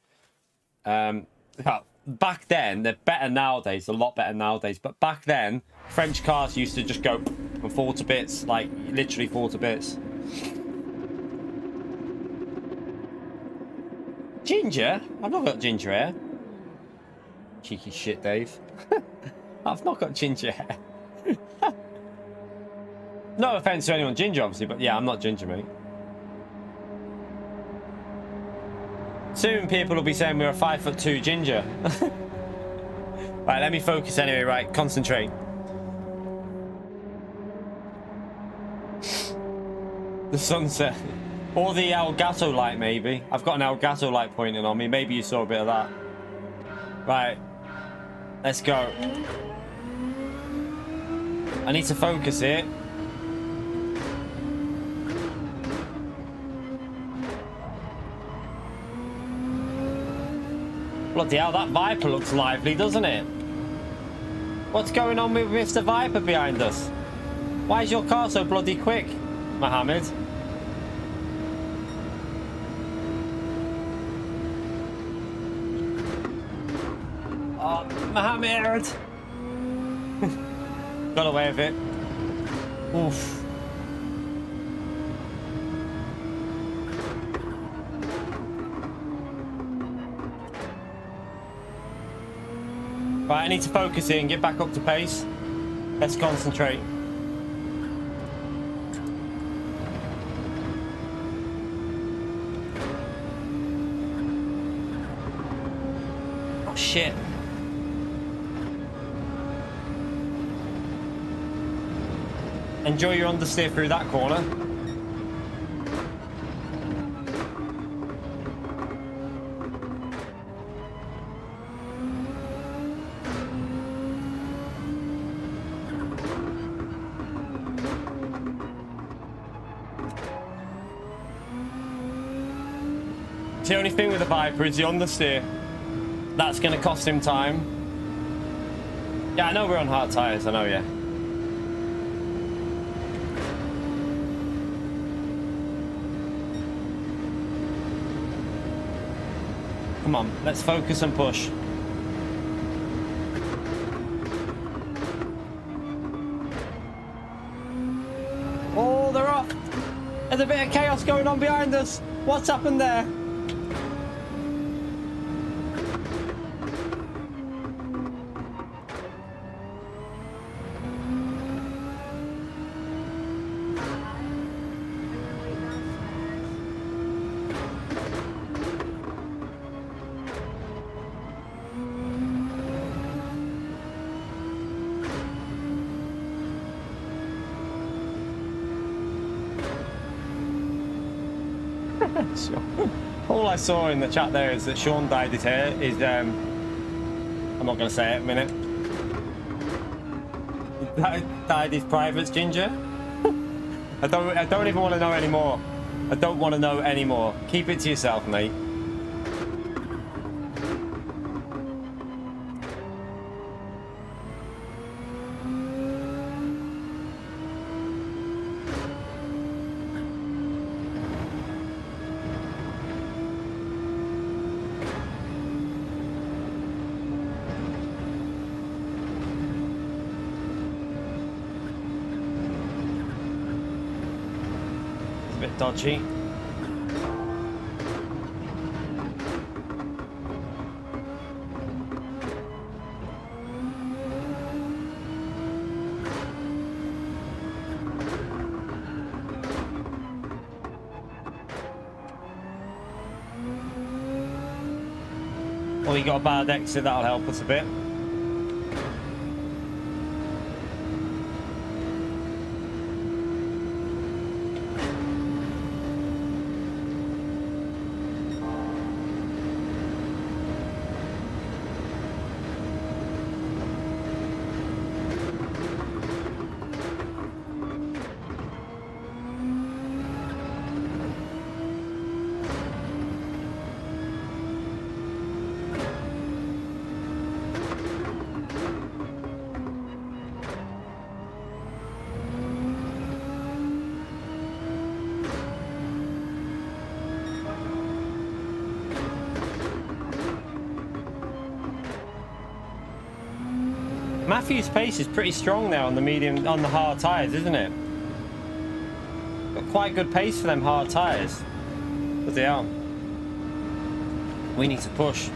Back then, they're better nowadays, a lot better nowadays, but back then, French cars used to just go and fall to bits, like literally fall to bits. Ginger? I've not got ginger hair. Cheeky shit, Dave. I've not got ginger hair. No offense to anyone ginger, obviously, but yeah, I'm not ginger, mate. Soon people will be saying we're a 5'2" ginger. Right, let me focus anyway, right, concentrate. The sunset. Or the Elgato light, maybe. I've got an Elgato light pointing on me. Maybe you saw a bit of that. Right. Let's go. I need to focus here. Bloody hell, that Viper looks lively, doesn't it? What's going on with Mr. Viper behind us? Why is your car so bloody quick, Mohammed? Oh, Mohammed! Got away with it. Oof. Right, I need to focus here and get back up to pace. Let's concentrate. Oh, shit. Enjoy your understeer through that corner. The only thing with the Viper is the understeer. That's going to cost him time. Yeah, I know we're on hard tyres, I know, yeah. Come on, let's focus and push. Oh, they're off. There's a bit of chaos going on behind us. What's happened there? Sure. All I saw in the chat there is that Sean dyed his hair. I'm not going to say it in a minute. Dyed his privates ginger. I don't even want to know anymore. I don't want to know anymore. Keep it to yourself, mate. Dodgy. Well, you got a bad exit, that'll help us a bit. Matthew's pace is pretty strong now on the hard tyres, isn't it? Got quite good pace for them hard tyres. But they are. We need to push.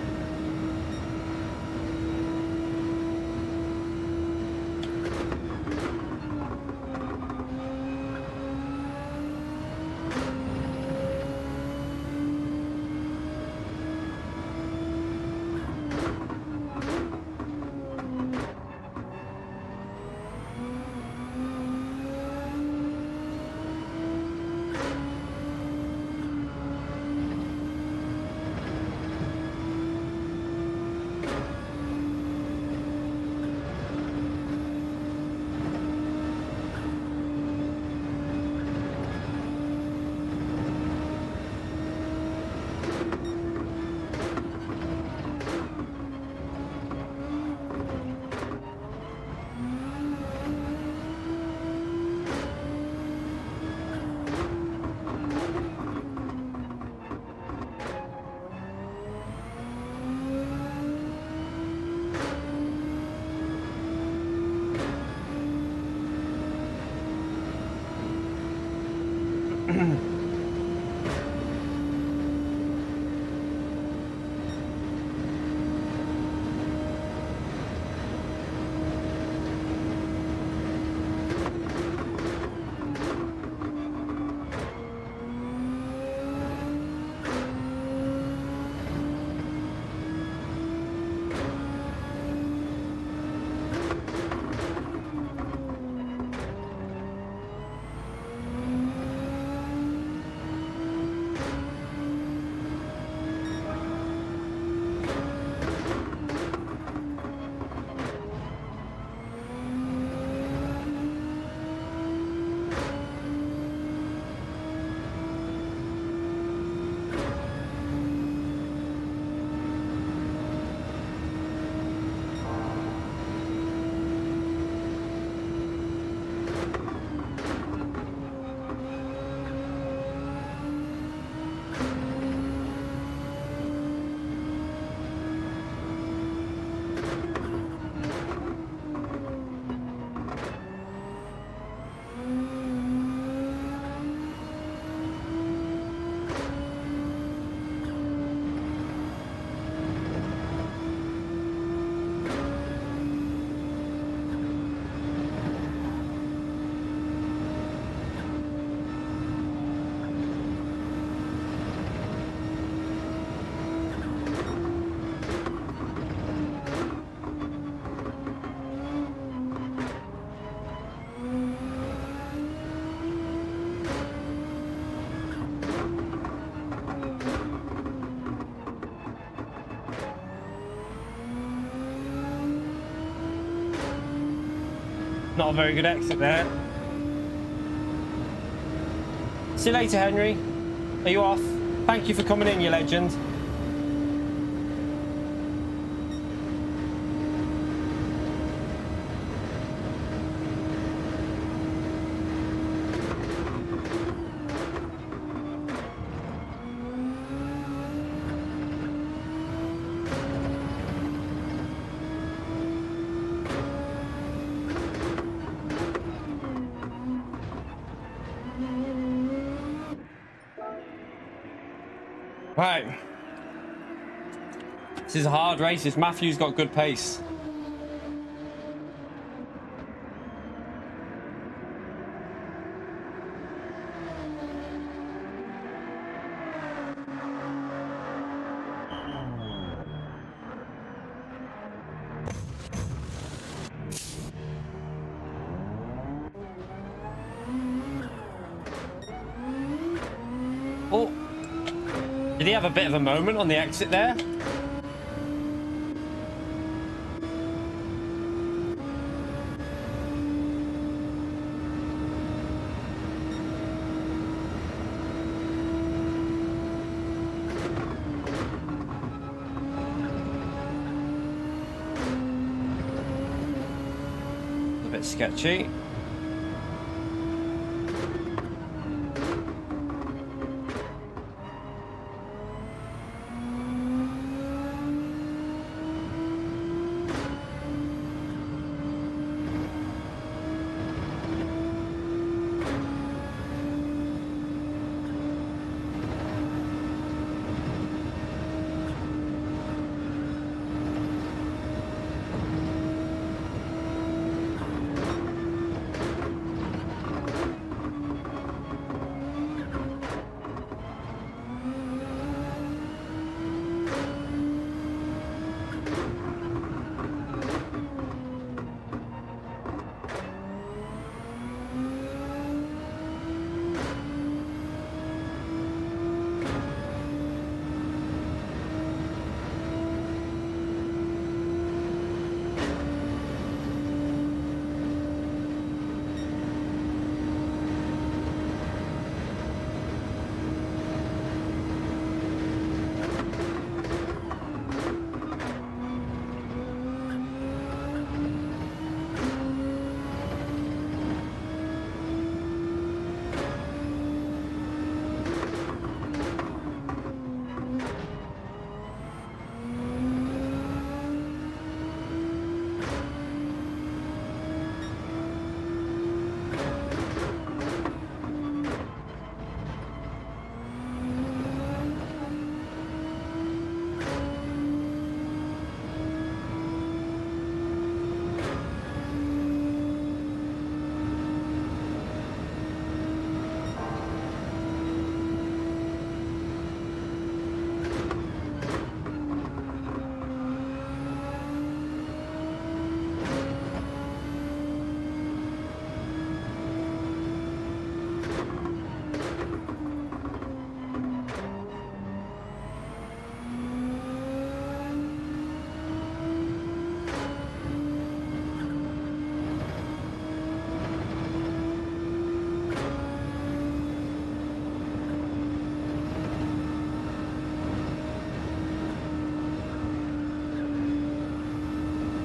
Not a very good exit there. See you later, Henry. Are you off? Thank you for coming in, you legend. Right. This is a hard race. This Matthew's got good pace. Oh. Did he have a bit of a moment on the exit there? A bit sketchy.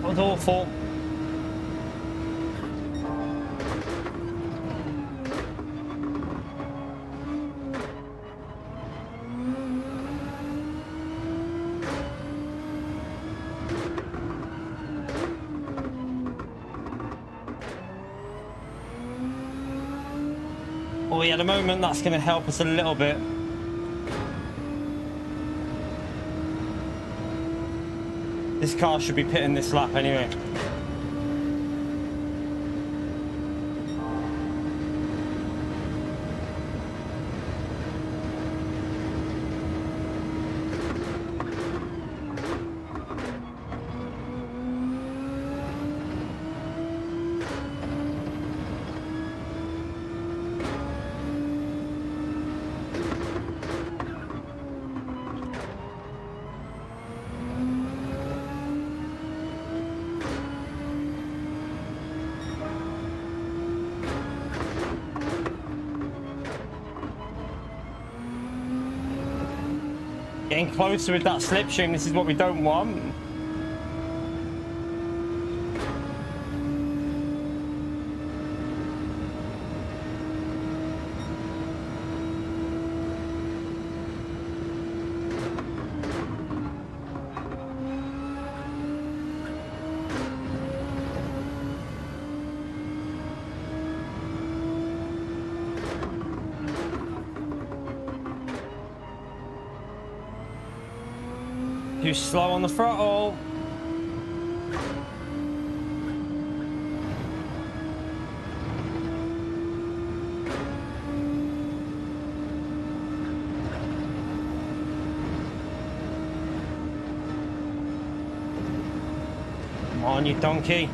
That was awful. Oh, we had a moment that's going to help us a little bit. This car should be pitting this lap anyway. Getting closer with that slipstream. This is what we don't want. Too slow on the throttle. Come on, you donkey.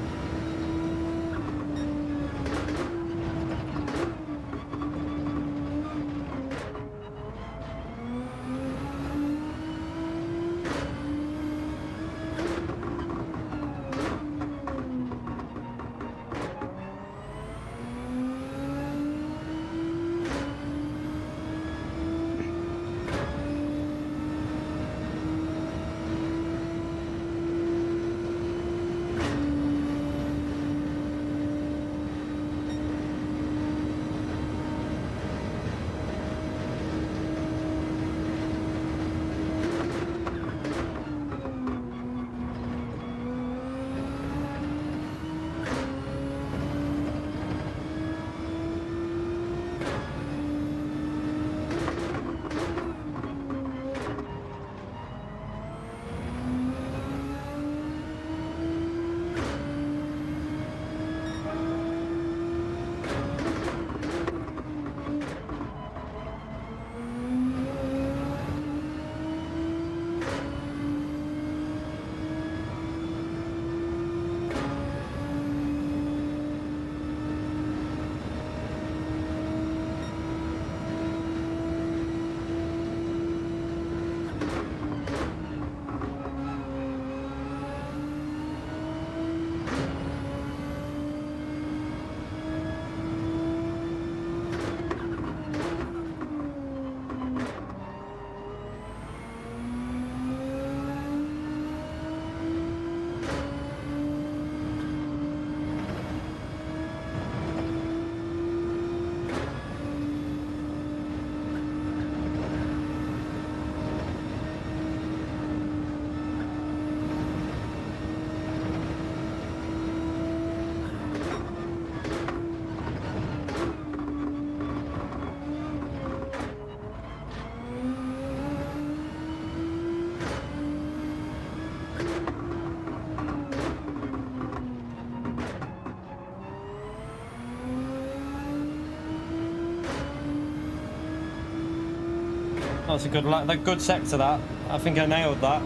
That's a good sector, that. I think I nailed that.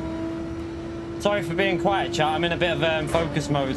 Sorry for being quiet, chat. I'm in a bit of focus mode.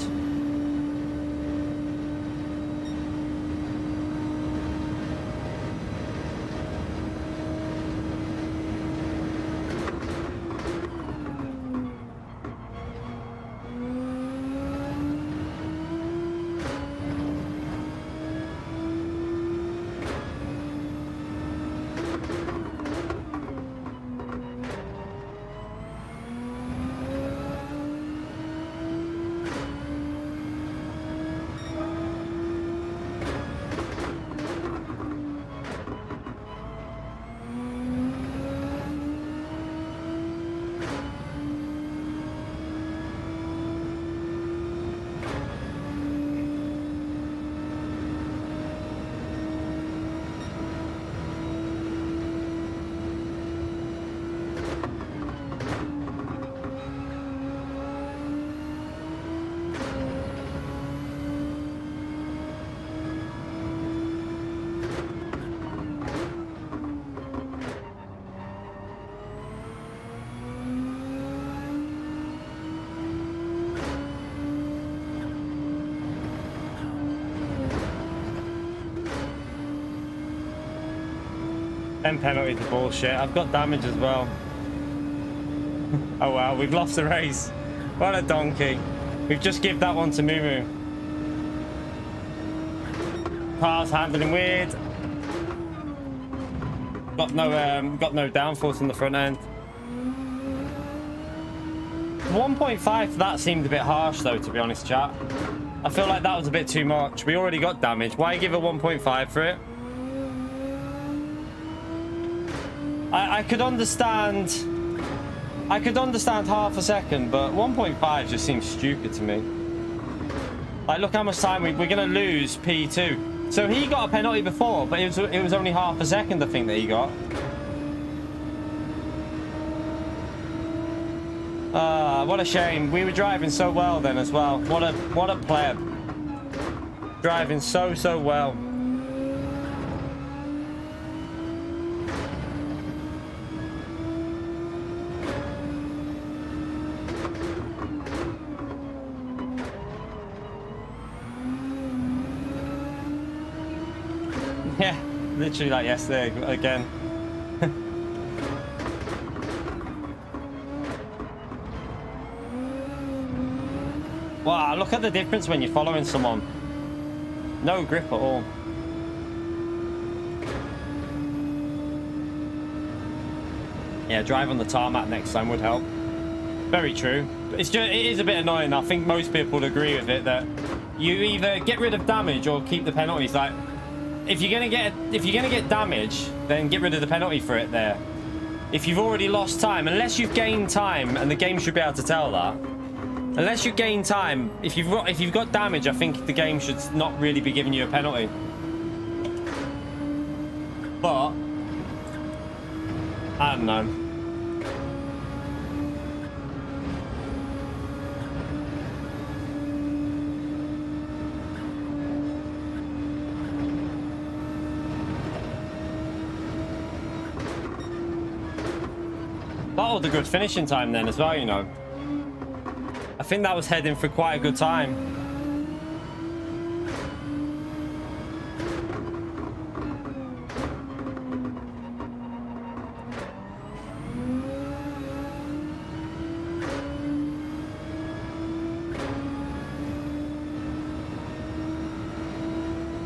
Them penalties are bullshit. I've got damage as well. Oh wow, we've lost the race. What a donkey. We've just given that one to Moo. Car's handling weird. Got no downforce on the front end. 1.5 for that seemed a bit harsh, though, to be honest, chat. I feel like that was a bit too much. We already got damage. Why give a 1.5 for it? I could understand half a second, but 1.5 just seems stupid to me. Like, look how much time we're going to lose P2. So he got a penalty before, but it was only half a second, I think, that he got. What a shame. We were driving so well then as well. What a pleb. Driving so well. Yeah, literally like yesterday again. Wow, look at the difference when you're following someone. No grip at all. Yeah, drive on the tarmac next time would help. Very true. It is a bit annoying. I think most people would agree with it that you either get rid of damage or keep the penalties. Like, if you're gonna get damage, then get rid of the penalty for it there. If you've already lost time, unless you've gained time, and the game should be able to tell that. Unless you gain time, if you've got damage, I think the game should not really be giving you a penalty. But I don't know. That was a good finishing time then as well, you know. I think that was heading for quite a good time.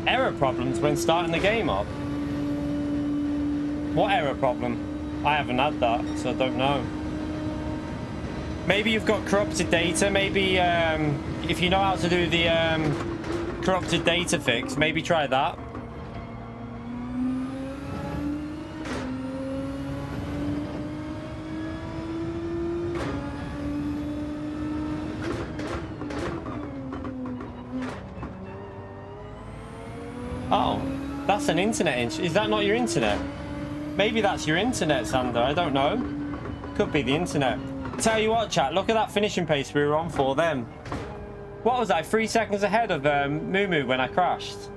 Error problems when starting the game up? What error problem? I haven't had that, so I don't know. Maybe you've got corrupted data. Maybe if you know how to do the corrupted data fix, maybe try that. Oh, that's an internet issue. Is that not your internet? Maybe that's your internet, Sander. I don't know. Could be the internet. Tell you what, chat, look at that finishing pace we were on for then. What was I, 3 seconds ahead of Moo when I crashed?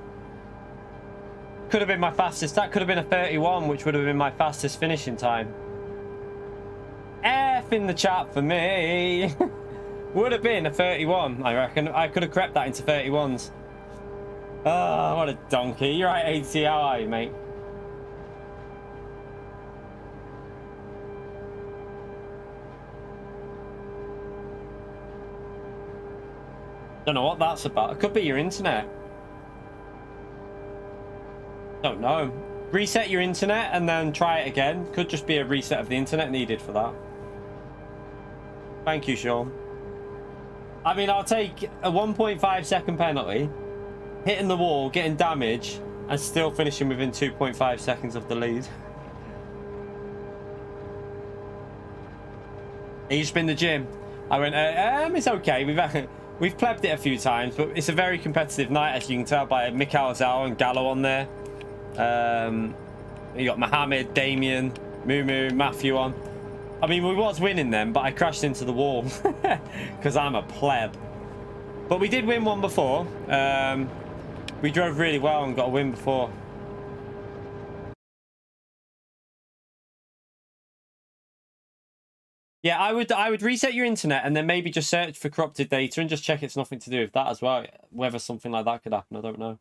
Could have been my fastest. That could have been a 31, which would have been my fastest finishing time. F in the chat for me. Would have been a 31, I reckon. I could have crept that into 31s. Oh, what a donkey. You're right, 80. How are you, mate? Don't know what that's about. It could be your internet. Don't know. Reset your internet and then try it again. Could just be a reset of the internet needed for that. Thank you, Sean. I mean, I'll take a 1.5 second penalty, hitting the wall, getting damage, and still finishing within 2.5 seconds of the lead. You just been to the gym? I went, it's okay. We've plebbed it a few times, but it's a very competitive night, as you can tell by Mikhail Zhao and Gallo on there. You got Mohammed, Damien, Moo, Matthew on. I mean, we was winning them, but I crashed into the wall because I'm a pleb. But we did win one before. We drove really well and got a win before. Yeah, I would reset your internet and then maybe just search for corrupted data and just check it's nothing to do with that as well. Whether something like that could happen, I don't know.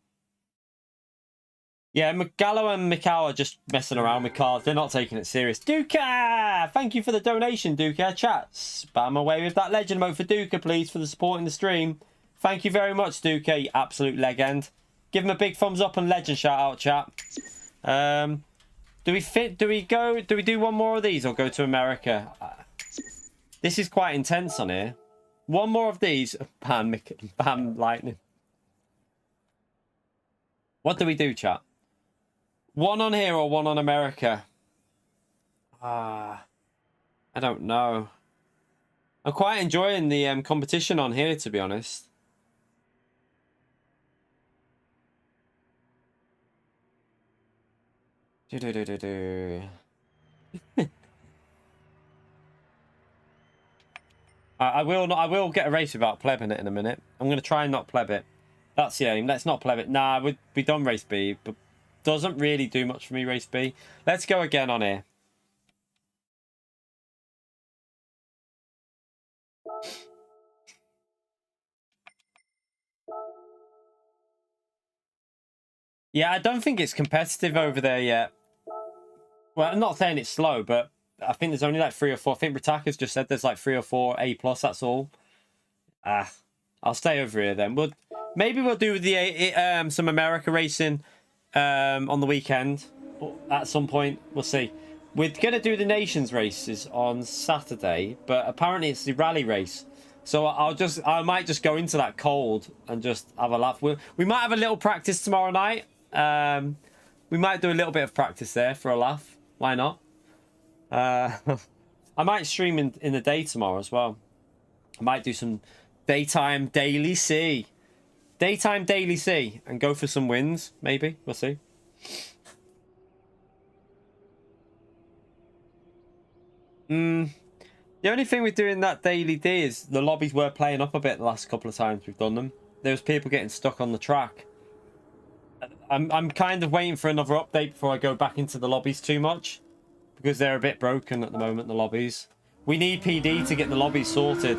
Yeah, Gallo and Mikhail are just messing around with cars. They're not taking it serious. Duca! Thank you for the donation, Duca. Chat, spam away with that legend mode for Duca, please, for the support in the stream. Thank you very much, Duca, you absolute legend. Give him a big thumbs up and legend shout out, chat. Do we do one more of these or go to America? This is quite intense on here. One more of these. Bam, bam, lightning. What do we do, chat? One on here or one on America? I don't know. I'm quite enjoying the competition on here, to be honest. I will get a race without plebbing it in a minute. I'm going to try and not pleb it. That's the aim. Let's not pleb it. Nah, we done race B, but doesn't really do much for me, race B. Let's go again on here. Yeah, I don't think it's competitive over there yet. Well, I'm not saying it's slow, but I think there's only like 3 or 4. I think Ritaka's just said there's like 3 or 4 A+, that's all. I'll stay over here then. Maybe we'll do the some America racing on the weekend at some point. We'll see. We're going to do the Nations races on Saturday, but apparently it's the rally race. So I might just go into that cold and just have a laugh. We might have a little practice tomorrow night. We might do a little bit of practice there for a laugh. Why not? I might stream in the day tomorrow as well. I might do some daytime daily C. Daytime daily C and go for some wins, maybe. We'll see. The only thing we're doing that daily D is the lobbies were playing up a bit the last couple of times we've done them. There was people getting stuck on the track. I'm kind of waiting for another update before I go back into the lobbies too much, because they're a bit broken at the moment, the lobbies. We need PD to get the lobbies sorted.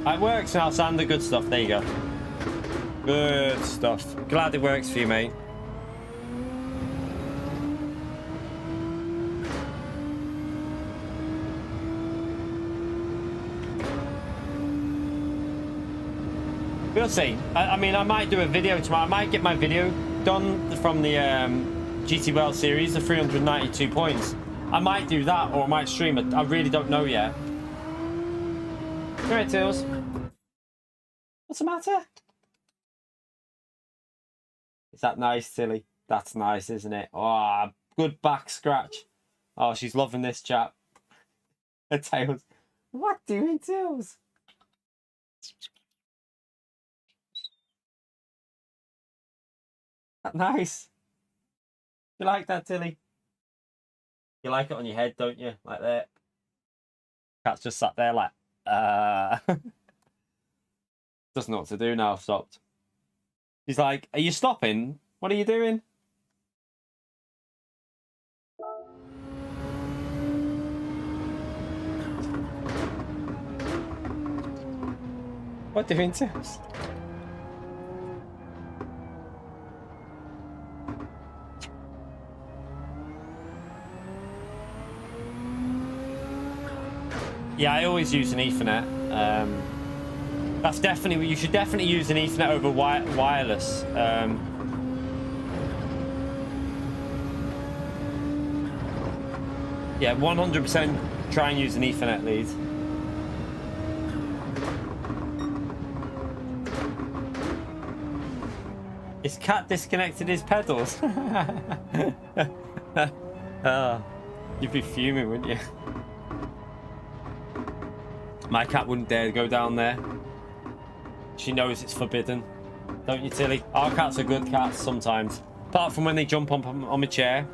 It works now, Sander. Good stuff. There you go. Good stuff. Glad it works for you, mate. We'll see. I mean, I might do a video tomorrow. I might get my video done from the GT World Series, the 392 points. I might do that, or I might stream it. I really don't know yet. Alright, Tails. What's the matter? Is that nice, Tilly? That's nice, isn't it? Oh, good back scratch. Oh, she's loving this chat. Tails. What doing, Tails? That nice. You like that, Tilly? You like it on your head, don't you? Like that. Cat's just sat there like, doesn't know what to do now. I've stopped. He's like, are you stopping? What are you doing? What doing, Tips? Yeah, I always use an Ethernet. That's definitely, you should definitely use an Ethernet over wireless. Yeah, 100% try and use an Ethernet lead. Is Cat disconnected his pedals? You'd be fuming, wouldn't you? My cat wouldn't dare go down there. She knows it's forbidden. Don't you, Tilly? Our cats are good cats sometimes. Apart from when they jump on my chair.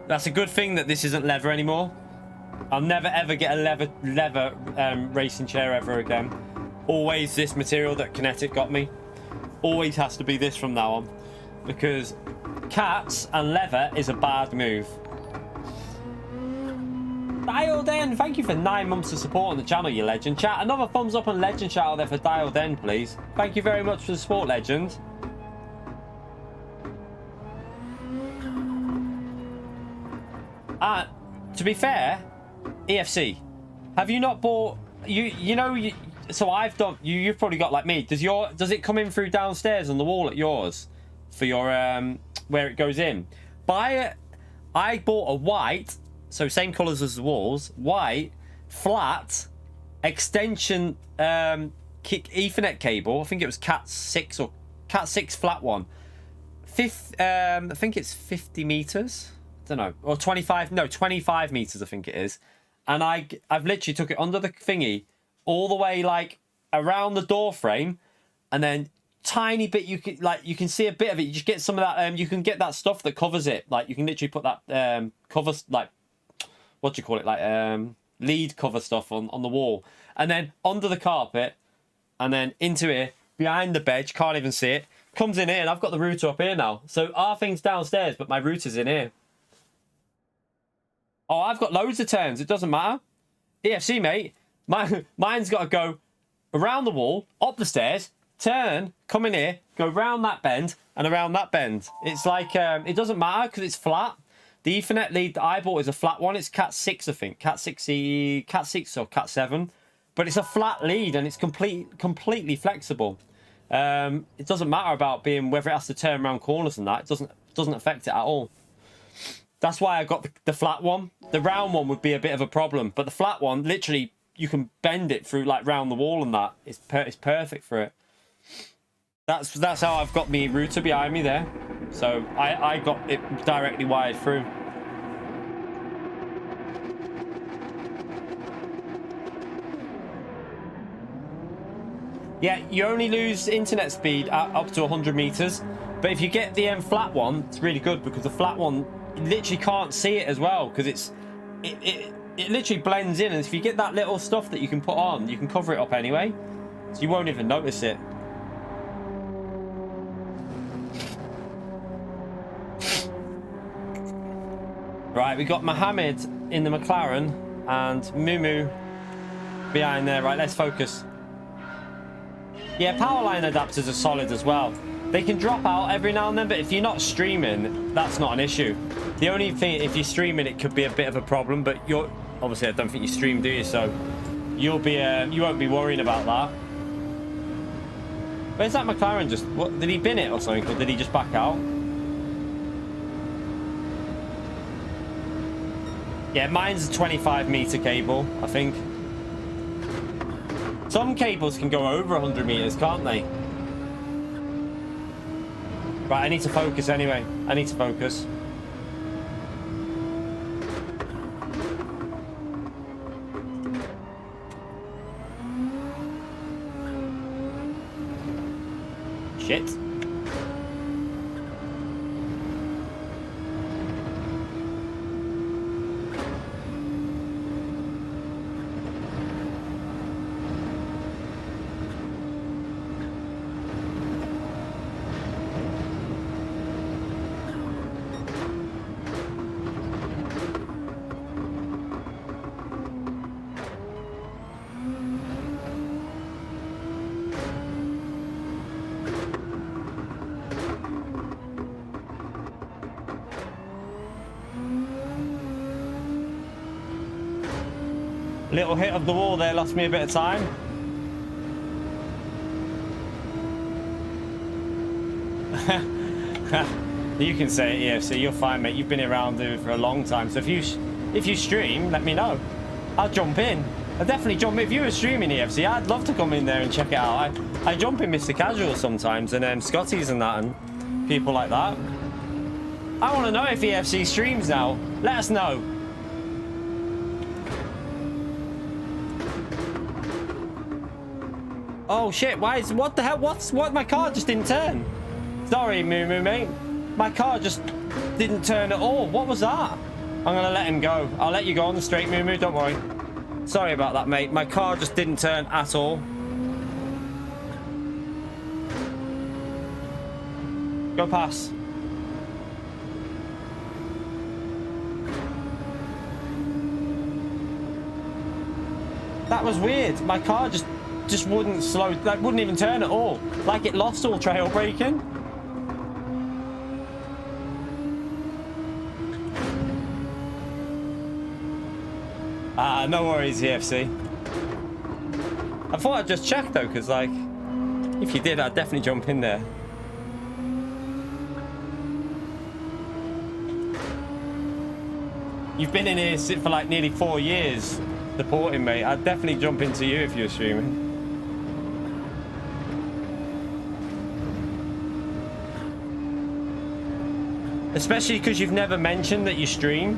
That's a good thing that this isn't leather anymore. I'll never ever get a leather racing chair ever again. Always this material that Kinetic got me. Always has to be this from now on. Because cats and leather is a bad move. Dialed in, thank you for 9 months of support on the channel, you legend. Chat, another thumbs up and legend shout out there for Dialed in, please. Thank you very much for the support, legend. To be fair, EFC, have you not bought so I've done you've probably got like me. Does it come in through downstairs on the wall at yours for your where it goes in? I bought a white, so same colors as the walls, white flat extension Ethernet cable. I think it was Cat 6 or Cat 6 flat one. I think it's 50 meters. I don't know, or 25. No, 25 meters. I think it is. And I've literally took it under the thingy, all the way like around the door frame, and then tiny bit you can see a bit of it. You just get some of that. You can get that stuff that covers it. Like you can literally put that covers, like what do you call it, like lead cover stuff on the wall, and then under the carpet, and then into here behind the bed. You can't even see it. Comes in here, and I've got the router up here now. So our thing's downstairs, but my router's in here. Oh, I've got loads of turns. It doesn't matter. EFC, mate. Mine's got to go around the wall, up the stairs, turn, come in here, go round that bend, and around that bend. It's like, it doesn't matter because it's flat. The Ethernet lead that I bought is a flat one. It's Cat 6, I think. Cat 6 or Cat 7. But it's a flat lead, and it's completely flexible. It doesn't matter about being whether it has to turn around corners and that. It doesn't affect it at all. That's why I got the flat one. The round one would be a bit of a problem, but the flat one, literally, you can bend it through like round the wall and that. It's perfect for it. That's how I've got my router behind me there. So I got it directly wired through. Yeah, you only lose internet speed at up to 100 meters, but if you get the flat one, it's really good because the flat one, you literally can't see it as well because it literally blends in, and if you get that little stuff that you can put on, you can cover it up anyway, so you won't even notice it. Right, we got Mohammed in the McLaren and Mumu behind there. Right, let's focus. Yeah, power line adapters are solid as well. They can drop out every now and then, but if you're not streaming, that's not an issue. The only thing, if you're streaming, it could be a bit of a problem, but you're obviously, I don't think you stream, do you? So you'll be you won't be worrying about that. Where's that McLaren? Just what, did he bin it or something, or did he just back out? Yeah, mine's a 25 meter cable, I think. Some cables can go over 100 meters, can't they? Right, I need to focus anyway. I need to focus. Shit. Little hit of the wall there lost me a bit of time. You can say it, EFC. You're fine, mate. You've been around doing it for a long time. So if you stream, let me know. I'll jump in. I'll definitely jump in. If you were streaming EFC, I'd love to come in there and check it out. I jump in Mr. Casual sometimes, and Scotty's and that, and people like that. I want to know if EFC streams now. Let us know. Oh shit, what the hell? What? My car just didn't turn. Sorry, Moo, mate. My car just didn't turn at all. What was that? I'm gonna let him go. I'll let you go on the straight, Moo, don't worry. Sorry about that, mate. My car just didn't turn at all. Go pass. That was weird. My car just wouldn't slow, like wouldn't even turn at all. Like it lost all trail braking. No worries, EFC. I thought I'd just check though, because like, if you did, I'd definitely jump in there. You've been in here for like nearly 4 years supporting me. I'd definitely jump into you if you were streaming. Especially because you've never mentioned that you stream.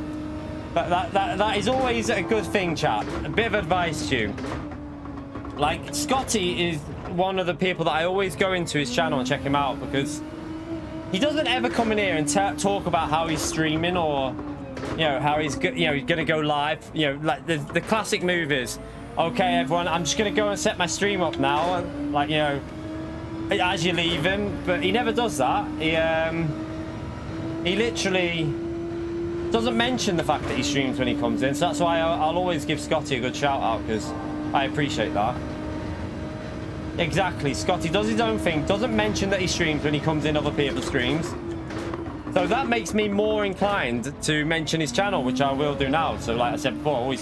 But that is always a good thing, chat. A bit of advice to you. Like, Scotty is one of the people that I always go into his channel and check him out, because he doesn't ever come in here and talk about how he's streaming, or, you know, how he's he's gonna go live. You know, like the classic move is, okay, everyone, I'm just gonna go and set my stream up now, and, like, you know, as you're leaving. But he never does that. He literally doesn't mention the fact that he streams when he comes in. So that's why I'll always give Scotty a good shout out, because I appreciate that. Exactly, Scotty does his own thing, doesn't mention that he streams when he comes in other people's streams. So that makes me more inclined to mention his channel, which I will do now. So like I said before,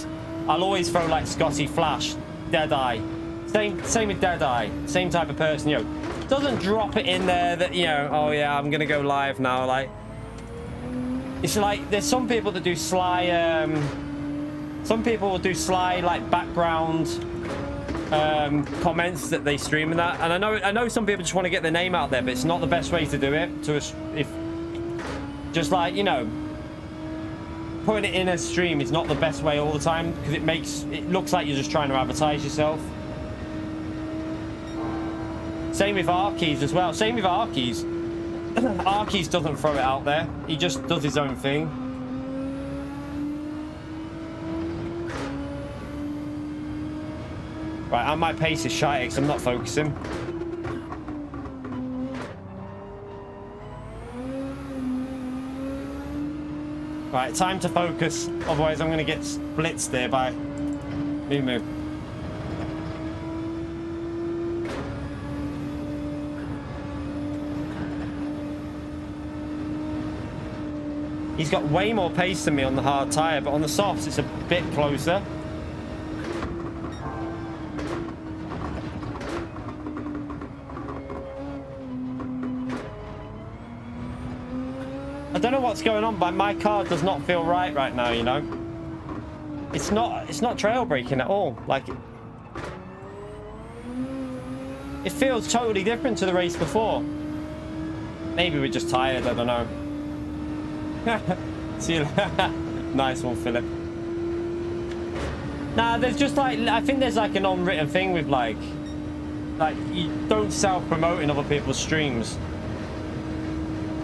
I'll always throw like Scotty, Flash, Deadeye. Same with Deadeye, same type of person, you know. Doesn't drop it in there that, you know, oh yeah, I'm gonna go live now. Like, it's like there's some people that do sly, some people will do sly like background comments that they stream and that. And I know some people just want to get their name out there, but it's not the best way to do it. If just like, you know, putting it in a stream is not the best way all the time, because it looks like you're just trying to advertise yourself. Same with Arkeys as well. Same with Arkeys. Arkeys doesn't throw it out there. He just does his own thing. Right, and my pace is shy because I'm not focusing. Right, time to focus. Otherwise, I'm going to get blitzed there by Moo. He's got way more pace than me on the hard tyre, but on the softs, it's a bit closer. I don't know what's going on, but my car does not feel right now, you know. It's not trail braking at all. Like, it feels totally different to the race before. Maybe we're just tired, I don't know. See you. Nice one, Philip. Nah, there's just like, I think there's like an unwritten thing with like you don't self-promote in other people's streams.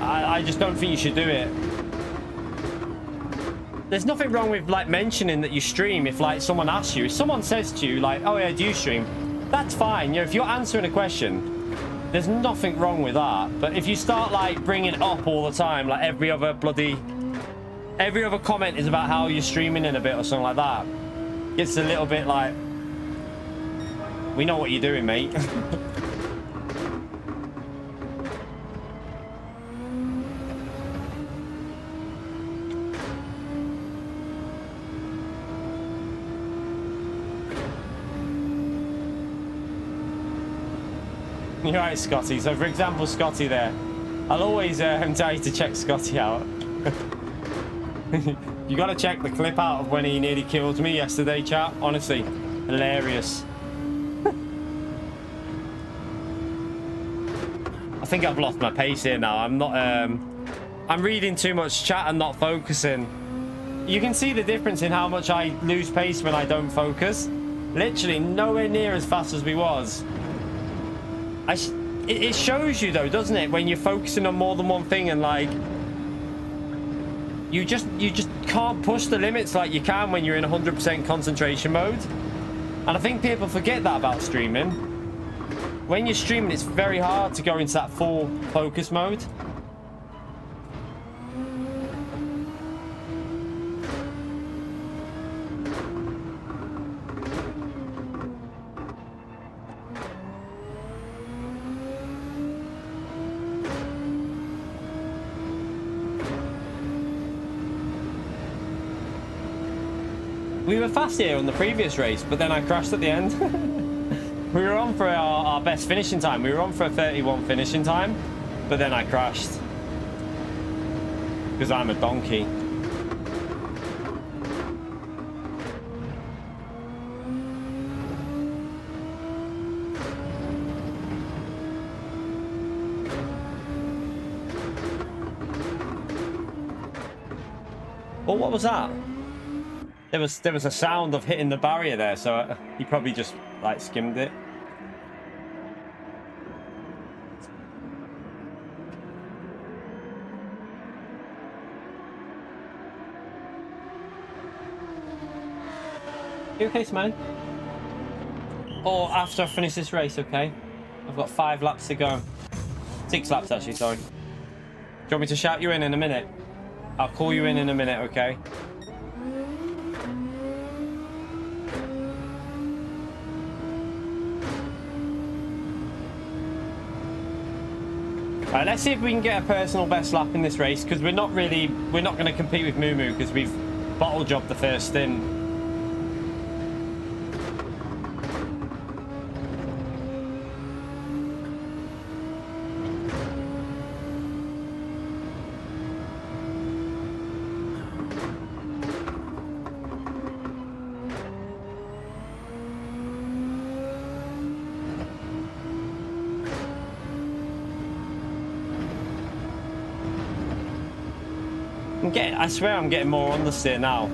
I just don't think you should do it. There's nothing wrong with like mentioning that you stream if like someone asks you. If someone says to you like, oh yeah, do you stream? That's fine. You know, if you're answering a question, there's nothing wrong with that. But if you start like bringing it up all the time, like every other comment is about how you're streaming in a bit or something like that, it's a little bit like, we know what you're doing, mate. You're right, Scotty. So, for example, Scotty there, I'll always tell you to check Scotty out. You got to check the clip out of when he nearly killed me yesterday, chat. Honestly, hilarious. I think I've lost my pace here now. I'm not. I'm reading too much chat and not focusing. You can see the difference in how much I lose pace when I don't focus. Literally nowhere near as fast as we was. It shows you though, doesn't it, when you're focusing on more than one thing, and like you just can't push the limits like you can when you're in 100% concentration mode. And I think people forget that about streaming. When you're streaming, it's very hard to go into that full focus mode. We were fast here on the previous race, but then I crashed at the end. We were on for our best finishing time. We were on for a 31 finishing time, but then I crashed. Because I'm a donkey. Oh, what was that? There was a sound of hitting the barrier there, so he probably just like skimmed it. You okay, Smelly? Or after I finish this race, okay? I've got 5 laps to go. 6 laps actually, sorry. Do you want me to shout you in a minute? I'll call you in a minute, okay? Alright, let's see if we can get a personal best lap in this race, because we're not going to compete with Moo Moo because we've bottle jobbed the first stint. I swear I'm getting more on the steer now.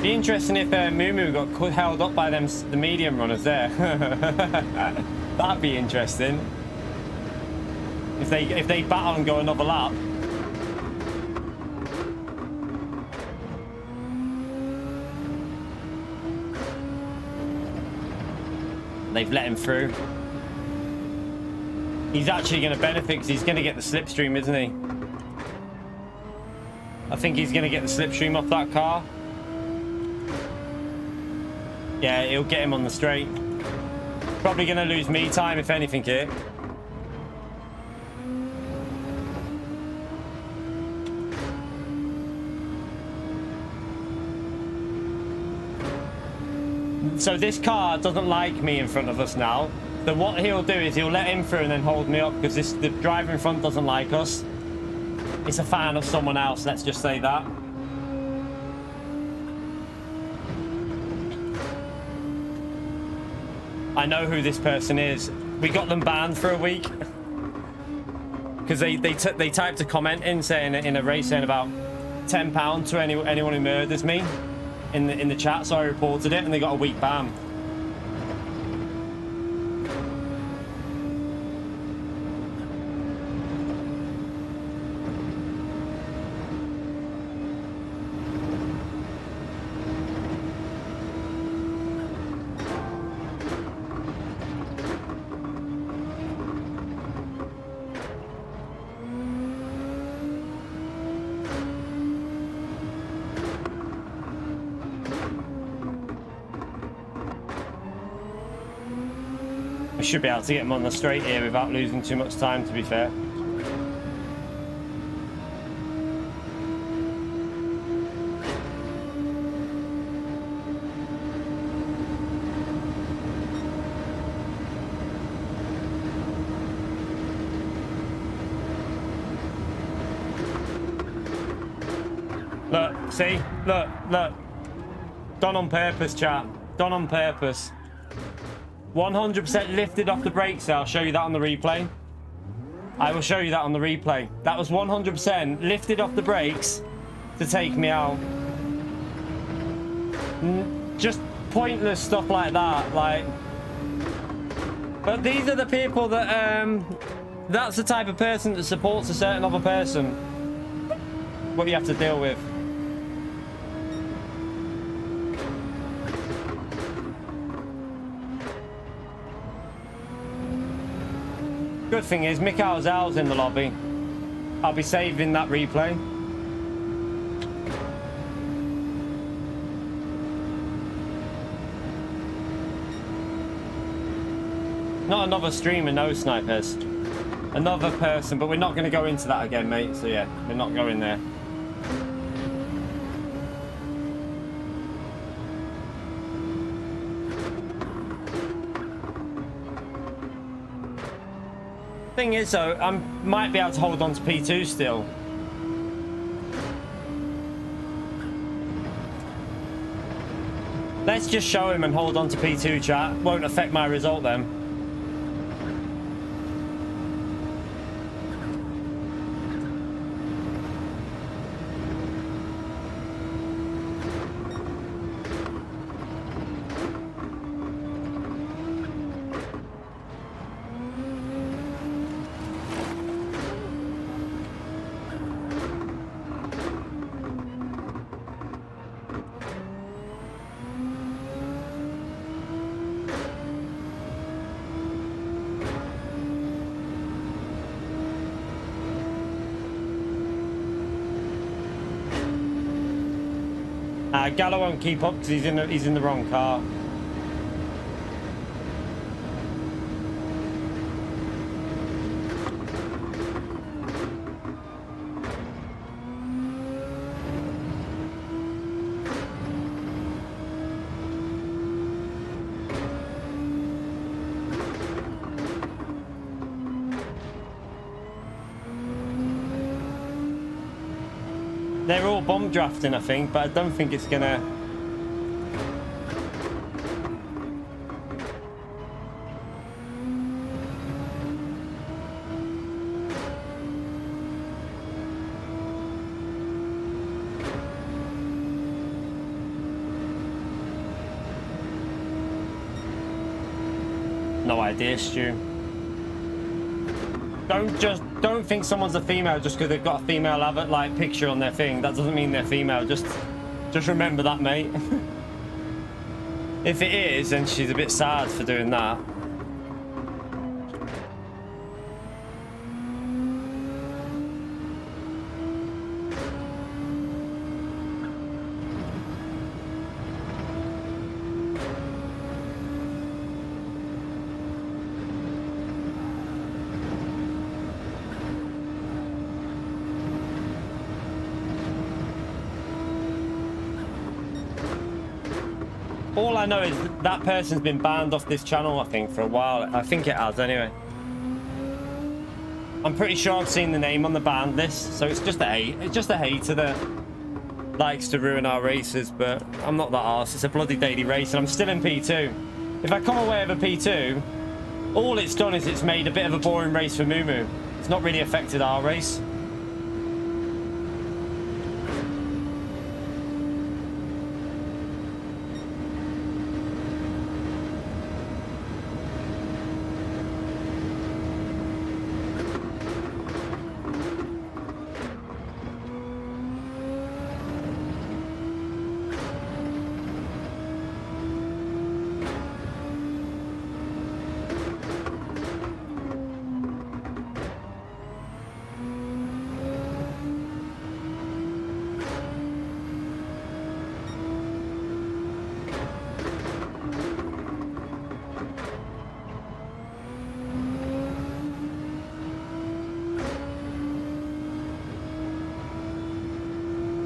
Be interesting if Moo Moo got held up by the medium runners there. That'd be interesting. If they battle and go another lap. They've let him through. He's actually going to benefit because he's going to get the slipstream, isn't he? I think he's going to get the slipstream off that car. Yeah, it'll get him on the straight. Probably going to lose me time, if anything, here. So this car doesn't like me in front of us now. So what he'll do is he'll let him through and then hold me up because the driver in front doesn't like us. It's a fan of someone else, let's just say that. I know who this person is. We got them banned for a week because they typed a comment in saying in a race saying about £10 to anyone who murders me in the chat. So I reported it and they got a week ban. Should be able to get him on the straight here without losing too much time, to be fair. Look, see? Look. Done on purpose, chat. Done on purpose. 100% lifted off the brakes. I'll show you that on the replay. I will show you that on the replay. That was 100% lifted off the brakes to take me out. Just pointless stuff like that. But these are the people that That's the type of person that supports a certain other person. What you have to deal with. Good thing is, Mikhail Zal's in the lobby. I'll be saving that replay. Not another streamer, no snipers. Another person, but we're not going to go into that again, mate. So yeah, we're not going there. Thing is, though, I might be able to hold on to P2 still. Let's just show him and hold on to P2, chat. Won't affect my result then. Gallo won't keep up because he's in the wrong car. They're all bomb drafting, I think, but I don't think it's gonna... No idea, Stu. Don't think someone's a female just because they've got a female like picture on their thing. That doesn't mean they're female. Just remember that, mate. If it is, then she's a bit sad for doing that. All I know is that person's been banned off this channel, I think, for a while. I think it has, anyway. I'm pretty sure I've seen the name on the banned list, so it's just a hate. It's just a hater that likes to ruin our races, but I'm not that arse. It's a bloody daily race, and I'm still in P2. If I come away with a P2, all it's done is it's made a bit of a boring race for Mumu. It's not really affected our race.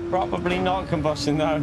Probably not combustion, though.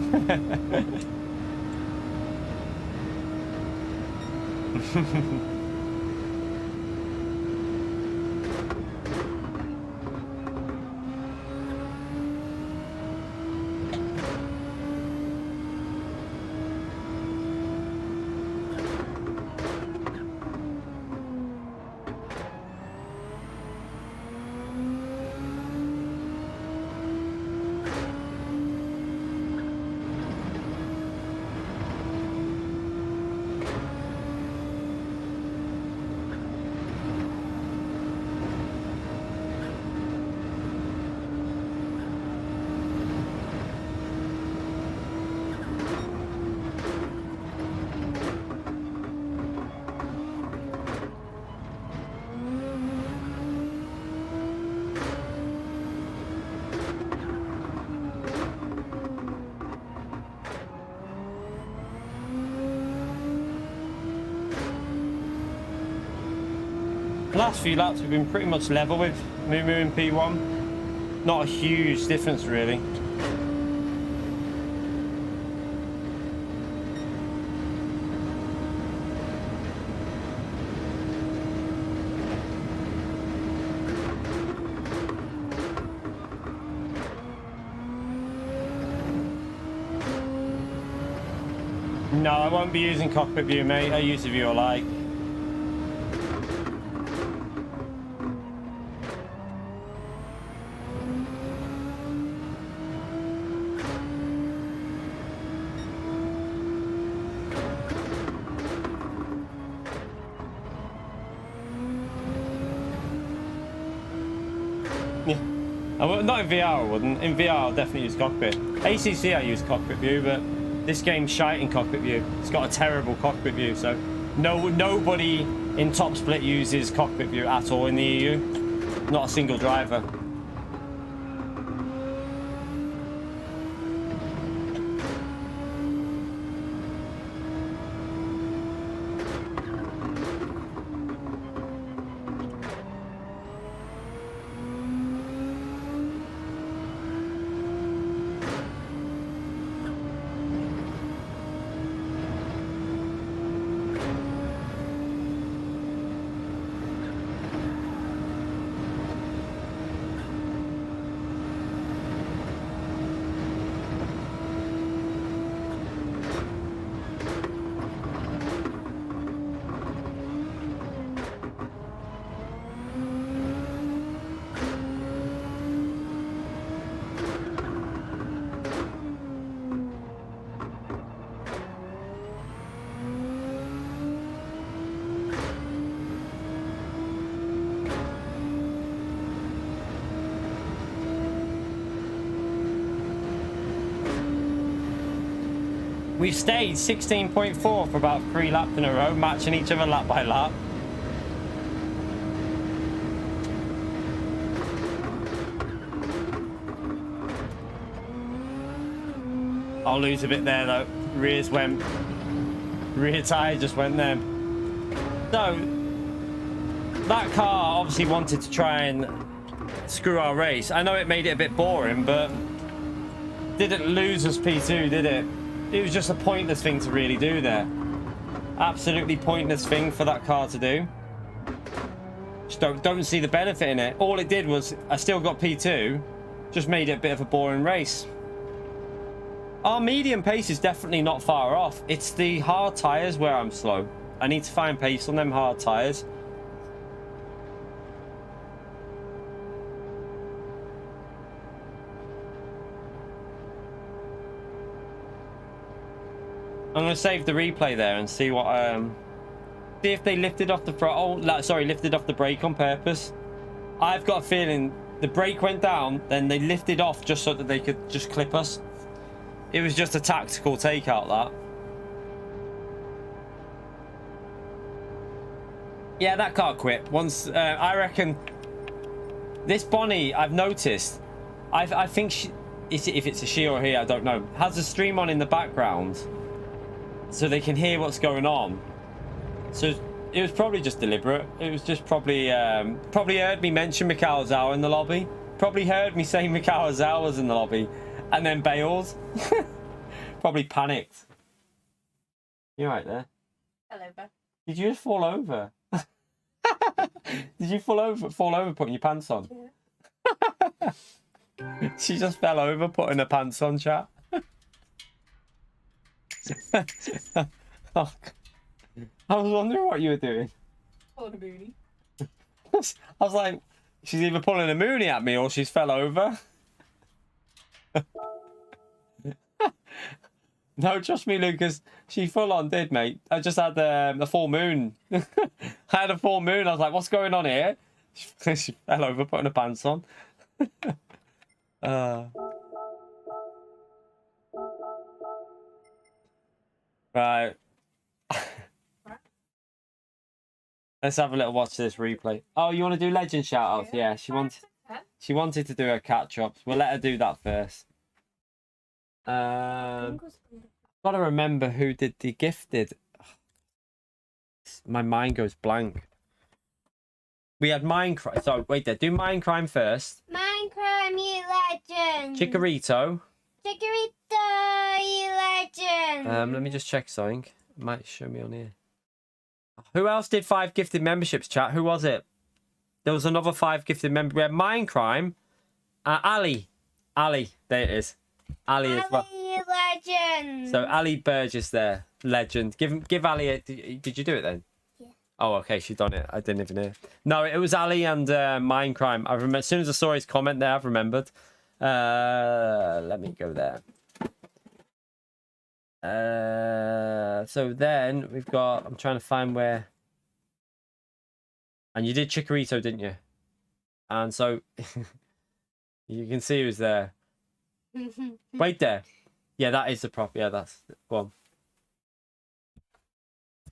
The last few laps we've been pretty much level with Moo and P1. Not a huge difference really. No, I won't be using cockpit view, mate. I use the view I like. Yeah. Not in VR, I wouldn't. In VR, I'll definitely use cockpit. ACC, I use cockpit view, but this game's shite in cockpit view. It's got a terrible cockpit view, so nobody in top split uses cockpit view at all in the EU. Not a single driver. We've stayed 16.4 for about 3 laps in a row, matching each other lap by lap. I'll lose a bit there though. Rear tyre just went there. So, that car obviously wanted to try and screw our race. I know it made it a bit boring, but didn't lose us P2, did it? It was just a pointless thing to really do there. Absolutely pointless thing for that car to do. Just don't see the benefit in it. All it did was, I still got P2, just made it a bit of a boring race. Our medium pace is definitely not far off. It's the hard tyres where I'm slow. I need to find pace on them hard tyres. I'm going to save the replay there and see what see if they lifted off the throttle. Sorry, lifted off the brake on purpose. I've got a feeling the brake went down, then they lifted off just so that they could just clip us. It was just a tactical takeout, that. Yeah, that car quit. Once, I reckon this Bonnie, I've noticed, I think she, if it's a she or he, I don't know, has a stream on in the background so they can hear what's going on. So it was probably just deliberate. It was just probably heard me mention Mikhail Zhao in the lobby. Probably heard me say Mikhail Zhao was in the lobby and then bailed. Probably panicked. You right there? Hello, Beth. Did you just fall over? Did you fall over putting your pants on? Yeah. She just fell over putting her pants on, chat. Oh, I was wondering what you were doing. Pulling a booty. I was like, she's either pulling a moonie at me or she's fell over. No, trust me, Lucas. She full on did, mate. I just had a full moon. I had a full moon. I was like, what's going on here? She fell over putting her pants on. Right. Let's have a little watch of this replay. Oh, you want to do legend shout-outs? Yeah, she wanted to do her catch-ups. We'll let her do that first. Gotta remember who did the gifted. My mind goes blank. We had Minecraft. So wait there. Do Minecraft first. Minecraft, you legend. Chikorito. Chikorito, you legend. Let me just check something. It might show me on here. Who else did 5 gifted memberships, chat? Who was it? There was another 5 gifted member. We had Minecraft. Ali. Ali. There it is. Ali as well. Ali, legend. So Ali Burgess there. Legend. Give Ali a... Did you do it then? Yeah. Oh, okay. She's done it. I didn't even hear. No, it was Ali and Minecraft. I remember as soon as I saw his comment there, I've remembered. Let me go there. So then we've got... I'm trying to find where... And you did Chikorito, didn't you? And so... you can see who's there. Wait there. Yeah, that is the prop. Yeah, that's... Go on.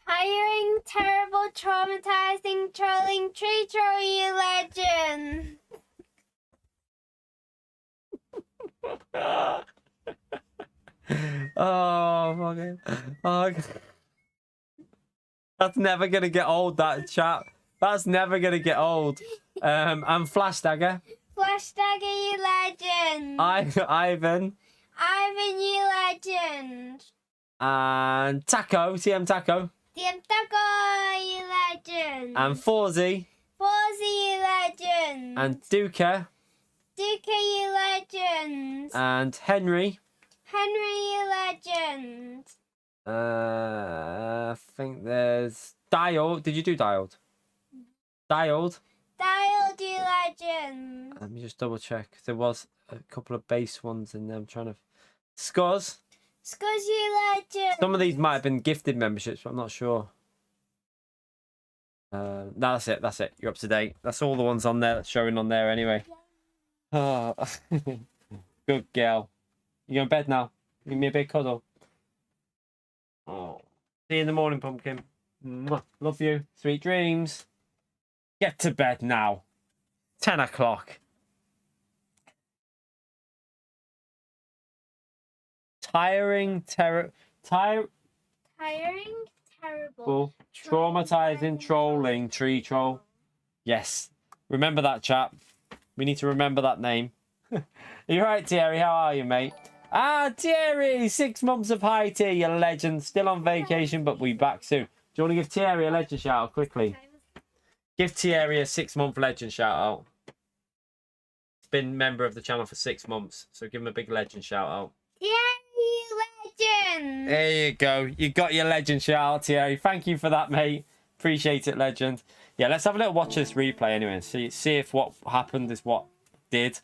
Tiring, terrible, traumatizing, trolling, tree troll, you legend. Oh, fucking... Oh, that's never going to get old, that chat. That's never going to get old. And Flash Dagger. Flash Dagger, you legend. Ivan. Ivan, you legend. And Taco. TM Taco. TM Taco, you legend. And Forzy. Forzy, you legend. And Duca. Duca, you legend. And Henry. Henry, you legend. I think there's Dialed. Did you do Dialed? Dialed. Dialed, you legend. Let me just double check. There was a couple of base ones in there. I'm trying to... Scuzz. Scuzz, you legend. Some of these might have been gifted memberships, but I'm not sure. No, that's it. That's it. You're up to date. That's all the ones on there that's showing on there anyway. Oh, good girl. You going to bed now? Give me a big cuddle. Oh. See you in the morning, Pumpkin. Mwah. Love you. Sweet dreams. Get to bed now. 10 o'clock. Tiring, terrible, traumatizing, trolling, tree troll. Yes. Remember that, chap. We need to remember that name. You're right, Thierry. How are you, mate? Ah, Thierry! 6 months of high tea, you legend. Still on vacation, but we'll be back soon. Do you want to give Thierry a legend shout out quickly? Give Thierry a 6-month legend shout out. He's been member of the channel for 6 months, so give him a big legend shout out. Thierry, legend. There you go. You got your legend shout out, Thierry. Thank you for that, mate. Appreciate it, legend. Yeah, let's have a little watch of this replay anyway and see if what happened is what did.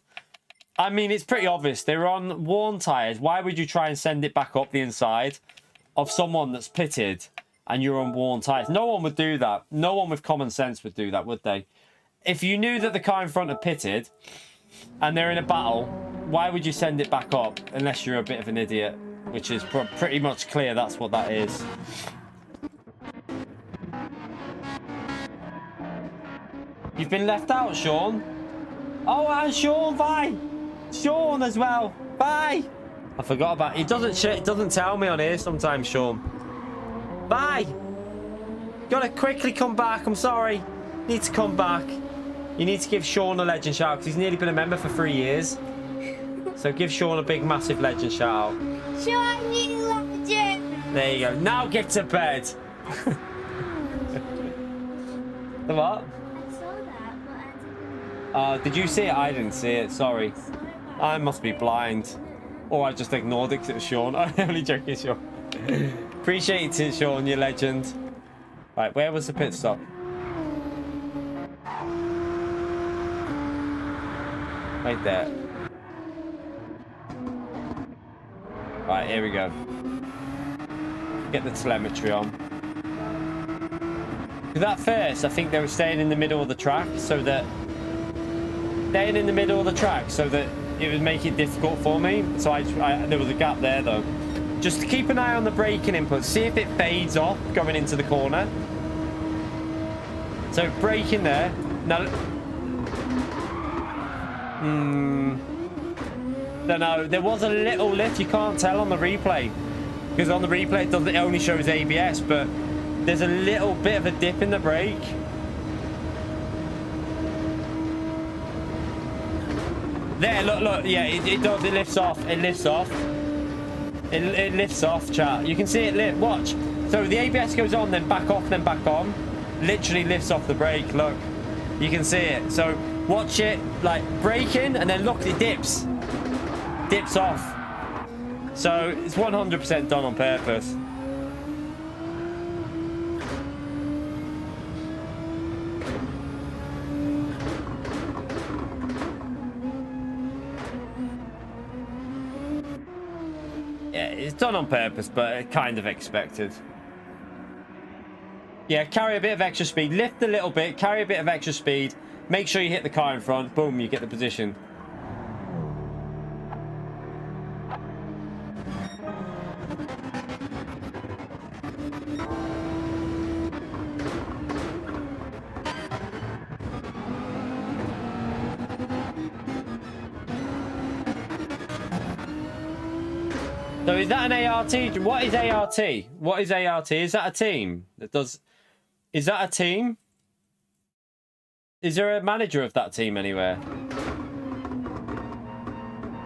I mean, it's pretty obvious. They were on worn tyres. Why would you try and send it back up the inside of someone that's pitted and you're on worn tyres? No one would do that. No one with common sense would do that, would they? If you knew that the car in front had pitted and they're in a battle, why would you send it back up unless you're a bit of an idiot? Which is pretty much clear that's what that is. You've been left out, Sean. Oh, and Sean, bye. Sean as well. Bye. I forgot about it. It doesn't tell me on here sometimes, Sean. Bye. Gotta quickly come back. I'm sorry. Need to come back. You need to give Sean a legend shout out because he's nearly been a member for 3 years. So give Sean a big, massive legend shout out. Sean, you legend. There you go. Now get to bed. The what? I saw that, but I didn't. Did you see it? I didn't see it. Sorry. I must be blind. Or I just ignored it because it was Sean. I'm only joking, Sean. Appreciate it, Sean, you legend. Right, where was the pit stop? Right there. Right, here we go. Get the telemetry on. Because at first, I think they were staying in the middle of the track so that... Staying in the middle of the track so that it would make it difficult for me. So there was a gap there, though. Just to keep an eye on the braking input. See if it fades off going into the corner. So braking there. Now... Don't know. There was a little lift. You can't tell on the replay. Because on the replay, it only shows ABS, but there's a little bit of a dip in the brake. There, look, yeah, it does. It lifts off. It lifts off. It lifts off, chat. You can see it lift. Watch. So the ABS goes on, then back off, then back on. Literally lifts off the brake. Look, you can see it. So watch it, like braking, and then look, it dips. Dips off. So it's 100% done on purpose. Yeah, it's done on purpose, but kind of expected. Yeah, carry a bit of extra speed. Lift a little bit, carry a bit of extra speed. Make sure you hit the car in front. Boom, you get the position. So is that an ART? What is ART? What is ART? Is that a team that does... Is that a team? Is there a manager of that team anywhere?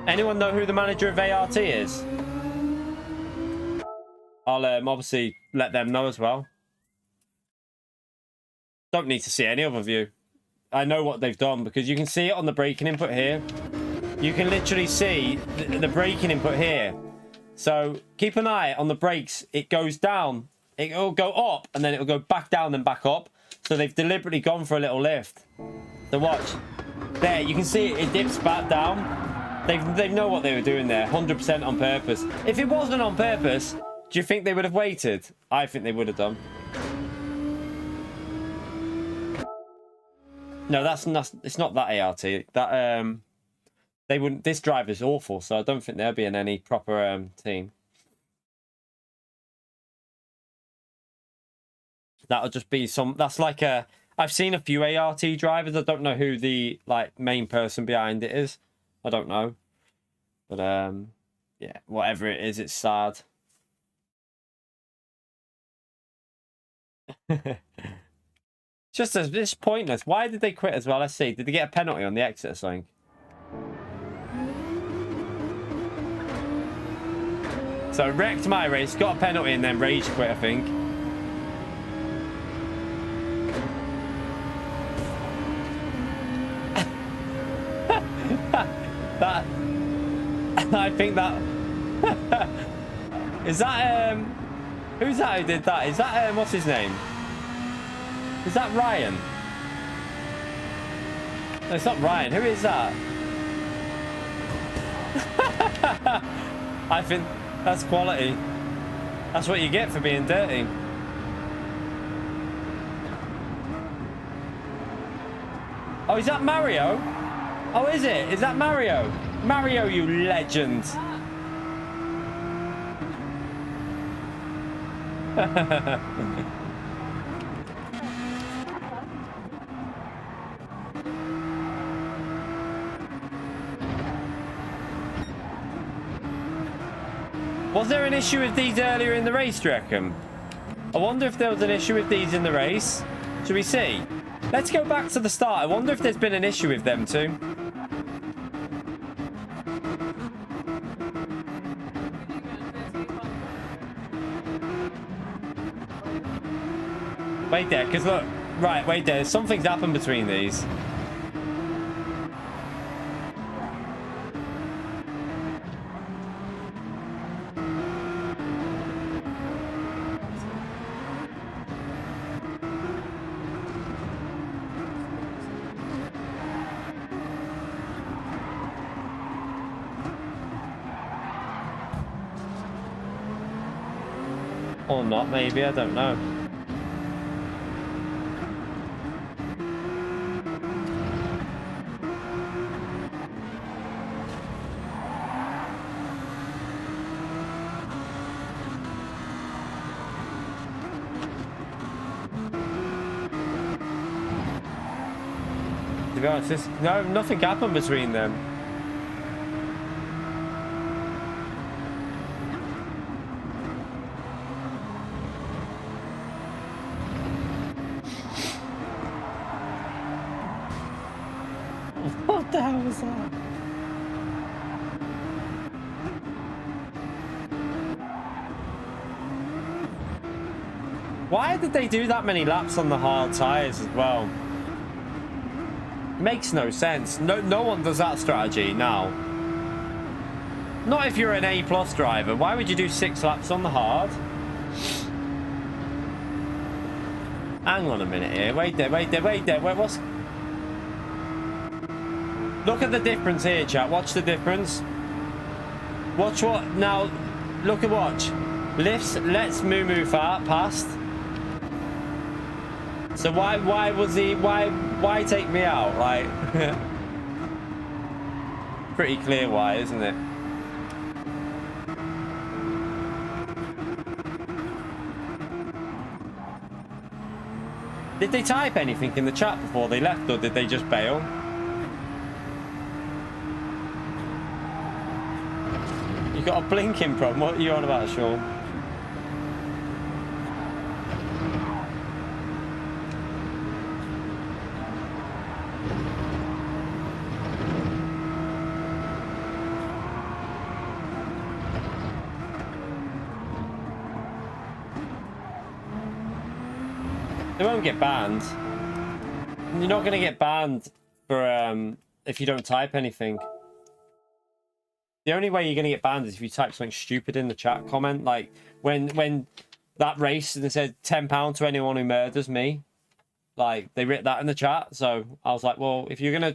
Anyone know who the manager of ART is? I'll obviously let them know as well. Don't need to see any other view. I know what they've done because you can see it on the braking input here. You can literally see the braking input here. So keep an eye on the brakes. It goes down. It'll go up and then it'll go back down then back up. So they've deliberately gone for a little lift. So watch. There, you can see it dips back down. They know what they were doing there. 100% on purpose. If it wasn't on purpose, do you think they would have waited? I think they would have done. No, that's not. It's not that ART. That they wouldn't. This driver's awful, so I don't think they'll be in any proper team. That'll just be some. That's like a. I've seen a few ART drivers. I don't know who the like main person behind it is. I don't know, but yeah, whatever it is, it's sad. It's pointless. Why did they quit as well? Let's see. Did they get a penalty on the exit or something? So wrecked my race, got a penalty, and then rage quit, I think. That I think that is that who's that who did that? Is that what's his name? Is that Ryan? No, it's not Ryan. Who is that? I think that's quality. That's what you get for being dirty. Oh, is that Mario? Oh, is it? Is that Mario? Mario, you legend. Was there an issue with these earlier in the race, do you reckon? I wonder if there was an issue with these in the race. Should we see? Let's go back to the start. I wonder if there's been an issue with them too. Wait there, because look. Right, wait there. Something's happened between these. Or not, maybe, I don't know. To be honest, nothing happened between them. What the hell was that? Why did they do that many laps on the hard tyres as well? Makes no sense. No one does that strategy now. Not if you're an A+ driver. Why would you do 6 laps on the hard? Hang on a minute here. Wait there. What's... Look at the difference here, chat. Watch the difference. Watch what... Now, look at watch. Let's move past. So why was he... Why take me out? Like... Pretty clear why, isn't it? Did they type anything in the chat before they left, or did they just bail? You got a blinking problem. What are you on about, Sean? They won't get banned. You're not going to get banned for if you don't type anything. The only way you're going to get banned is if you type something stupid in the chat comment, like when that race and they said £10 to anyone who murders me. Like they writ that in the chat, so I was like, well, if you're gonna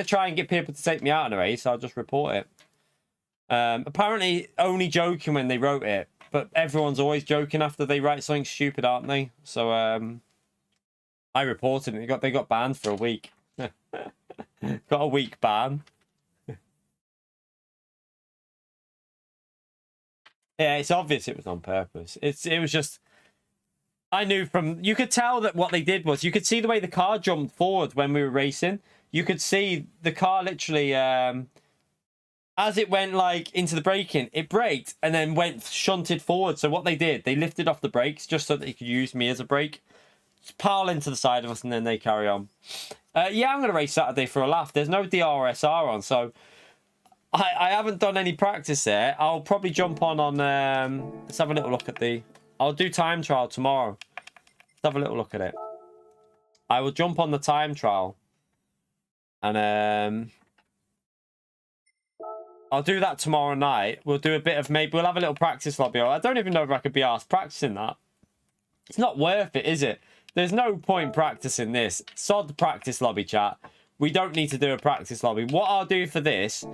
try and get people to take me out in a race, I'll just report it. Apparently, only joking when they wrote it. But everyone's always joking after they write something stupid, aren't they? So I reported it. They got banned for a week. Got a week ban. Yeah, it's obvious it was on purpose. It was just... I knew from... You could tell that what they did was... You could see the way the car jumped forward when we were racing. You could see the car literally... as it went like into the braking, it braked and then went shunted forward. So what they did, they lifted off the brakes just so that they could use me as a brake. Just pile into the side of us and then they carry on. Yeah, I'm going to race Saturday for a laugh. There's no DRSR on, so I haven't done any practice there. I'll probably jump on let's have a little look at the... I'll do time trial tomorrow. Let's have a little look at it. I will jump on the time trial. And I'll do that tomorrow night. We'll do a bit of... Maybe we'll have a little practice lobby. I don't even know if I could be asked practicing that. It's not worth it, is it? There's no point practicing this. Sod the practice lobby, chat. We don't need to do a practice lobby. What I'll do for this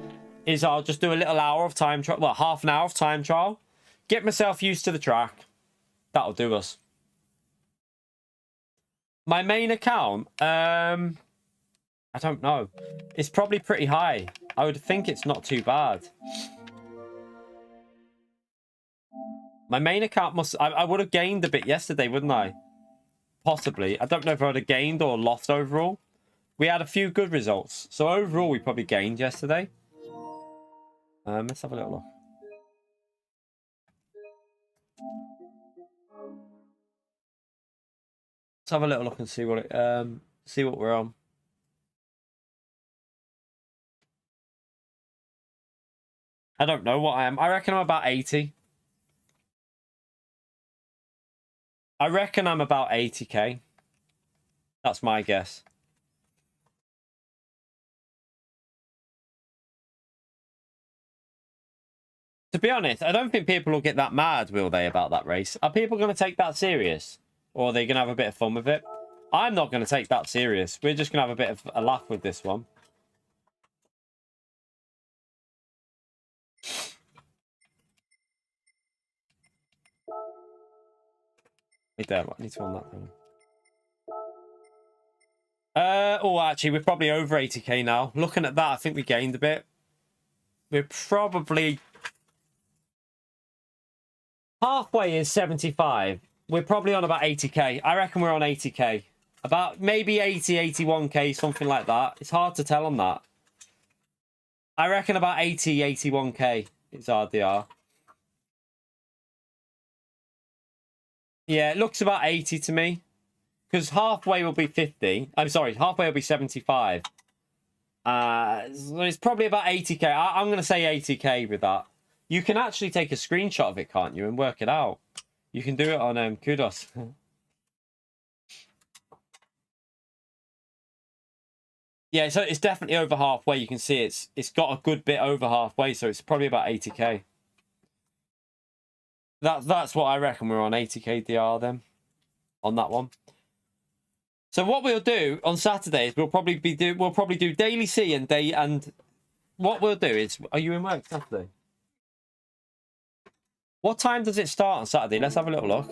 is I'll just do a little hour of time trial. Well, half an hour of time trial. Get myself used to the track. That'll do us. My main account, I don't know. It's probably pretty high. I would think it's not too bad. My main account must... I would have gained a bit yesterday, wouldn't I? Possibly. I don't know if I would have gained or lost overall. We had a few good results. So overall, we probably gained yesterday. Let's have a little look. Let's have a little look and see what it... see what we're on. I don't know what I am. I reckon I'm about 80. I reckon I'm about 80k. That's my guess. To be honest, I don't think people will get that mad, will they, about that race? Are people going to take that serious? Or are they going to have a bit of fun with it? I'm not going to take that serious. We're just going to have a bit of a laugh with this one. Wait there, I need to on that thing. Oh, actually, we're probably over 80k now. Looking at that, I think we gained a bit. We're probably... halfway is 75. We're probably on about 80k. I reckon we're on 80k. About maybe 80, 81k, something like that. It's hard to tell on that. I reckon about 80, 81k is RDR. Yeah, it looks about 80 to me. Because halfway will be 50. I'm sorry, halfway will be 75. So it's probably about 80k. I'm going to say 80k with that. You can actually take a screenshot of it, can't you, and work it out. You can do it on Kudos. Yeah, so it's definitely over halfway. You can see it's got a good bit over halfway, so it's probably about 80k. That's what I reckon. We're on 80k DR then on that one. So what we'll do on Saturdays, we'll probably do daily C and what we'll do is, are you in work Saturday? What time does it start on Saturday? Let's have a little look.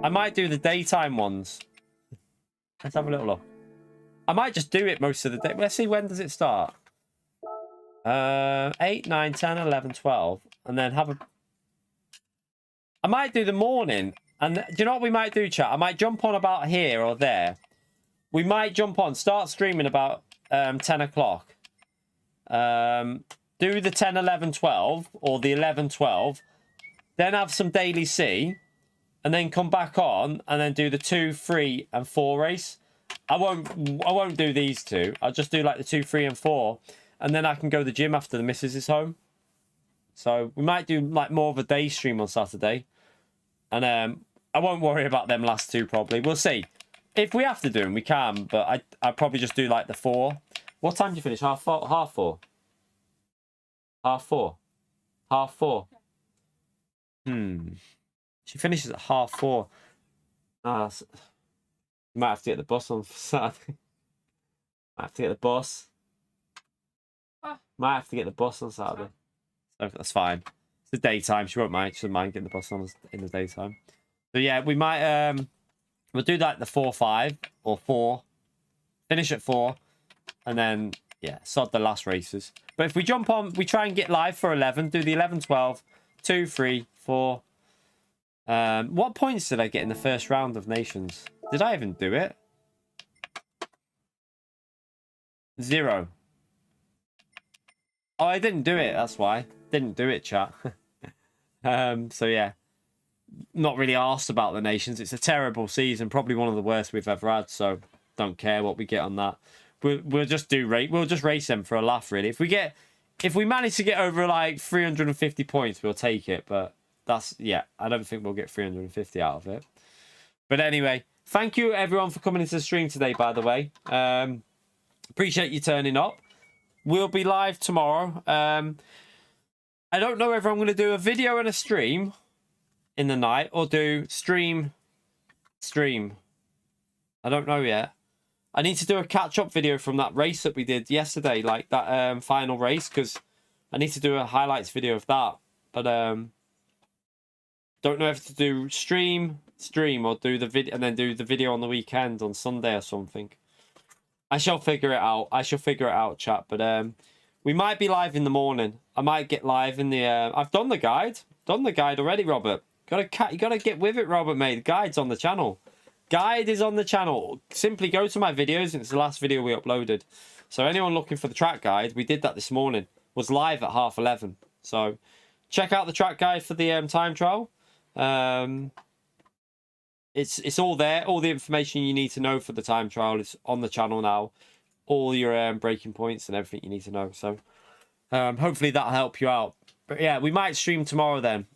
I might do the daytime ones. Let's have a little look. I might just do it most of the day. Let's see, when does it start? 8, 9, 10, 11, 12. And then have a... I might do the morning. And do you know what we might do, chat? I might jump on about here or there. We might jump on, start streaming about 10 o'clock. Do the 10, 11, 12 or the 11, 12. Then have some daily C. And then come back on and then do the 2, 3 and 4 race. I won't do these two. I'll just do like the 2, 3 and 4. And then I can go to the gym after the missus is home. So we might do like more of a day stream on Saturday. And I won't worry about them last two probably. We'll see. If we have to do them, we can. But I'd probably just do like the 4. What time do you finish? Half 4? Half 4? Half 4? Half 4? She finishes at half 4. You might have to get the bus on Saturday. Might have to get the bus. Might have to get the bus on Saturday. So that's fine. It's the daytime. She won't mind. She doesn't mind getting the bus on in the daytime. So yeah, we might we'll do like the 4, 5 or 4. Finish at 4, and then yeah, sod the last races. But if we jump on, we try and get live for 11. Do the 11, 12, 2, 3, 4. What points did I get in the first round of Nations? Did I even do it? 0. Oh, I didn't do it. That's why. Didn't do it, chat. So yeah, not really asked about the Nations. It's a terrible season, probably one of the worst we've ever had. So don't care what we get on that. We'll just do we'll just race them for a laugh, really. If we manage to get over like 350 points, we'll take it. But that's, yeah, I don't think we'll get 350 out of it. But anyway, thank you everyone for coming into the stream today, by the way. Appreciate you turning up. We'll be live tomorrow. I don't know whether I'm going to do a video and a stream in the night or do stream. I don't know yet. I need to do a catch-up video from that race that we did yesterday, like that final race, because I need to do a highlights video of that. But don't know if to do stream or do the video and then do the video on the weekend on Sunday or something. I shall figure it out. Chat. But we might be live in the morning. I might get live in the. I've done the guide. Done the guide already, Robert. You gotta get with it, Robert, mate. The guide's on the channel. Guide is on the channel. Simply go to my videos, and it's the last video we uploaded. So anyone looking for the track guide, we did that this morning. Was live at 11:30. So check out the track guide for the time trial. It's all there. All the information you need to know for the time trial is on the channel now. All your breaking points and everything you need to know. So hopefully that'll help you out. But yeah, we might stream tomorrow then.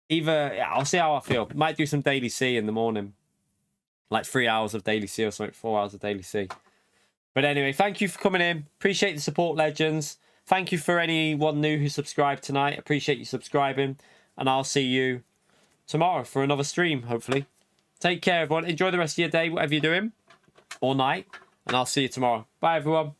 I'll see how I feel. Might do some daily C in the morning. Like 3 hours of daily C or something, 4 hours of daily C. But anyway, thank you for coming in. Appreciate the support, legends. Thank you for anyone new who subscribed tonight. Appreciate you subscribing. And I'll see you tomorrow for another stream, hopefully. Take care, everyone. Enjoy the rest of your day, whatever you're doing. Or night. And I'll see you tomorrow. Bye, everyone.